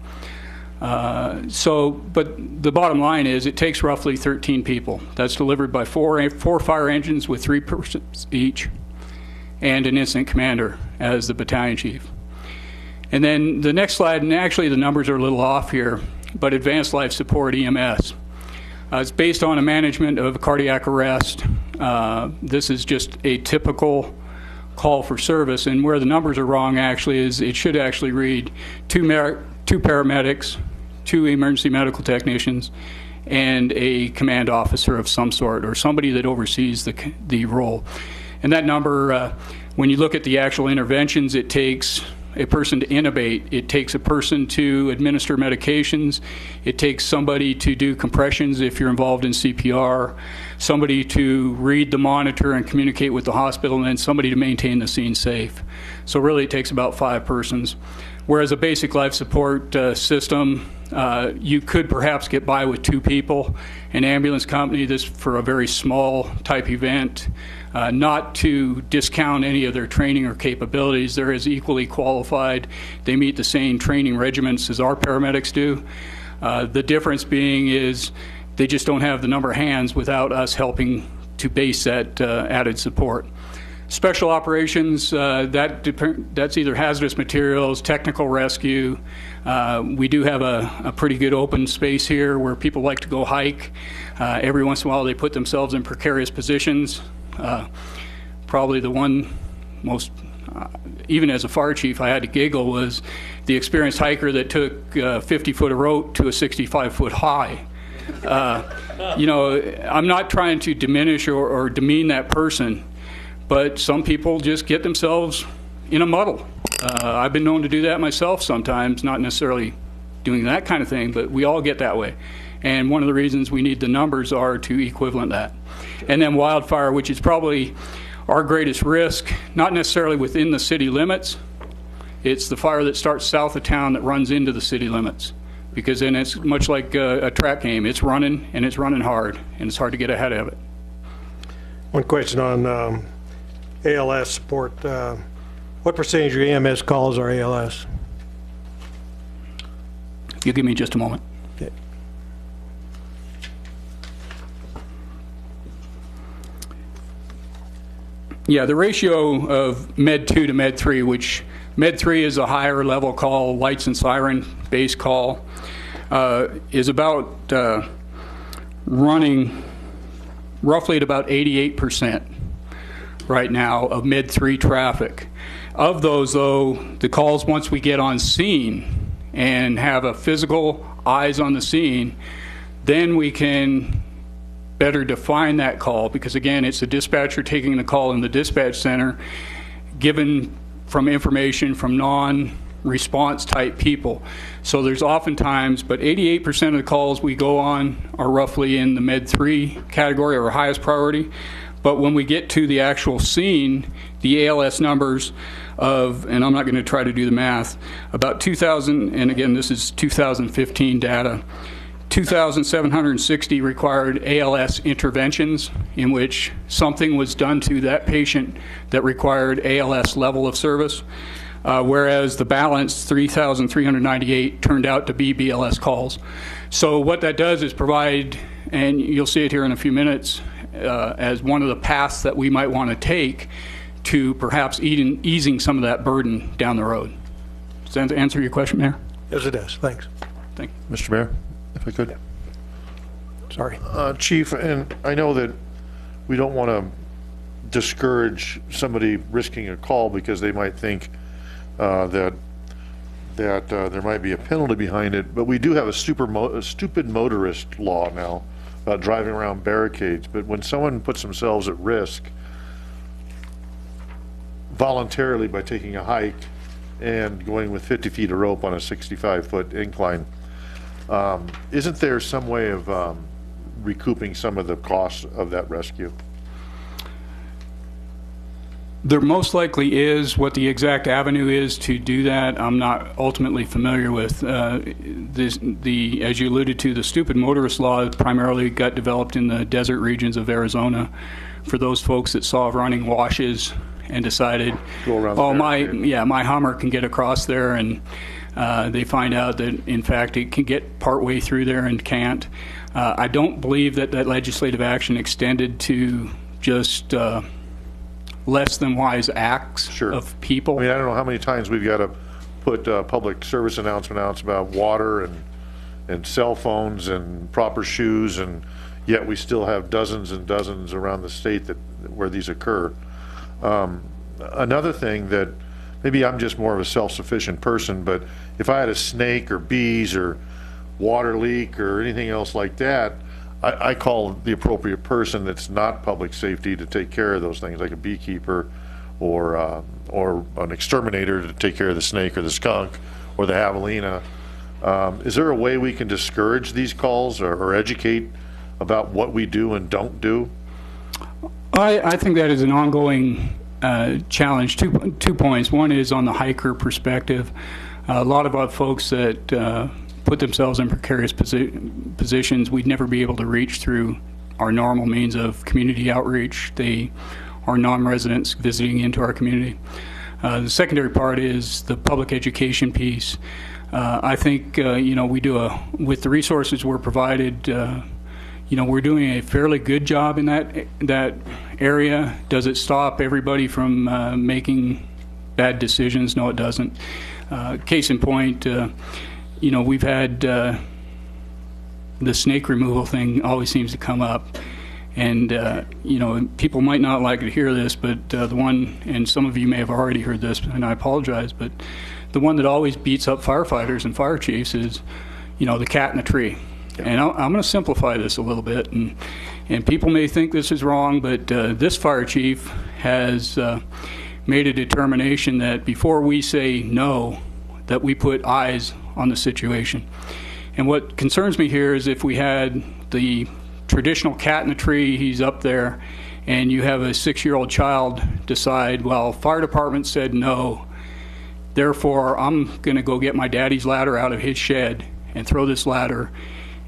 But the bottom line is it takes roughly 13 people. That's delivered by four fire engines with 3 persons each, and an incident commander as the battalion chief. And then the next slide, and actually the numbers are a little off here, but advanced life support EMS. It's based on a management of cardiac arrest. This is just a typical call for service, and where the numbers are wrong actually is it should actually read 2 paramedics, 2 emergency medical technicians, and a command officer of some sort, or somebody that oversees the role. And that number, when you look at the actual interventions, it takes a person to intubate, it takes a person to administer medications, it takes somebody to do compressions if you're involved in CPR, somebody to read the monitor and communicate with the hospital, and then somebody to maintain the scene safe. So really it takes about 5 persons. Whereas a basic life support system, you could perhaps get by with 2 people. An ambulance company, this for a very small type event, not to discount any of their training or capabilities. They're as equally qualified. They meet the same training regiments as our paramedics do. The difference being is they just don't have the number of hands without us helping to base that added support. Special operations, that's either hazardous materials, technical rescue. We do have a pretty good open space here where people like to go hike. Every once in a while they put themselves in precarious positions. Probably the one most, even as a fire chief, I had to giggle was the experienced hiker that took 50 foot of rope to a 65-foot high. I'm not trying to diminish or demean that person, but some people just get themselves in a muddle. I've been known to do that myself sometimes, not necessarily doing that kind of thing, but we all get that way. And one of the reasons we need the numbers are to equivalent that. And then wildfire, which is probably our greatest risk, not necessarily within the city limits. It's the fire that starts south of town that runs into the city limits. Because then it's much like a track game. It's running, and it's running hard, and it's hard to get ahead of it. One question on ALS support. What percentage of your EMS calls are ALS? If you give me just a moment. Okay. Yeah, the ratio of Med 2 to Med 3, which Med 3 is a higher level call, lights and siren based call, is about running roughly at about 88% right now of Med 3 traffic. Of those, though, the calls once we get on scene and have a physical eyes on the scene, then we can better define that call, because again, it's the dispatcher taking the call in the dispatch center, given from information from non-response type people. So there's oftentimes, but 88% of the calls we go on are roughly in the Med 3 category, or highest priority. But when we get to the actual scene, the ALS numbers of, and I'm not going to try to do the math, about 2,000, and again, this is 2015 data, 2,760 required ALS interventions in which something was done to that patient that required ALS level of service, whereas the balance, 3,398, turned out to be BLS calls. So what that does is provide, and you'll see it here in a few minutes, as one of the paths that we might want to take to perhaps easing some of that burden down the road. Does that answer your question, Mayor? Yes, it does. Thanks. Thank you. Mr. Mayor, if I could. Sorry. Chief, and I know that we don't want to discourage somebody risking a call because they might think that there might be a penalty behind it, but we do have a stupid motorist law now about driving around barricades. But when someone puts themselves at risk voluntarily by taking a hike and going with 50 feet of rope on a 65-foot incline, isn't there some way of recouping some of the costs of that rescue? There most likely is. What the exact avenue is to do that, I'm not ultimately familiar with. As you alluded to, the stupid motorist law primarily got developed in the desert regions of Arizona for those folks that saw running washes and decided, oh, my Hummer can get across there, and they find out that in fact it can get partway through there and can't. I don't believe that legislative action extended to just less than wise acts of people. I mean, I don't know how many times we've got to put public service announcements about water and cell phones and proper shoes, and yet we still have dozens and dozens around the state where these occur. Another thing that maybe I'm just more of a self-sufficient person, but if I had a snake or bees or water leak or anything else like that, I call the appropriate person that's not public safety to take care of those things, like a beekeeper or an exterminator to take care of the snake or the skunk or the javelina. Is there a way we can discourage these calls or educate about what we do and don't do? I think that is an ongoing challenge. Two points. One is on the hiker perspective. A lot of our folks that put themselves in precarious positions, we'd never be able to reach through our normal means of community outreach. They are non-residents visiting into our community. The secondary part is the public education piece. I think, we do with the resources we're provided, we're doing a fairly good job in that area. Does it stop everybody from making bad decisions? No, it doesn't. Case in point, we've had the snake removal thing always seems to come up. And, people might not like to hear this, but the one, and some of you may have already heard this, and I apologize, but the one that always beats up firefighters and fire chiefs is, the cat in the tree. And I'm going to simplify this a little bit, and people may think this is wrong, but this fire chief has made a determination that before we say no, that we put eyes on the situation. And what concerns me here is if we had the traditional cat in the tree, he's up there, and you have a 6-year-old child decide, well, fire department said no, therefore I'm going to go get my daddy's ladder out of his shed and throw this ladder,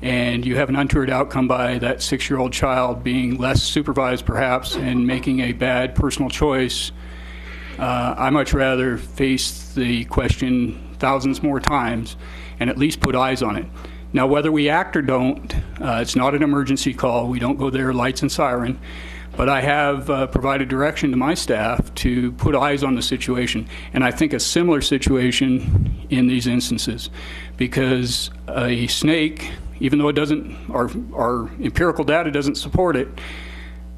and you have an untoward outcome by that 6-year-old child being less supervised perhaps and making a bad personal choice. I much rather face the question thousands more times and at least put eyes on it. Now, whether we act or don't, it's not an emergency call. We don't go there lights and siren. But I have provided direction to my staff to put eyes on the situation, and I think a similar situation in these instances, because a snake, even though it doesn't, our empirical data doesn't support it,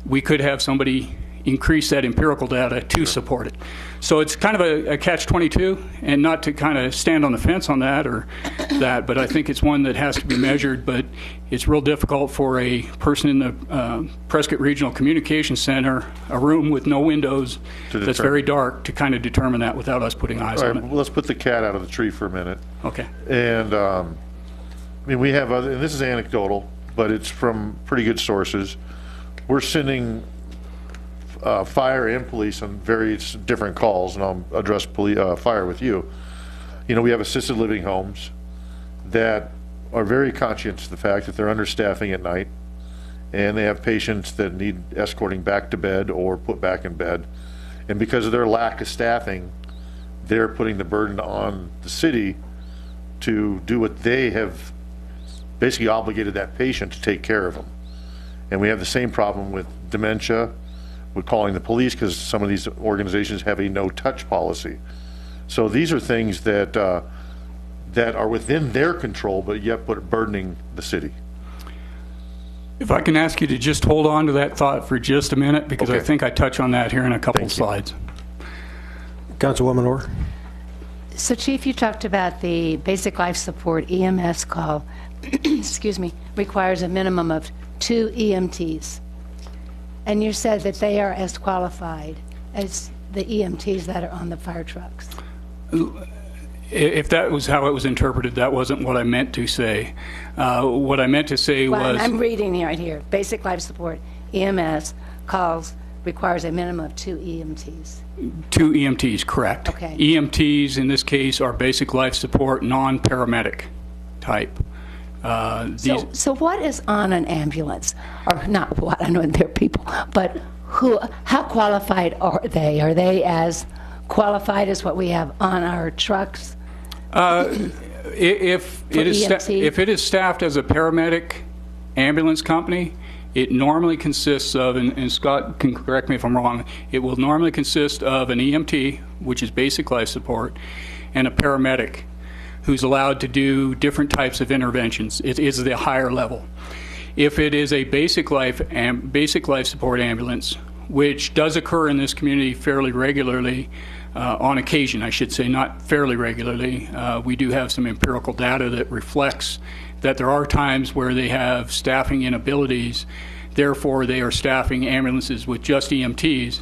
we could have somebody increase that empirical data to support it. So it's kind of a catch-22, and not to kind of stand on the fence on that or that, but I think it's one that has to be measured. But it's real difficult for a person in the Prescott Regional Communications Center, a room with no windows that's very dark, to kind of determine that without us putting eyes on it. Well, let's put the cat out of the tree for a minute. Okay. And I mean, we have other, and this is anecdotal, but it's from pretty good sources. We're sending fire and police on various different calls, and I'll address fire with you. You know, we have assisted living homes that are very conscious of the fact that they're understaffing at night, and they have patients that need escorting back to bed or put back in bed. And because of their lack of staffing, they're putting the burden on the city to do what they have basically obligated that patient to take care of them. And we have the same problem with dementia. We're calling the police because some of these organizations have a no-touch policy. So these are things that that are within their control, but yet burdening the city. If I can ask you to just hold on to that thought for just a minute, because I think I touch on that here in a couple of slides. Councilwoman Orr. So, Chief, you talked about the basic life support EMS call, excuse me, requires a minimum of 2 EMTs. And you said that they are as qualified as the EMTs that are on the fire trucks. If that was how it was interpreted, that wasn't what I meant to say. What I meant to say was... I'm reading right here. Basic life support, EMS, calls requires a minimum of 2 EMTs. 2 EMTs, correct. Okay. EMTs, in this case, are basic life support, non-paramedic type. So what is on an ambulance? Or not what, I know they're people, but how qualified are they? Are they as qualified as what we have on our trucks? If it is staffed as a paramedic ambulance company, it normally consists of, and Scott can correct me if I'm wrong, it will normally consist of an EMT, which is basic life support, and a paramedic who's allowed to do different types of interventions. It is the higher level. If it is a basic life support ambulance, which does occur in this community fairly regularly, on occasion, I should say, not fairly regularly. We do have some empirical data that reflects that there are times where they have staffing inabilities, therefore they are staffing ambulances with just EMTs,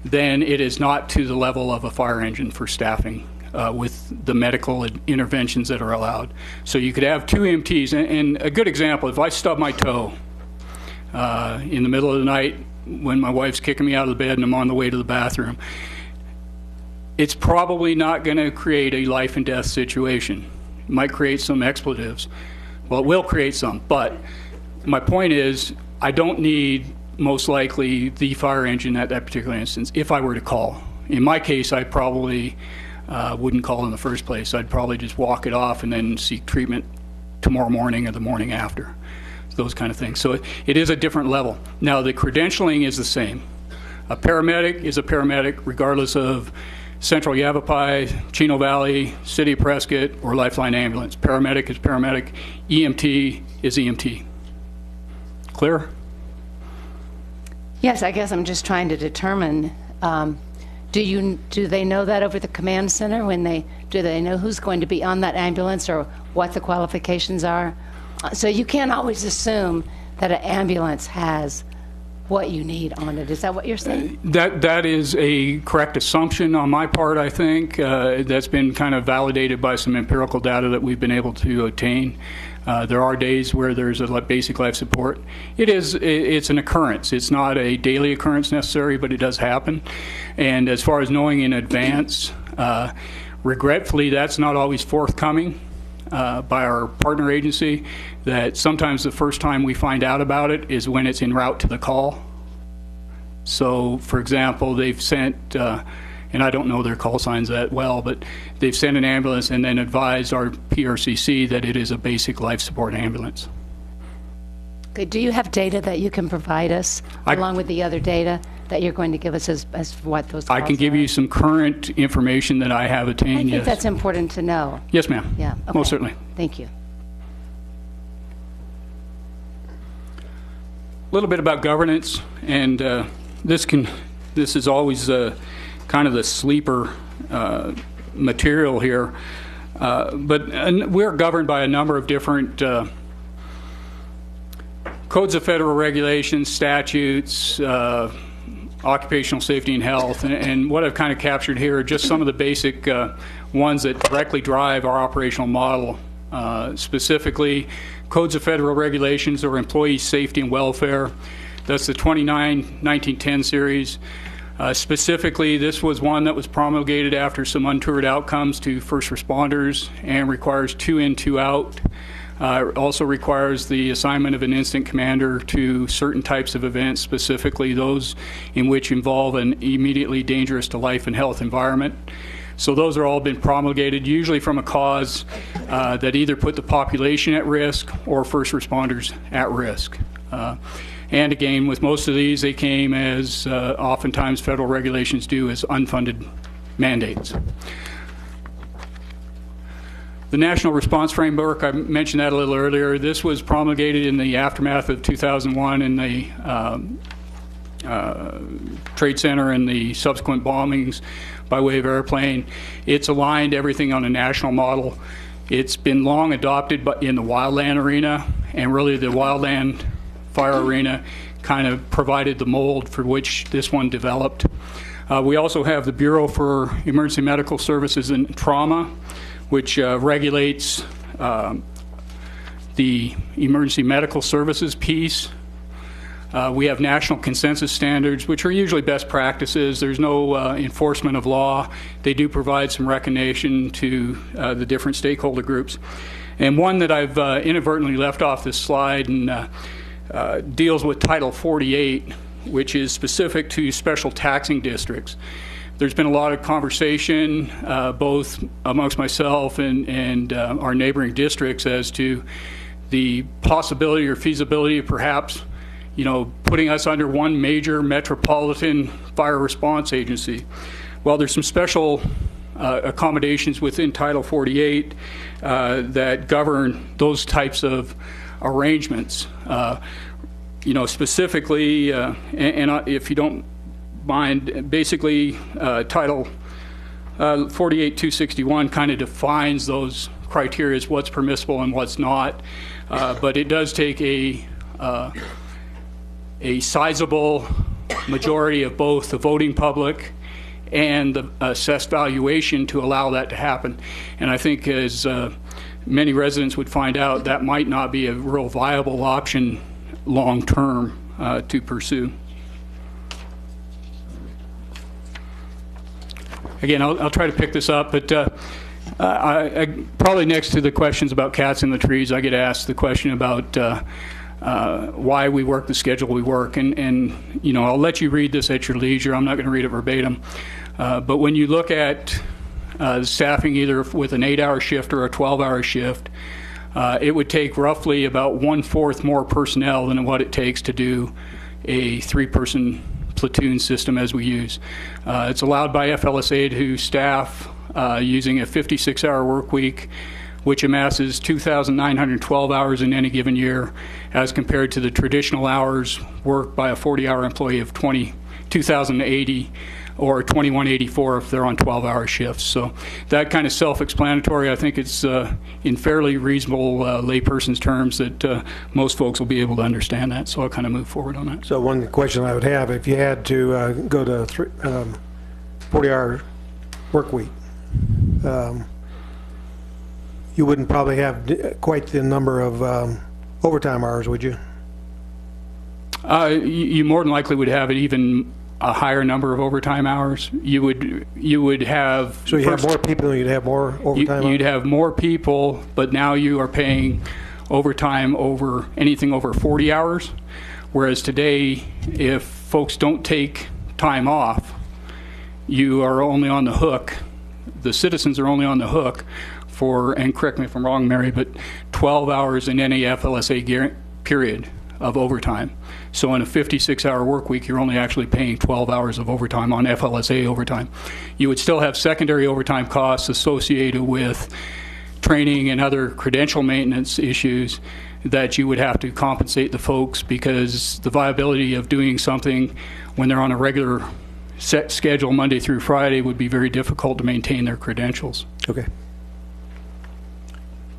then it is not to the level of a fire engine for staffing with the medical interventions that are allowed. So you could have 2 EMTs, and a good example, if I stub my toe in the middle of the night when my wife's kicking me out of the bed and I'm on the way to the bathroom, it's probably not going to create a life and death situation. It might create some expletives. Well, it will create some, but my point is I don't need most likely the fire engine at that particular instance if I were to call. In my case, I probably wouldn't call in the first place. I'd probably just walk it off and then seek treatment tomorrow morning or the morning after, those kind of things. So it is a different level. Now, the credentialing is the same. A paramedic is a paramedic regardless of Central Yavapai, Chino Valley, City of Prescott, or Lifeline Ambulance. Paramedic is paramedic. EMT is EMT. Clear? Yes, I guess I'm just trying to determine, do they know that over the command center do they know who's going to be on that ambulance or what the qualifications are? So you can't always assume that an ambulance has what you need on it. Is that what you're saying? That is a correct assumption on my part, I think. That's been kind of validated by some empirical data that we've been able to obtain. There are days where there's a basic life support. It's an occurrence. It's not a daily occurrence necessary, but it does happen. And as far as knowing in advance, regretfully, that's not always forthcoming by our partner agency, that sometimes the first time we find out about it is when it's en route to the call. So, for example, they've sent, and I don't know their call signs that well, but they've sent an ambulance and then advised our PRCC that it is a basic life support ambulance. Okay, do you have data that you can provide us, along with the other data that you're going to give us as what those calls I can give are? you some current information that I have I attained, think yes. that's important to know. Yes, ma'am. Yeah, okay. Most certainly. Thank you. A little bit about governance, and this is always kind of the sleeper material here. But we're governed by a number of different codes of federal regulations, statutes, occupational safety and health, and what I've kind of captured here are just some of the basic ones that directly drive our operational model. Specifically, codes of federal regulations or employee safety and welfare. That's the 1910 series. Specifically, this was one that was promulgated after some untoward outcomes to first responders and requires 2 in, 2 out. It also requires the assignment of an incident commander to certain types of events, specifically those in which involve an immediately dangerous to life and health environment. So those are all been promulgated, usually from a cause that either put the population at risk or first responders at risk. And again, with most of these, they came as oftentimes federal regulations do as unfunded mandates. The National Response Framework, I mentioned that a little earlier. This was promulgated in the aftermath of 2001 in the Trade Center and the subsequent bombings by way of airplane. It's aligned everything on a national model. It's been long adopted in the wildland arena, and really the wildland fire arena kind of provided the mold for which this one developed. We also have the Bureau for Emergency Medical Services and Trauma, which regulates the emergency medical services piece. We have national consensus standards, which are usually best practices. There's no enforcement of law. They do provide some recognition to the different stakeholder groups. And one that I've inadvertently left off this slide and deals with Title 48, which is specific to special taxing districts. There's been a lot of conversation, both amongst myself and our neighboring districts, as to the possibility or feasibility of perhaps, putting us under one major metropolitan fire response agency. Well, there's some special accommodations within Title 48 that govern those types of arrangements. Specifically, and if you don't mind, basically Title 48-261 kind of defines those criteria as what's permissible and what's not, but it does take a sizable majority of both the voting public and the assessed valuation to allow that to happen. And I think, as many residents would find out, that might not be a real viable option long term to pursue. Again, I'll try to pick this up, but I probably next to the questions about cats in the trees, I get asked the question about why we work the schedule we work. And I'll let you read this at your leisure. I'm not going to read it verbatim. But when you look at staffing either with an 8-hour shift or a 12-hour shift, it would take roughly about 1/4 more personnel than what it takes to do a 3-person platoon system as we use. It's allowed by FLSA to staff using a 56-hour work week, which amasses 2,912 hours in any given year, as compared to the traditional hours worked by a 40-hour employee of 2,080 or 2,184 if they're on 12-hour shifts. So that kind of self-explanatory. I think it's in fairly reasonable layperson's terms that most folks will be able to understand that. So I'll kind of move forward on that. So one question I would have, if you had to go to 40-hour work week, you wouldn't probably have quite the number of overtime hours, would you? You more than likely would have it even a higher number of overtime hours. You would have. So you have more people, you'd have more overtime hours? You'd have more people, but now you are paying overtime over anything over 40 hours. Whereas today, if folks don't take time off, you are only on the hook. The citizens are only on the hook for, and correct me if I'm wrong, Mary, but 12 hours in any FLSA period. of overtime. So in a 56-hour work week, you're only actually paying 12 hours of overtime on FLSA overtime. You would still have secondary overtime costs associated with training and other credential maintenance issues that you would have to compensate the folks, because the viability of doing something when they're on a regular set schedule Monday through Friday would be very difficult to maintain their credentials. Okay.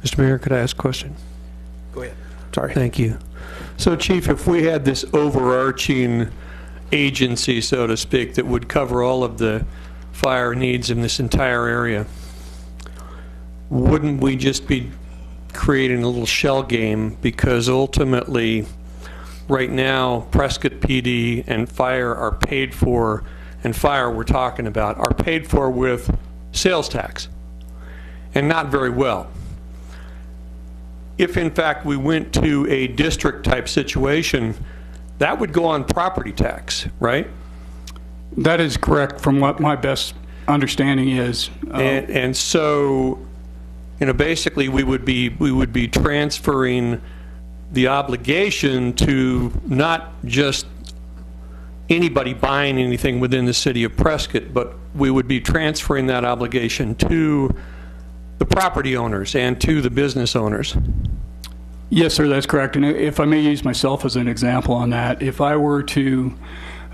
Mr. Mayor, could I ask a question? Go ahead. Sorry. Thank you. So, Chief, if we had this overarching agency, so to speak, that would cover all of the fire needs in this entire area, wouldn't we just be creating a little shell game? Because ultimately, right now, Prescott PD and fire are paid for, and fire we're talking about, are paid for with sales tax, and not very well. If in fact we went to a district type situation, that would go on property tax, right? That is correct from what my best understanding is. And so, you know, basically we would be transferring the obligation to not just anybody buying anything within the city of Prescott, but we would be transferring that obligation to the property owners and to the business owners. Yes, sir, that's correct. And if I may use myself as an example on that, if I were to,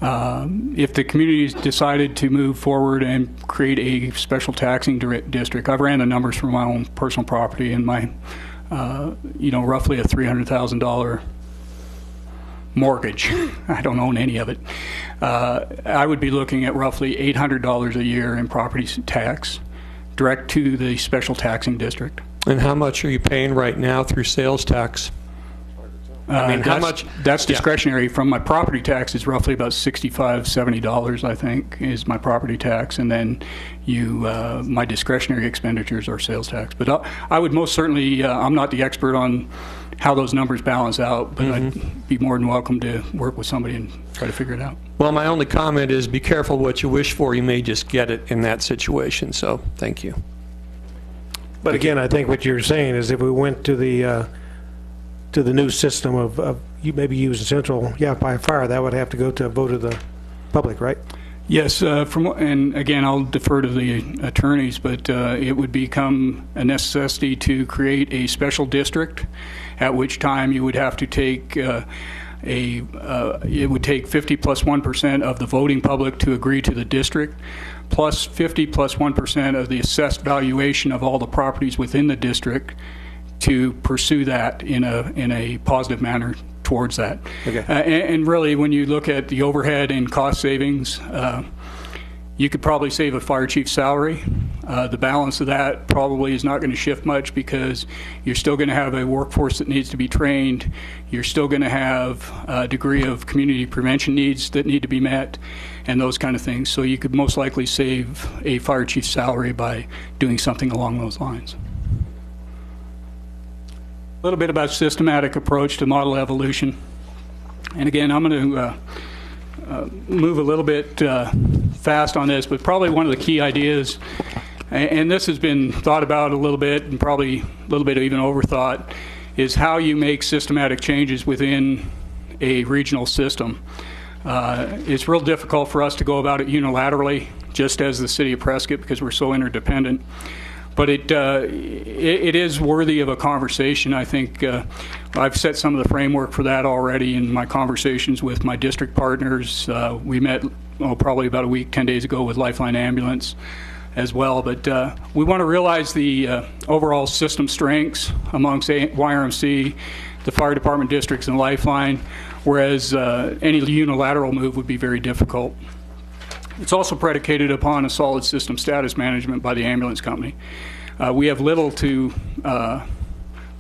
if the community decided to move forward and create a special taxing district, I've ran the numbers for my own personal property and my, you know, roughly a $300,000 mortgage. I don't own any of it. I would be looking at roughly $800 a year in property tax, direct to the special taxing district. And how much are you paying right now through sales tax? I mean, how much? That's discretionary. From my property tax is roughly about $65, $70, I think, is my property tax, and then my discretionary expenditures are sales tax. But I would most certainly, I'm not the expert on how those numbers balance out, but I'd be more than welcome to work with somebody and try to figure it out. Well, my only comment is be careful what you wish for. You may just get it in that situation. So, thank you. But again, I think what you're saying is if we went to the new system of you maybe use central Yavapai Fire, that would have to go to a vote of the public, right? Yes, and again, I'll defer to the attorneys, but it would become a necessity to create a special district, at which time you would have to take it would take 50 plus 1% of the voting public to agree to the district, plus 50 plus 1% of the assessed valuation of all the properties within the district to pursue that in a positive manner towards that. Okay. And really, when you look at the overhead and cost savings, you could probably save a fire chief's salary. The balance of that probably is not going to shift much, because you're still going to have a workforce that needs to be trained. You're still going to have a degree of community prevention needs that need to be met, and those kind of things. So you could most likely save a fire chief's salary by doing something along those lines. A little bit about systematic approach to model evolution. And again, I'm going to move a little bit fast on this, but probably one of the key ideas, and this has been thought about a little bit and probably a little bit even overthought, is how you make systematic changes within a regional system. It's real difficult for us to go about it unilaterally, just as the city of Prescott, because we're so interdependent. But it is worthy of a conversation. I think I've set some of the framework for that already in my conversations with my district partners. We met probably about a week, 10 days ago, with Lifeline Ambulance as well. But we want to realize the overall system strengths amongst YRMC, the fire department districts, and Lifeline, whereas any unilateral move would be very difficult. It's also predicated upon a solid system status management by the ambulance company. We have little to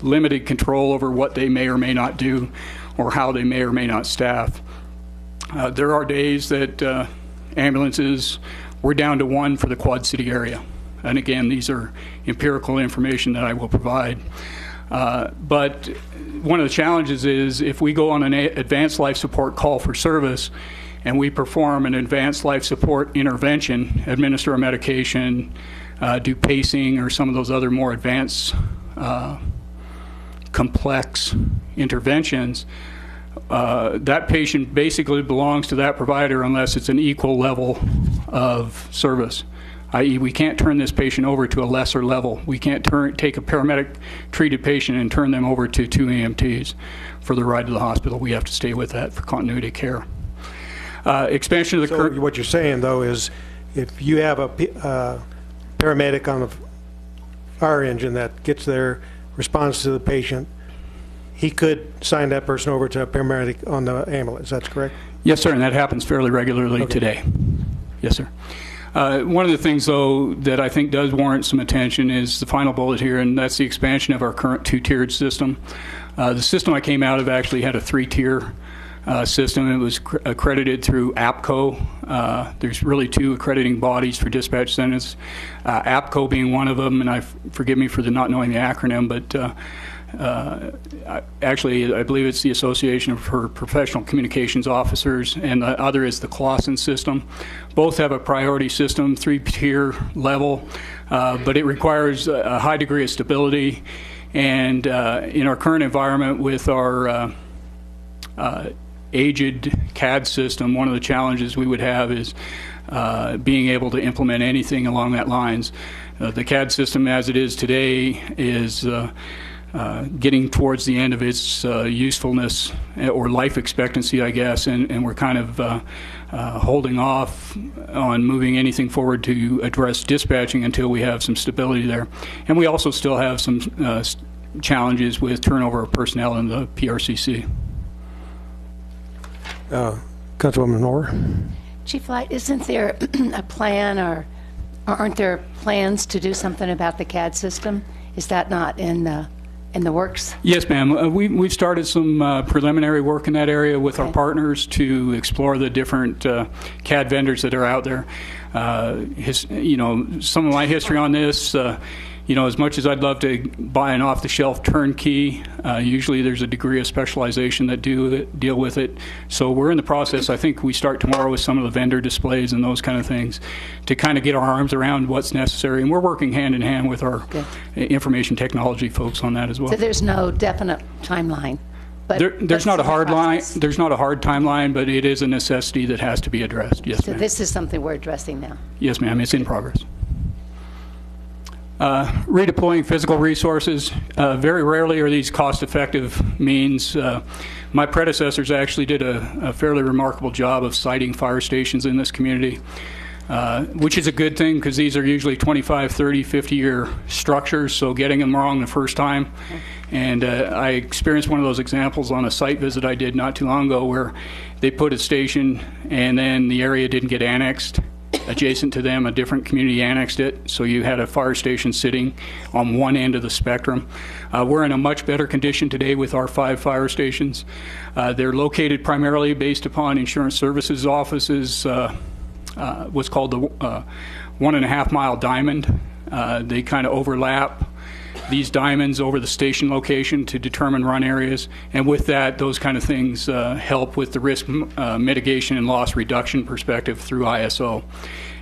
limited control over what they may or may not do or how they may or may not staff. There are days that ambulances, we're down to one for the Quad City area. And again, these are empirical information that I will provide. But one of the challenges is if we go on an advanced life support call for service, and we perform an advanced life support intervention, administer a medication, do pacing, or some of those other more advanced, complex interventions, that patient basically belongs to that provider unless it's an equal level of service, i.e. we can't turn this patient over to a lesser level. We can't take a paramedic-treated patient and turn them over to 2 EMTs for the ride to the hospital. We have to stay with that for continuity of care. Expansion of the So what you're saying, though, is if you have a paramedic on the fire engine that gets there, responds to the patient, he could sign that person over to a paramedic on the ambulance. That's correct? Yes, sir, and that happens fairly regularly today. Yes, sir. One of the things, though, that I think does warrant some attention is the final bullet here, and that's the expansion of our current 2-tiered system. The system I came out of actually had a 3-tier system. It was accredited through APCO. There's really 2 accrediting bodies for dispatch centers, APCO being one of them, and forgive me for not knowing the acronym, but actually, I believe it's the Association for Professional Communications Officers, and the other is the Clausen system. Both have a priority system, 3-tier level, but it requires a high degree of stability. And in our current environment with our aged CAD system, one of the challenges we would have is being able to implement anything along that lines. The CAD system as it is today is getting towards the end of its usefulness or life expectancy, I guess, and we're kind of holding off on moving anything forward to address dispatching until we have some stability there. And we also still have some challenges with turnover of personnel in the PRCC. Councilwoman Orr? Chief Light, isn't there a plan or aren't there plans to do something about the CAD system? Is that not in the works? Yes, ma'am. We've started some preliminary work in that area with our partners to explore the different CAD vendors that are out there. Some of my history on this, as much as I'd love to buy an off-the-shelf turnkey, usually there's a degree of specialization that deal with it. So we're in the process. I think we start tomorrow with some of the vendor displays and those kind of things to kind of get our arms around what's necessary. And we're working hand in hand with our information technology folks on that as well. So there's no definite timeline? But there's not a hard line. There's not a hard timeline, but it is a necessity that has to be addressed. Yes, so ma'am. This is something we're addressing now? Yes, ma'am. It's in progress. Redeploying physical resources. Very rarely are these cost-effective means. My predecessors actually did a fairly remarkable job of siting fire stations in this community, which is a good thing because these are usually 25, 30, 50-year structures, so getting them wrong the first time. And I experienced one of those examples on a site visit I did not too long ago where they put a station and then the area didn't get annexed. Adjacent to them, a different community annexed it, so you had a fire station sitting on one end of the spectrum. We're in a much better condition today with our 5 fire stations. They're located primarily based upon insurance services offices, what's called the 1.5 mile diamond. They kind of overlap these diamonds over the station location to determine run areas, and with that, those kind of things help with the risk mitigation and loss reduction perspective through ISO.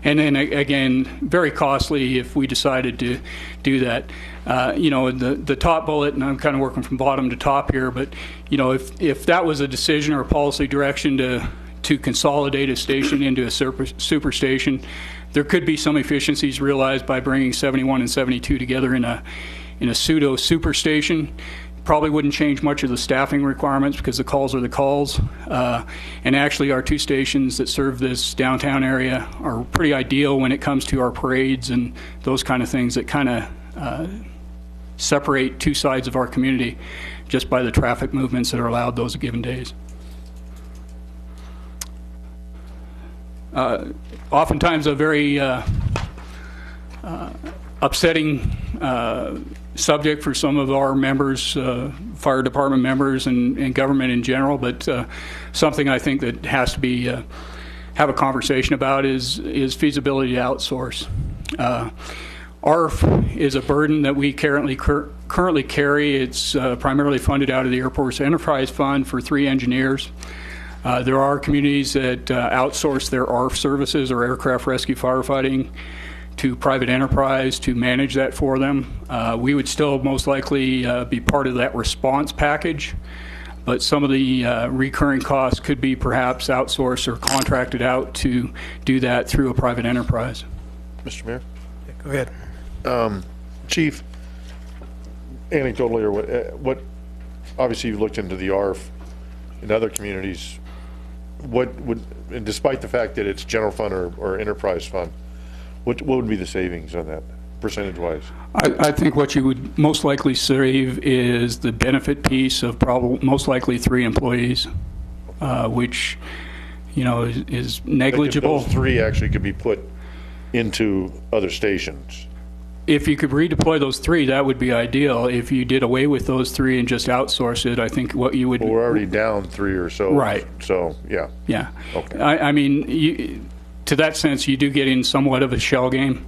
And then again, very costly if we decided to do that. The top bullet, and I'm kind of working from bottom to top here, but if that was a decision or a policy direction to consolidate a station into a super station, there could be some efficiencies realized by bringing 71 and 72 together in a pseudo super station. Probably wouldn't change much of the staffing requirements because the calls are the calls. And actually our 2 stations that serve this downtown area are pretty ideal when it comes to our parades and those kind of things that kind of separate 2 sides of our community just by the traffic movements that are allowed those given days. Oftentimes a very upsetting subject for some of our members, fire department members and government in general, but something I think that has to be have a conversation about is feasibility to outsource. ARF is a burden that we currently carry. It's primarily funded out of the Airports Enterprise Fund for 3 engineers. There are communities that outsource their ARF services or aircraft rescue firefighting to private enterprise to manage that for them. We would still most likely be part of that response package, but some of the recurring costs could be perhaps outsourced or contracted out to do that through a private enterprise. Mr. Mayor? Go ahead. Chief, anecdotally, or what, obviously you looked into the ARF in other communities, what would, and despite the fact that it's general fund or enterprise fund, what would be the savings on that, percentage-wise? I think what you would most likely save is the benefit piece of most likely 3 employees, which, is negligible. Those 3 actually could be put into other stations. If you could redeploy those 3, that would be ideal. If you did away with those 3 and just outsource it, I think what you would... Well, we're already down 3 or so. Right. So, yeah. Yeah. Okay. I mean, to that sense, you do get in somewhat of a shell game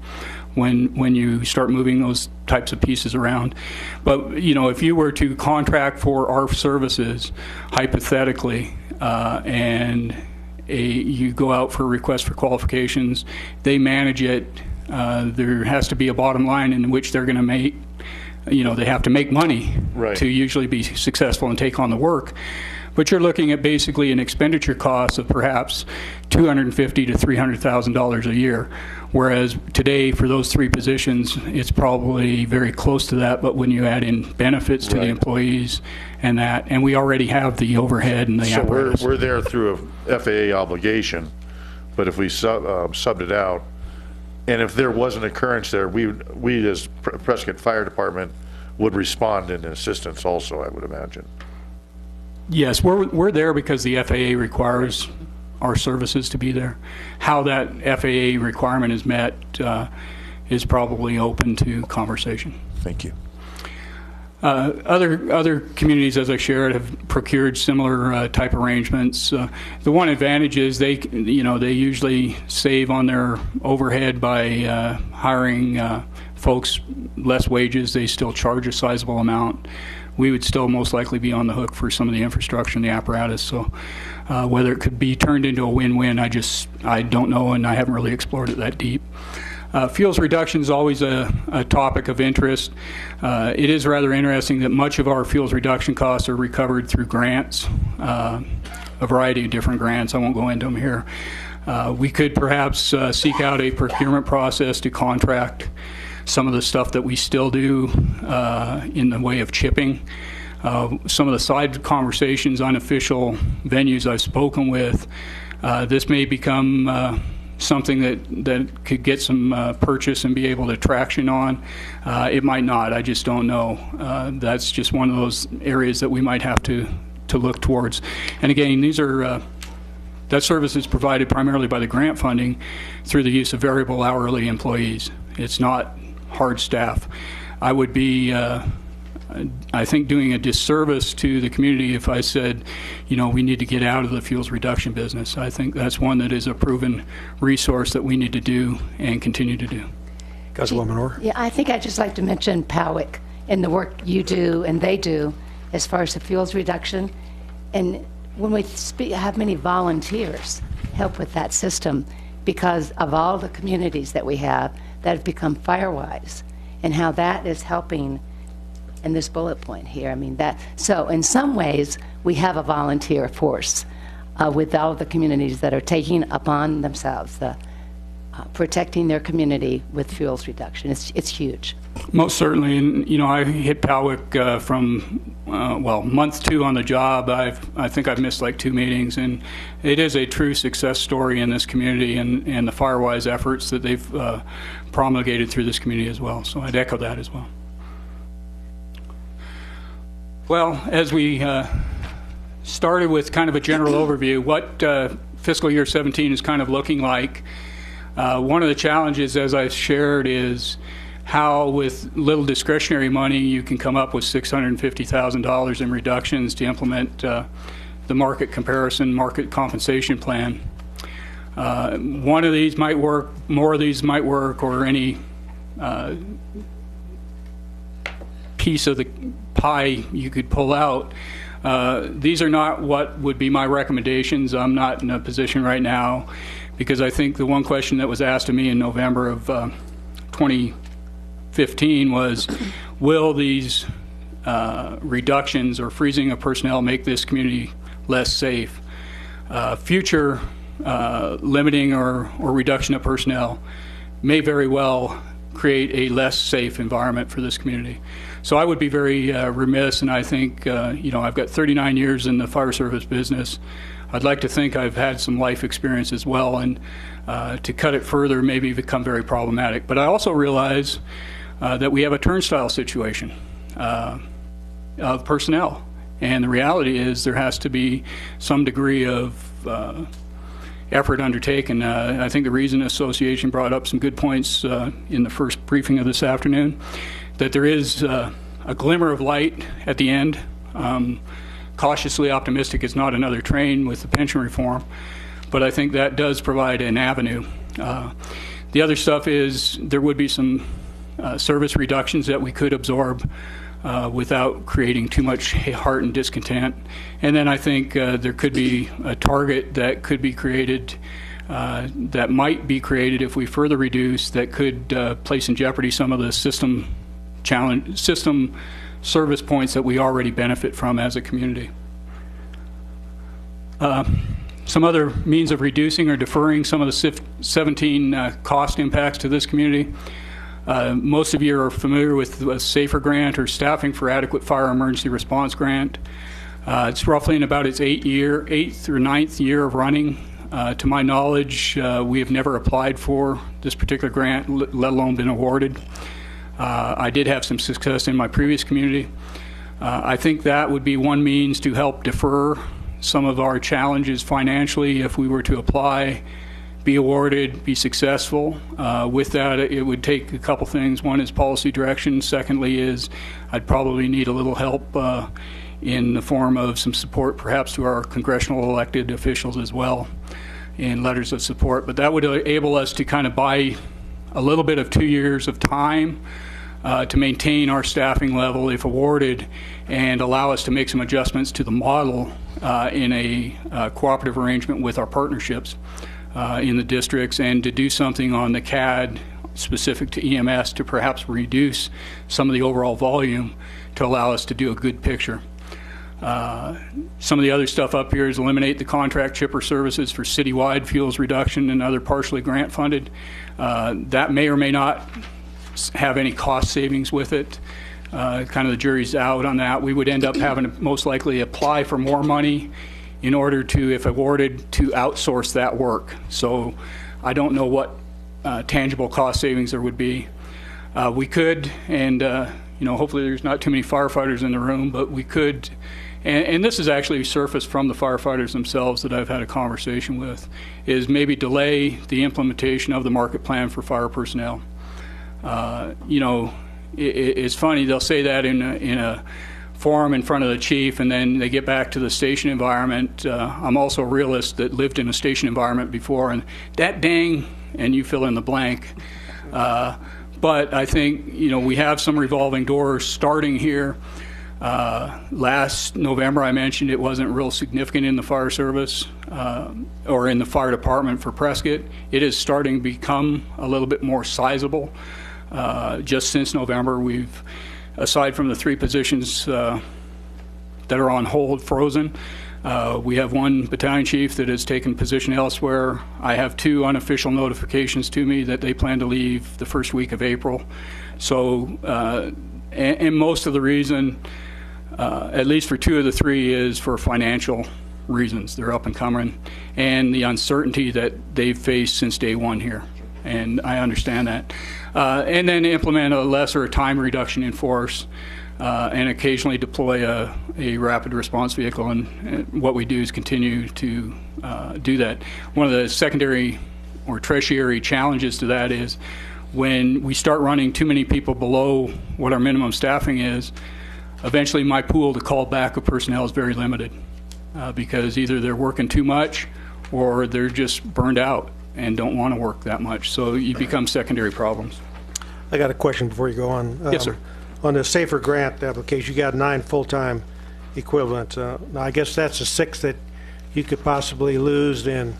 when you start moving those types of pieces around. But, if you were to contract for ARF services, hypothetically, and you go out for a request for qualifications, they manage it. There has to be a bottom line in which they're going to make, they have to make money to usually be successful and take on the work. But you're looking at basically an expenditure cost of perhaps $250,000 to $300,000 a year, whereas today for those 3 positions, it's probably very close to that. But when you add in benefits to the employees and we already have the overhead and the apparatus. So we're there through a FAA obligation, but if we subbed it out, and if there was an occurrence there, we as Prescott Fire Department would respond in assistance also, I would imagine. Yes, we're there because the FAA requires our services to be there. How that FAA requirement is met is probably open to conversation. Thank you. Other communities, as I shared, have procured similar type arrangements. The one advantage is they usually save on their overhead by hiring folks less wages. They still charge a sizable amount. We would still most likely be on the hook for some of the infrastructure and the apparatus. So whether it could be turned into a win-win, I don't know, and I haven't really explored it that deep. Fuels reduction is always a topic of interest. It is rather interesting that much of our fuels reduction costs are recovered through grants, a variety of different grants. I won't go into them here. We could perhaps seek out a procurement process to contract some of the stuff that we still do in the way of chipping. Some of the side conversations, unofficial venues I've spoken with, this may become something that could get some purchase and be able to traction on. It might not. I just don't know. That's just one of those areas that we might have to look towards. And again, these are that service is provided primarily by the grant funding through the use of variable hourly employees. It's not hard staff. I would be, I think, doing a disservice to the community if I said, we need to get out of the fuels reduction business. I think that's one that is a proven resource that we need to do and continue to do. Councilwoman Orr? Yeah, I think I'd just like to mention POWIC and the work you do and they do as far as the fuels reduction. And when we have many volunteers help with that system because of all the communities that we have that have become Firewise and how that is helping in this bullet point here. So in some ways, we have a volunteer force with all the communities that are taking upon themselves the protecting their community with fuels reduction. It's huge. Most certainly, and I hit POWIC from month 2 on the job. I think I've missed like 2 meetings, and it is a true success story in this community and the Firewise efforts that they've promulgated through this community as well. So I'd echo that as well. Well, as we started with kind of a general overview, what fiscal year 17 is kind of looking like. One of the challenges, as I shared, is how with little discretionary money you can come up with $650,000 in reductions to implement the market comparison, market compensation plan. One of these might work, more of these might work, or any piece of the pie you could pull out. These are not what would be my recommendations. I'm not in a position right now, because I think the one question that was asked of me in November of 2015 was, will these reductions or freezing of personnel make this community less safe. Future limiting or reduction of personnel may very well create a less safe environment for this community. So I would be very remiss, and I think, I've got 39 years in the fire service business. I'd like to think I've had some life experience as well, and to cut it further maybe become very problematic. But I also realize that we have a turnstile situation of personnel. And the reality is there has to be some degree of effort undertaken. I think the Reason Association brought up some good points in the first briefing of this afternoon, that there is a glimmer of light at the end. Cautiously optimistic it's not another train with the pension reform, but I think that does provide an avenue. The other stuff is there would be some service reductions that we could absorb without creating too much heart and discontent. And then I think there could be a target that could be created, that might be created if we further reduce, that could place in jeopardy some of the system service points that we already benefit from as a community. Some other means of reducing or deferring some of the 17 cost impacts to this community. Most of you are familiar with the SAFER grant, or Staffing for Adequate Fire Emergency Response grant. It's roughly in about its eighth or ninth year of running. To my knowledge, we have never applied for this particular grant, let alone been awarded. I did have some success in my previous community. I think that would be one means to help defer some of our challenges financially if we were to apply, be awarded, be successful. With that, it would take a couple things. One is policy direction. Secondly is I'd probably need a little help in the form of some support perhaps to our congressional elected officials as well in letters of support. But that would enable us to kind of buy a little bit of 2 years of time to maintain our staffing level if awarded, and allow us to make some adjustments to the model in a cooperative arrangement with our partnerships in the districts, and to do something on the CAD specific to EMS to perhaps reduce some of the overall volume to allow us to do a good picture. Some of the other stuff up here is eliminate the contract chipper services for citywide fuels reduction and other partially grant funded. That may or may not have any cost savings with it. Kind of the jury's out on that. We would end up having to most likely apply for more money in order to, if awarded, to outsource that work. So I don't know what tangible cost savings there would be. We could, and hopefully there's not too many firefighters in the room, but we could, and this is actually surfaced from the firefighters themselves that I've had a conversation with, is maybe delay the implementation of the market plan for fire personnel. It's funny, they'll say that in a forum in front of the chief, and then they get back to the station environment. I'm also a realist that lived in a station environment before, and that dang, and you fill in the blank. But I think, we have some revolving doors starting here. Last November, I mentioned it wasn't real significant in the fire service or in the fire department for Prescott. It is starting to become a little bit more sizable. Just since November, we've, aside from the 3 positions that are on hold, frozen, we have one battalion chief that has taken position elsewhere. I have 2 unofficial notifications to me that they plan to leave the first week of April. So, and most of the reason, at least for 2 of the 3, is for financial reasons. They're up and coming, and the uncertainty that they've faced since day one here. And I understand that. And then implement a lesser time reduction in force, and occasionally deploy a rapid response vehicle. And what we do is continue to do that. One of the secondary or tertiary challenges to that is when we start running too many people below what our minimum staffing is, eventually my pool to call back of personnel is very limited because either they're working too much or they're just burned out and don't want to work that much. So you become secondary problems. I got a question before you go on. Yes, sir. On the SAFER grant application, you got 9 full-time equivalents. Now, I guess that's the 6 that you could possibly lose in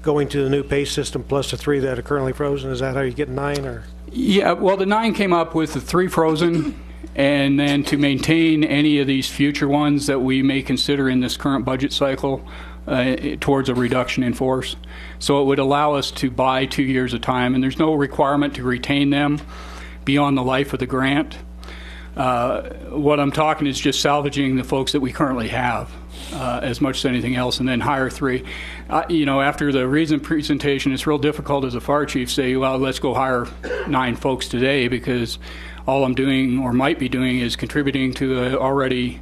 going to the new pay system plus the 3 that are currently frozen. Is that how you get 9? Or? Yeah, well, the 9 came up with the 3 frozen and then to maintain any of these future ones that we may consider in this current budget cycle towards a reduction in force. So it would allow us to buy 2 years of time, and there's no requirement to retain them beyond the life of the grant. What I'm talking is just salvaging the folks that we currently have as much as anything else, and then hire 3. After the reason presentation, it's real difficult as a fire chief to say, well, let's go hire 9 folks today, because all I'm doing or might be doing is contributing to an already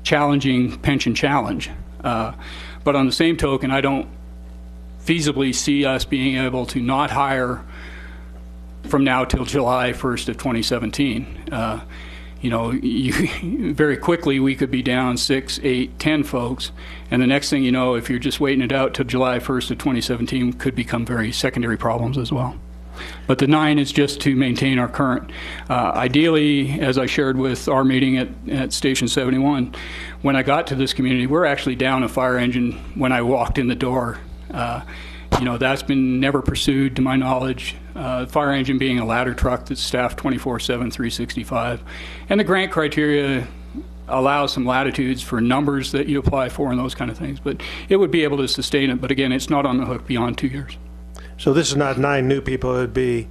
challenging pension challenge. But on the same token, I don't feasibly see us being able to not hire from now till July 1st of 2017. Very quickly we could be down 6, 8, 10 folks, and the next thing you know, if you're just waiting it out till July 1st of 2017, could become very secondary problems as well. But the 9 is just to maintain our current. Ideally, as I shared with our meeting at Station 71, when I got to this community, we're actually down a fire engine when I walked in the door. That's been never pursued to my knowledge. Fire engine being a ladder truck that's staffed 24/7, 365. And the grant criteria allows some latitudes for numbers that you apply for and those kind of things. But it would be able to sustain it. But again, it's not on the hook beyond 2 years. So this is not 9 new people. It would be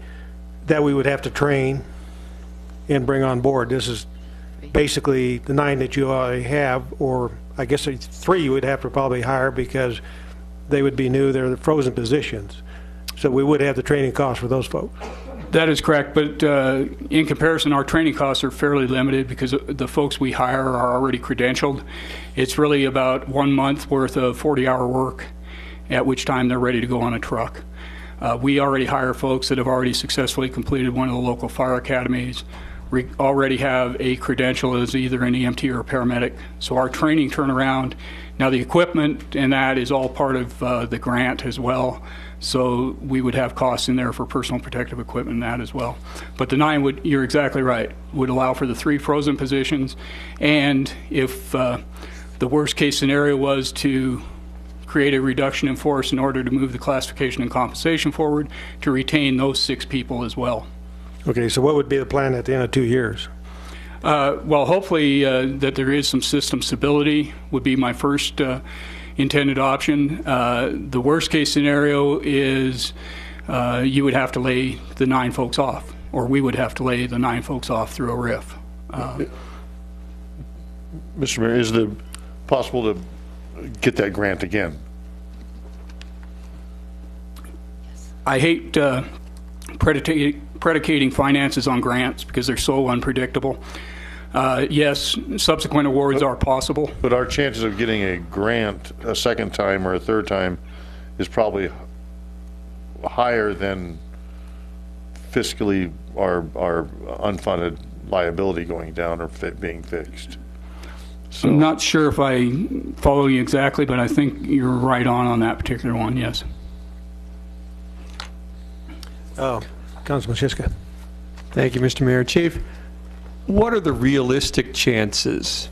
that we would have to train and bring on board. This is basically the 9 that you already have, or I guess 3 you would have to probably hire because they would be new. They're the frozen positions. So we would have the training costs for those folks. That is correct, but in comparison, our training costs are fairly limited because the folks we hire are already credentialed. It's really about 1 month worth of 40-hour work, at which time they're ready to go on a truck. We already hire folks that have already successfully completed one of the local fire academies, already have a credential as either an EMT or a paramedic. So our training turnaround, now the equipment and that is all part of the grant as well. So we would have costs in there for personal protective equipment and that as well. But the 9 would, you're exactly right, would allow for the 3 frozen positions. And if the worst case scenario was to create a reduction in force in order to move the classification and compensation forward, to retain those 6 people as well. Okay, so what would be the plan at the end of 2 years? Well, hopefully that there is some system stability would be my first intended option. The worst case scenario is you would have to lay the 9 folks off, or we would have to lay the 9 folks off through a RIF. Mr. Mayor, is it possible to get that grant again? I hate predicating finances on grants because they're so unpredictable. Yes, subsequent awards are possible. But our chances of getting a grant a second time or a third time is probably higher than fiscally our unfunded liability going down or being fixed. So, I'm not sure if I follow you exactly, but I think you're right on that particular one, yes. Councilman Shiska. Thank you, Mr. Mayor. Chief, what are the realistic chances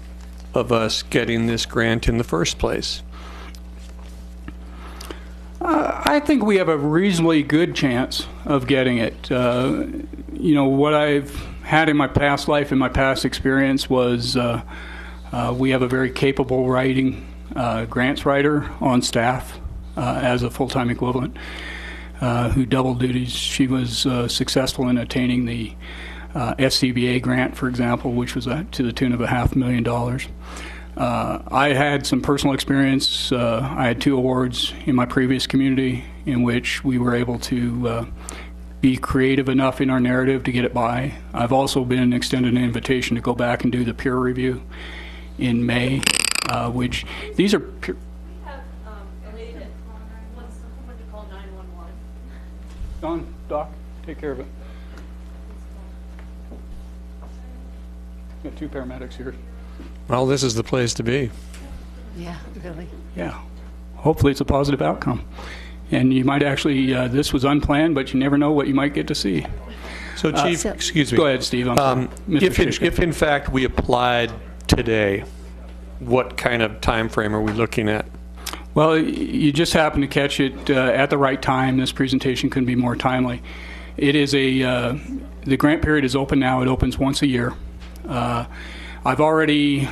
of us getting this grant in the first place? I think we have a reasonably good chance of getting it. What I've had in my past life, in my past experience, was we have a very capable grants writer on staff as a full-time equivalent who double duties. She was successful in attaining the SCBA grant, for example, which was to the tune of $500,000. I had some personal experience. I had 2 awards in my previous community in which we were able to be creative enough in our narrative to get it by. I've also been extended an invitation to go back and do the peer review in May, which these are peer. Don, Doc, take care of it. Got 2 paramedics here. Well, this is the place to be. Yeah, really. Yeah. Hopefully it's a positive outcome. And you might actually, this was unplanned, but you never know what you might get to see. So, Chief, excuse me. Go ahead, Steve. If in fact we applied today, what kind of time frame are we looking at? Well, you just happened to catch it at the right time. This presentation couldn't be more timely. It is the grant period is open now. It opens once a year. I've already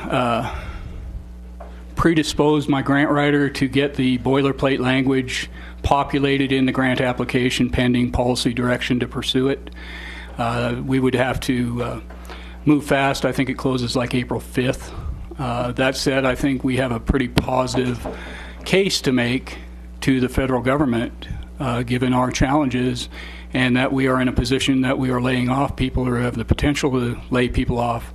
predisposed my grant writer to get the boilerplate language populated in the grant application pending policy direction to pursue it. We would have to move fast. I think it closes like April 5th. That said, I think we have a pretty positive case to make to the federal government, given our challenges, and that we are in a position that we are laying off people or have the potential to lay people off,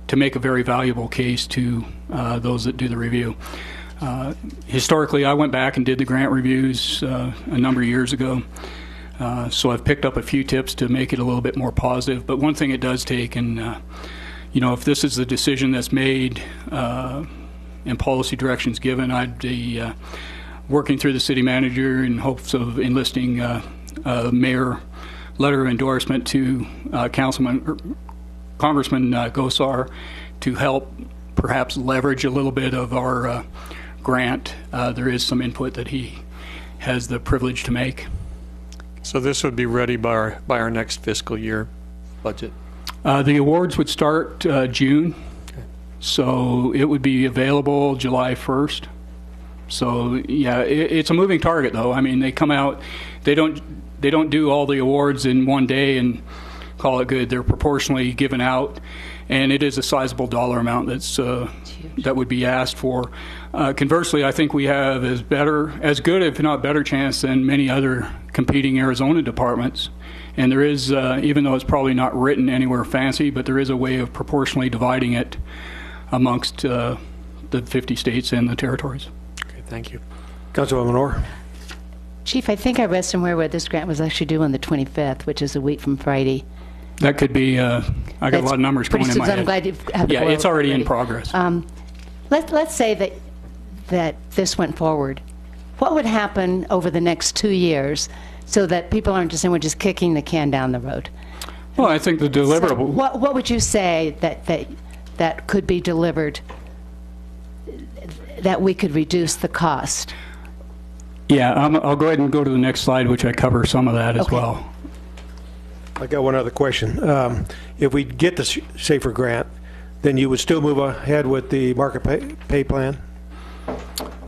to make a very valuable case to those that do the review. Historically, I went back and did the grant reviews a number of years ago, so I've picked up a few tips to make it a little bit more positive. But one thing it does take, and if this is the decision that's made and policy directions given, I'd be working through the city manager in hopes of enlisting a mayor letter of endorsement to Congressman Gosar to help perhaps leverage a little bit of our grant. There is some input that he has the privilege to make. So this would be ready by our next fiscal year budget? The awards would start June, so it would be available July 1st. So yeah, it's a moving target though. I mean, they come out, they don't do all the awards in one day and call it good. They're proportionally given out, and it is a sizable dollar amount that would be asked for. Conversely, I think we have as good, if not better, chance than many other competing Arizona departments. And there is, even though it's probably not written anywhere fancy, but there is a way of proportionally dividing it amongst the 50 states and the territories. Okay, thank you. Councilwoman Orr. Chief, I think I read somewhere where this grant was actually due on the 25th, which is a week from Friday. That could be, I got a lot of numbers going in my head. I'm glad you have the Yeah, it's already in progress. Let's say that this went forward. What would happen over the next 2 years so that people aren't just saying we're just kicking the can down the road? Well, I think the deliverable. So what would you say that could be delivered that we could reduce the cost? Yeah, I'll go ahead and go to the next slide, which I cover some of that as well. I got one other question. If we get the SAFER grant, then you would still move ahead with the market pay plan?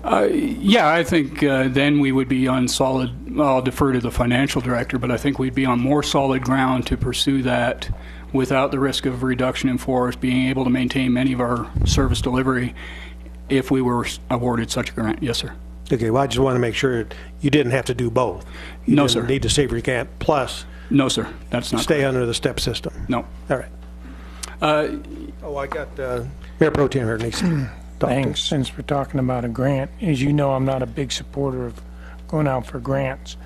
Yeah, I think then we would be on solid, I'll defer to the financial director, but I think we'd be on more solid ground to pursue that without the risk of reduction in force, being able to maintain many of our service delivery if we were awarded such a grant. Yes, sir. Okay, well, I just want to make sure you didn't have to do both. You No, didn't sir. need the SAFER grant plus No, sir. That's not stay under the step system. No. All right. I got Mayor Pro Tem here needs to talk to Thanks. us. Since we're talking about a grant, as you know, I'm not a big supporter of going out for grants.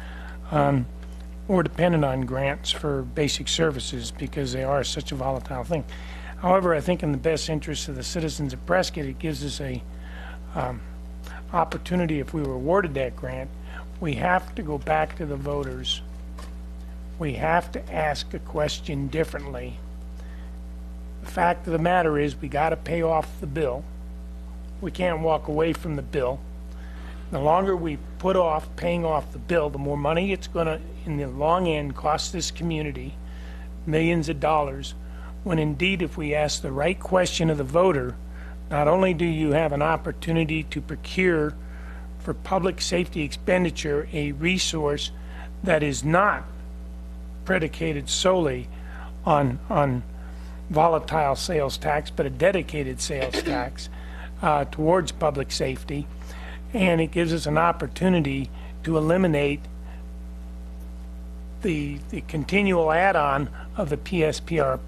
We're dependent on grants for basic services because they are such a volatile thing. However, I think in the best interest of the citizens of Prescott, it gives us a opportunity. If we were awarded that grant, we have to go back to the voters. We have to ask a question differently. The fact of the matter is we got to pay off the bill. We can't walk away from the bill. The longer we put off paying off the bill, the more money it's going to, in the long end, cost this community millions of dollars, when indeed if we ask the right question of the voter, not only do you have an opportunity to procure for public safety expenditure a resource that is not predicated solely on volatile sales tax, but a dedicated sales tax towards public safety, and it gives us an opportunity to eliminate the continual add-on of the PSPRS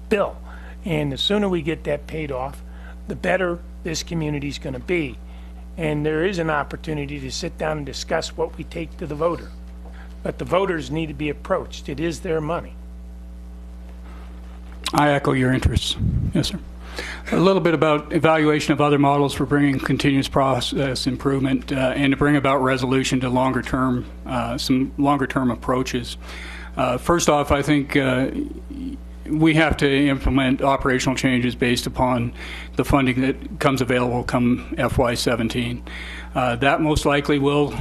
bill. And the sooner we get that paid off, the better this community is going to be. And there is an opportunity to sit down and discuss what we take to the voter. But the voters need to be approached. It is their money. I echo your interests. Yes, sir. A little bit about evaluation of other models for bringing continuous process improvement and to bring about resolution to some longer-term approaches. First off, I think we have to implement operational changes based upon the funding that comes available come FY17. That most likely will,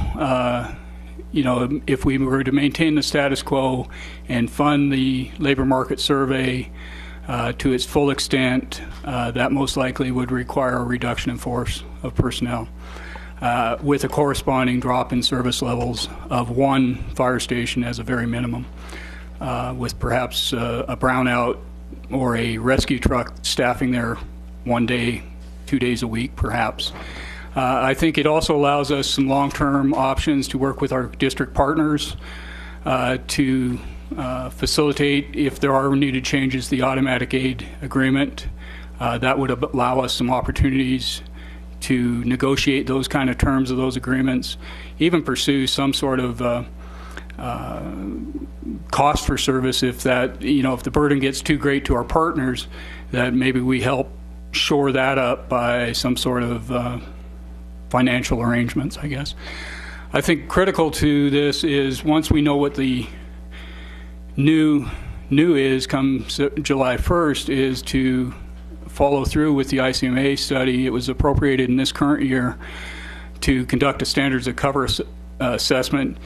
if we were to maintain the status quo and fund the labor market survey to its full extent, that most likely would require a reduction in force of personnel, with a corresponding drop in service levels of one fire station as a very minimum, with perhaps a brownout or a rescue truck staffing there 1 day, 2 days a week, perhaps. I think it also allows us some long-term options to work with our district partners to facilitate, if there are needed changes, the automatic aid agreement. That would allow us some opportunities to negotiate those kind of terms of those agreements, even pursue some sort of cost for service if that, if the burden gets too great to our partners, that maybe we help shore that up by some sort of financial arrangements, I guess. I think critical to this is once we know what the new is come July 1st is to follow through with the ICMA study. It was appropriated in this current year to conduct a standards of cover assessment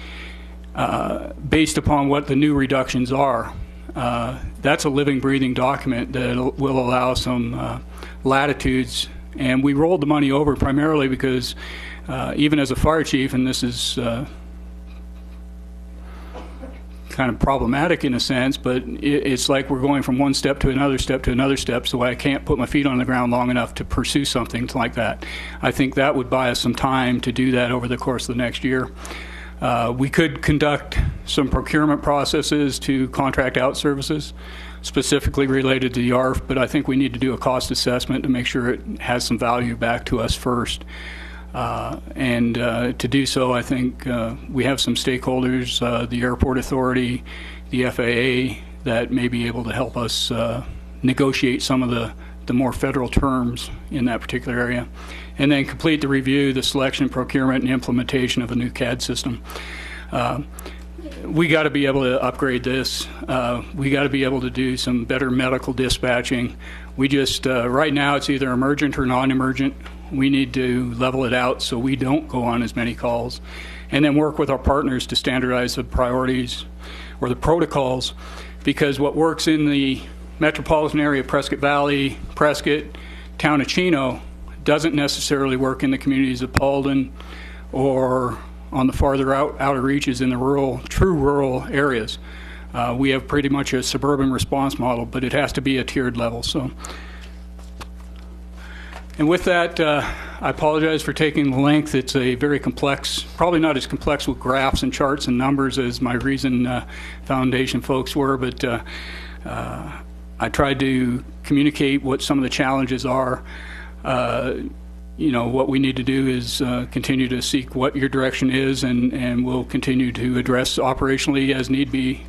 based upon what the new reductions are. That's a living, breathing document that will allow some latitudes. And we rolled the money over primarily because even as a fire chief, and this is kind of problematic in a sense, but it's like we're going from one step to another step to another step, so I can't put my feet on the ground long enough to pursue something like that. I think that would buy us some time to do that over the course of the next year. We could conduct some procurement processes to contract out services specifically related to the ARF, but I think we need to do a cost assessment to make sure it has some value back to us first. And to do so, I think we have some stakeholders, the Airport Authority, the FAA, that may be able to help us negotiate some of the more federal terms in that particular area. And then complete the review, the selection, procurement, and implementation of a new CAD system. We got to be able to upgrade this. We got to be able to do some better medical dispatching. We just, right now it's either emergent or non-emergent. We need to level it out so we don't go on as many calls. And then work with our partners to standardize the priorities or the protocols, because what works in the metropolitan area of Prescott Valley, Prescott, Town of Chino, doesn't necessarily work in the communities of Paulden or on the farther outer reaches in the true rural areas. We have pretty much a suburban response model, but it has to be a tiered level. So, and with that, I apologize for taking the length. It's a very complex, probably not as complex with graphs and charts and numbers as my Reason Foundation folks were, but I tried to communicate what some of the challenges are. What we need to do is continue to seek what your direction is, and we'll continue to address operationally as need be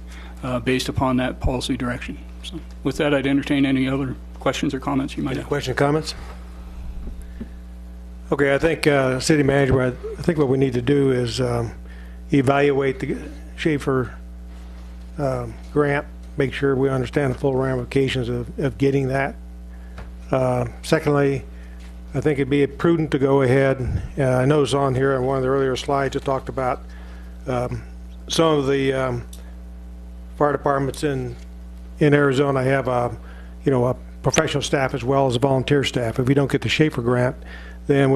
based upon that policy direction. So with that, I'd entertain any other questions or comments you might have. Questions, comments? Okay, I think City Manager, I think what we need to do is evaluate the Schaefer grant, make sure we understand the full ramifications of getting that. Secondly, I think it'd be prudent to go ahead. I know it's on here on one of the earlier slides. It talked about some of the fire departments in Arizona have a professional staff as well as a volunteer staff. If we don't get the Schaefer grant, then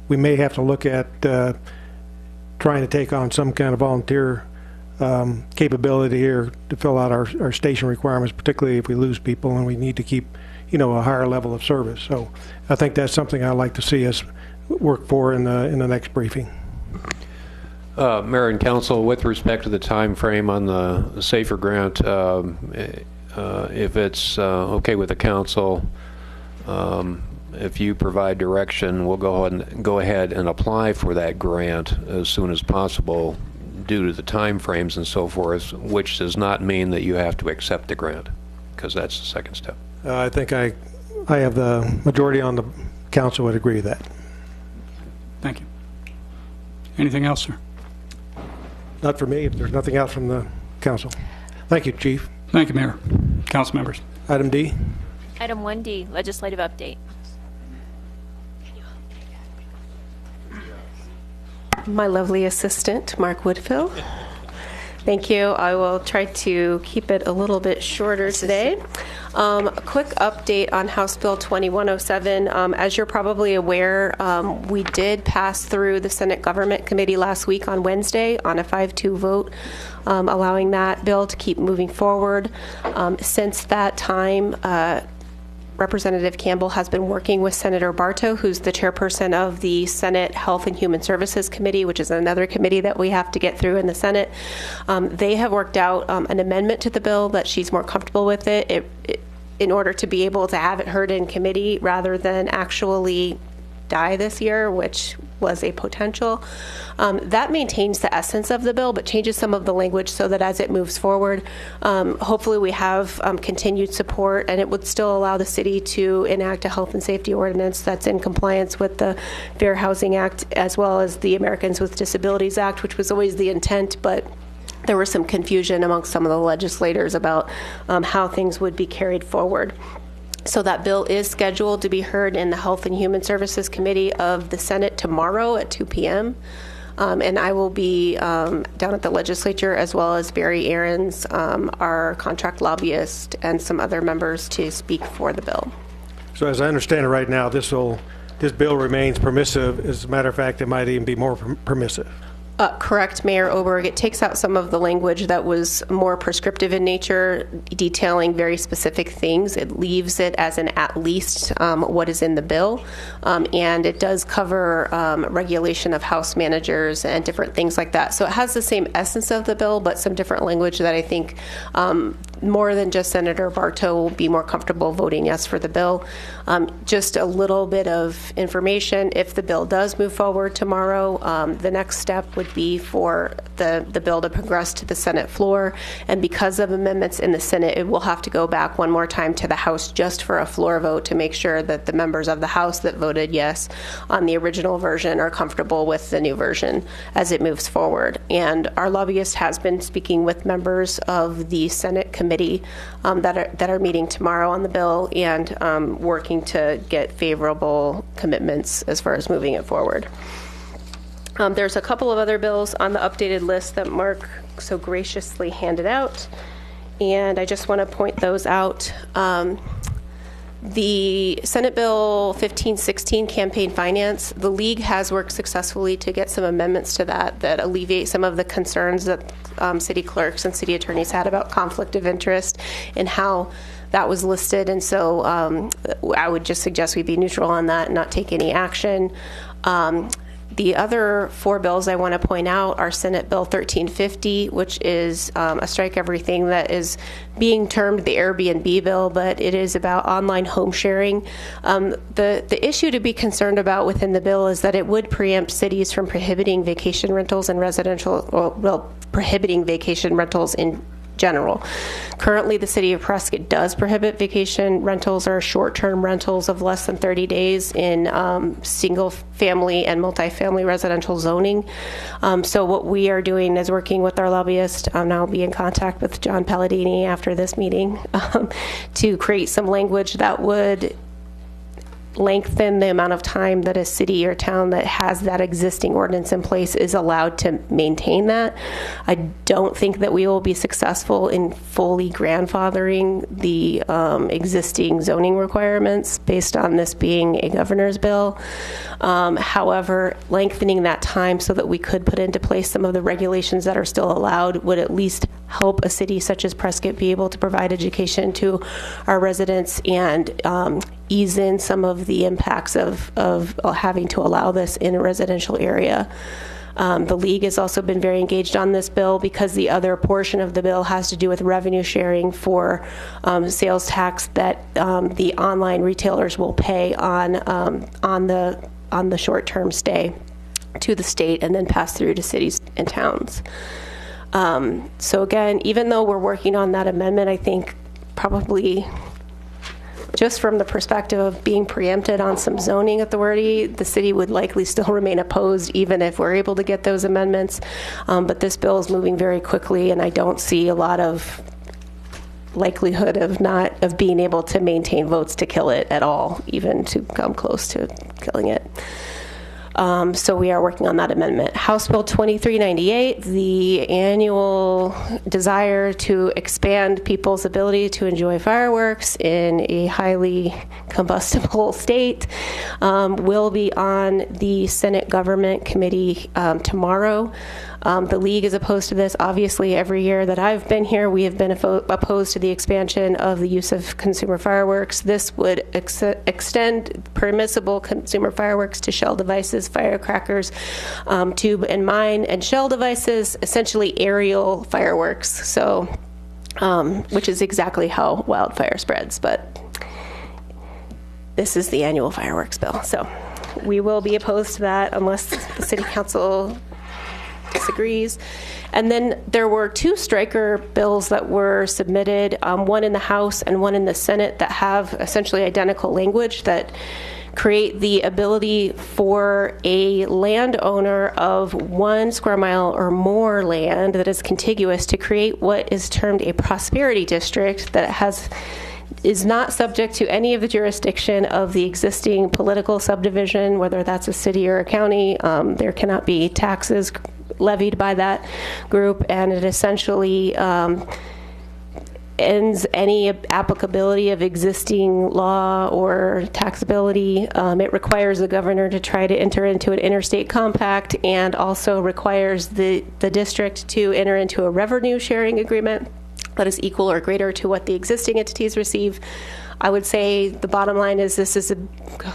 we may have to look at trying to take on some kind of volunteer capability here to fill out our station requirements, particularly if we lose people and we need to keep a higher level of service. So I think that's something I'd like to see us work for in the next briefing. Mayor and Council, with respect to the time frame on the SAFER grant, if it's okay with the Council, if you provide direction, we'll go ahead and apply for that grant as soon as possible due to the time frames and so forth, which does not mean that you have to accept the grant, because that's the second step. I think I have the majority on the Council would agree with that. Thank you. Anything else, sir? Not for me, if there's nothing else from the Council. Thank you, Chief. Thank you, Mayor. Council members. Item D. Item 1D, legislative update. My lovely assistant, Mark Woodfill. Thank you. I will try to keep it a little bit shorter today. A quick update on House Bill 2107. As you're probably aware, we did pass through the Senate Government Committee last week on Wednesday on a 5-2 vote, allowing that bill to keep moving forward. Since that time, Representative Campbell has been working with Senator Bartow, who's the chairperson of the Senate Health and Human Services Committee, which is another committee that we have to get through in the Senate. They have worked out an amendment to the bill that she's more comfortable with in order to be able to have it heard in committee rather than actually die this year, which was a potential. That maintains the essence of the bill, but changes some of the language so that as it moves forward, hopefully we have continued support, and it would still allow the city to enact a health and safety ordinance that's in compliance with the Fair Housing Act as well as the Americans with Disabilities Act, which was always the intent, but there was some confusion amongst some of the legislators about how things would be carried forward. So that bill is scheduled to be heard in the Health and Human Services Committee of the Senate tomorrow at 2 p.m. And I will be down at the legislature, as well as Barry Aarons, our contract lobbyist, and some other members to speak for the bill. So as I understand it right now, this bill remains permissive. As a matter of fact, it might even be more permissive. Correct, Mayor Oberg. It takes out some of the language that was more prescriptive in nature, detailing very specific things. It leaves it as an at least what is in the bill, and it does cover regulation of house managers and different things like that. So it has the same essence of the bill, but some different language that I think more than just Senator Bartow will be more comfortable voting yes for the bill. Just a little bit of information. If the bill does move forward tomorrow, the next step would be for the bill to progress to the Senate floor, and because of amendments in the Senate, it will have to go back one more time to the House just for a floor vote to make sure that the members of the House that voted yes on the original version are comfortable with the new version as it moves forward. And our lobbyist has been speaking with members of the Senate committee that are meeting tomorrow on the bill and working to get favorable commitments as far as moving it forward. There's a couple of other bills on the updated list that Mark so graciously handed out, and I just want to point those out. The Senate Bill 1516, campaign finance, the League has worked successfully to get some amendments to that alleviate some of the concerns that city clerks and city attorneys had about conflict of interest and how that was listed. And so I would just suggest we be neutral on that and not take any action. The other four bills I want to point out are Senate Bill 1350, which is a strike everything that is being termed the Airbnb bill, but it is about online home sharing. The issue to be concerned about within the bill is that it would preempt cities from prohibiting vacation rentals and prohibiting vacation rentals in general. Currently, the city of Prescott does prohibit vacation rentals or short-term rentals of less than 30 days in single-family and multifamily residential zoning. So what we are doing is working with our lobbyist, and I'll be in contact with John Palladini after this meeting, to create some language that would lengthen the amount of time that a city or town that has that existing ordinance in place is allowed to maintain that. I don't think that we will be successful in fully grandfathering the existing zoning requirements based on this being a governor's bill. However, lengthening that time so that we could put into place some of the regulations that are still allowed would at least help a city such as Prescott be able to provide education to our residents and ease in some of the impacts of having to allow this in a residential area. The League has also been very engaged on this bill because the other portion of the bill has to do with revenue sharing for sales tax that the online retailers will pay on the short-term stay to the state and then pass through to cities and towns. So again, even though we're working on that amendment, I think probably just from the perspective of being preempted on some zoning authority, the city would likely still remain opposed even if we're able to get those amendments. But this bill is moving very quickly, and I don't see a lot of likelihood of being able to maintain votes to kill it at all, even to come close to killing it. So we are working on that amendment. House Bill 2398, the annual desire to expand people's ability to enjoy fireworks in a highly combustible state, will be on the Senate Government Committee tomorrow. The League is opposed to this. Obviously, every year that I've been here, we have been opposed to the expansion of the use of consumer fireworks. This would extend permissible consumer fireworks to shell devices, firecrackers, tube and mine, and shell devices, essentially aerial fireworks. So, which is exactly how wildfire spreads. But this is the annual fireworks bill. So we will be opposed to that unless the City Council disagrees. And then there were two striker bills that were submitted, one in the House and one in the Senate, that have essentially identical language that create the ability for a landowner of 1 square mile or more land that is contiguous to create what is termed a prosperity district that is not subject to any of the jurisdiction of the existing political subdivision, whether that's a city or a county. There cannot be taxes levied by that group, and it essentially ends any applicability of existing law or taxability. It requires the governor to try to enter into an interstate compact, and also requires the district to enter into a revenue sharing agreement that is equal or greater to what the existing entities receive. I would say the bottom line is this is a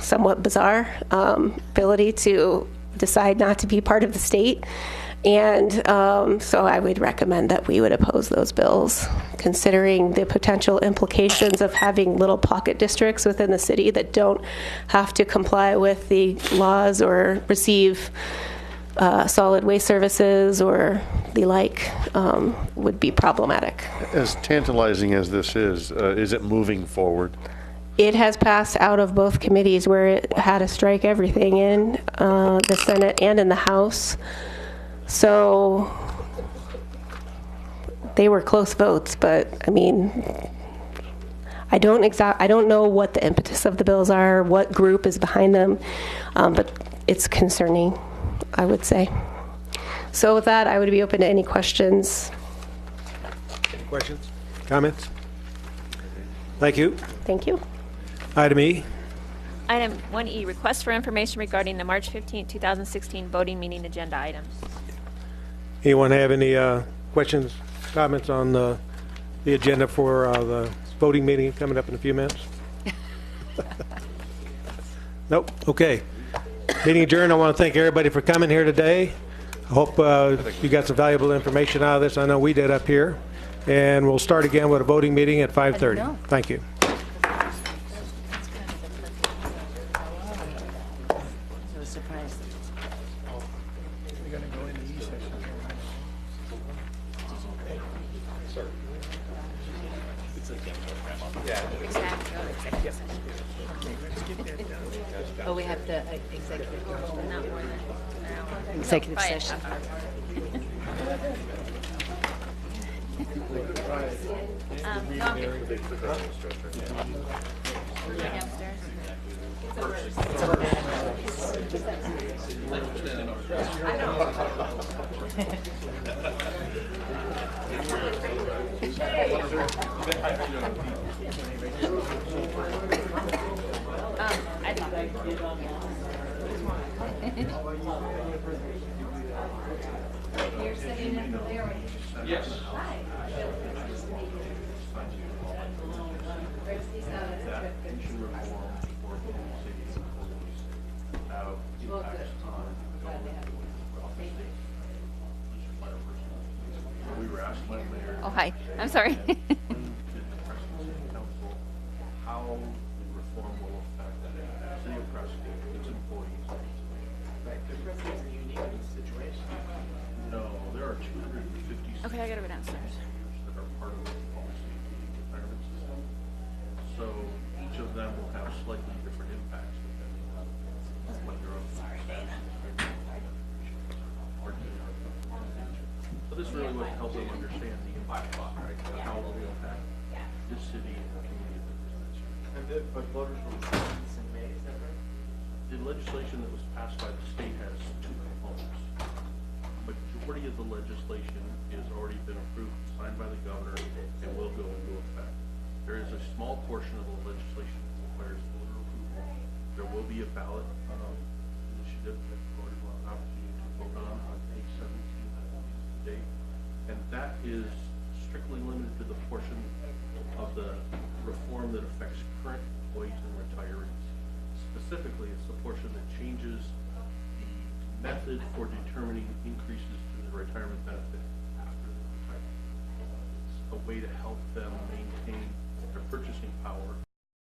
somewhat bizarre ability to decide not to be part of the state. And so I would recommend that we would oppose those bills, considering the potential implications of having little pocket districts within the city that don't have to comply with the laws or receive solid waste services or the like, would be problematic. As tantalizing as this is it moving forward? It has passed out of both committees where it had to strike everything in the Senate and in the House. So they were close votes, but I mean, I don't know what the impetus of the bills are, what group is behind them, but it's concerning, I would say. So with that, I would be open to any questions. Any questions? Comments? Thank you. Thank you. Item E. Item 1E, request for information regarding the March 15, 2016 voting meeting agenda items. Anyone have any questions, comments on the agenda for the voting meeting coming up in a few minutes? Nope. Okay. Meeting adjourned. I want to thank everybody for coming here today. I hope you got some valuable information out of this. I know we did up here. And we'll start again with a voting meeting at 5:30. Thank you. Oh, we have the executive session. You're sitting in there. Yes. Oh, hi. I'm sorry. How reform will affect the city of Prescott, its employees. Right, because Prescott is a unique situation. No, there are 250. Okay, I gotta go downstairs. That are part of the policy retirement system. So each of them will have slightly different impacts depending on what your own So this really would help them understand the impact, right? How it will impact this city and the community. But voters will be in May, is that right? the legislation that was passed by the state has two components. Majority of the legislation has already been approved, signed by the governor, and will go into effect. There is a small portion of the legislation that requires voter approval. There will be a ballot initiative that voters will have an opportunity to vote on page 17 today, and that is strictly limited to the portion of the reform that affects current employees and retirees. Specifically, it's the portion that changes the method for determining increases to the retirement benefit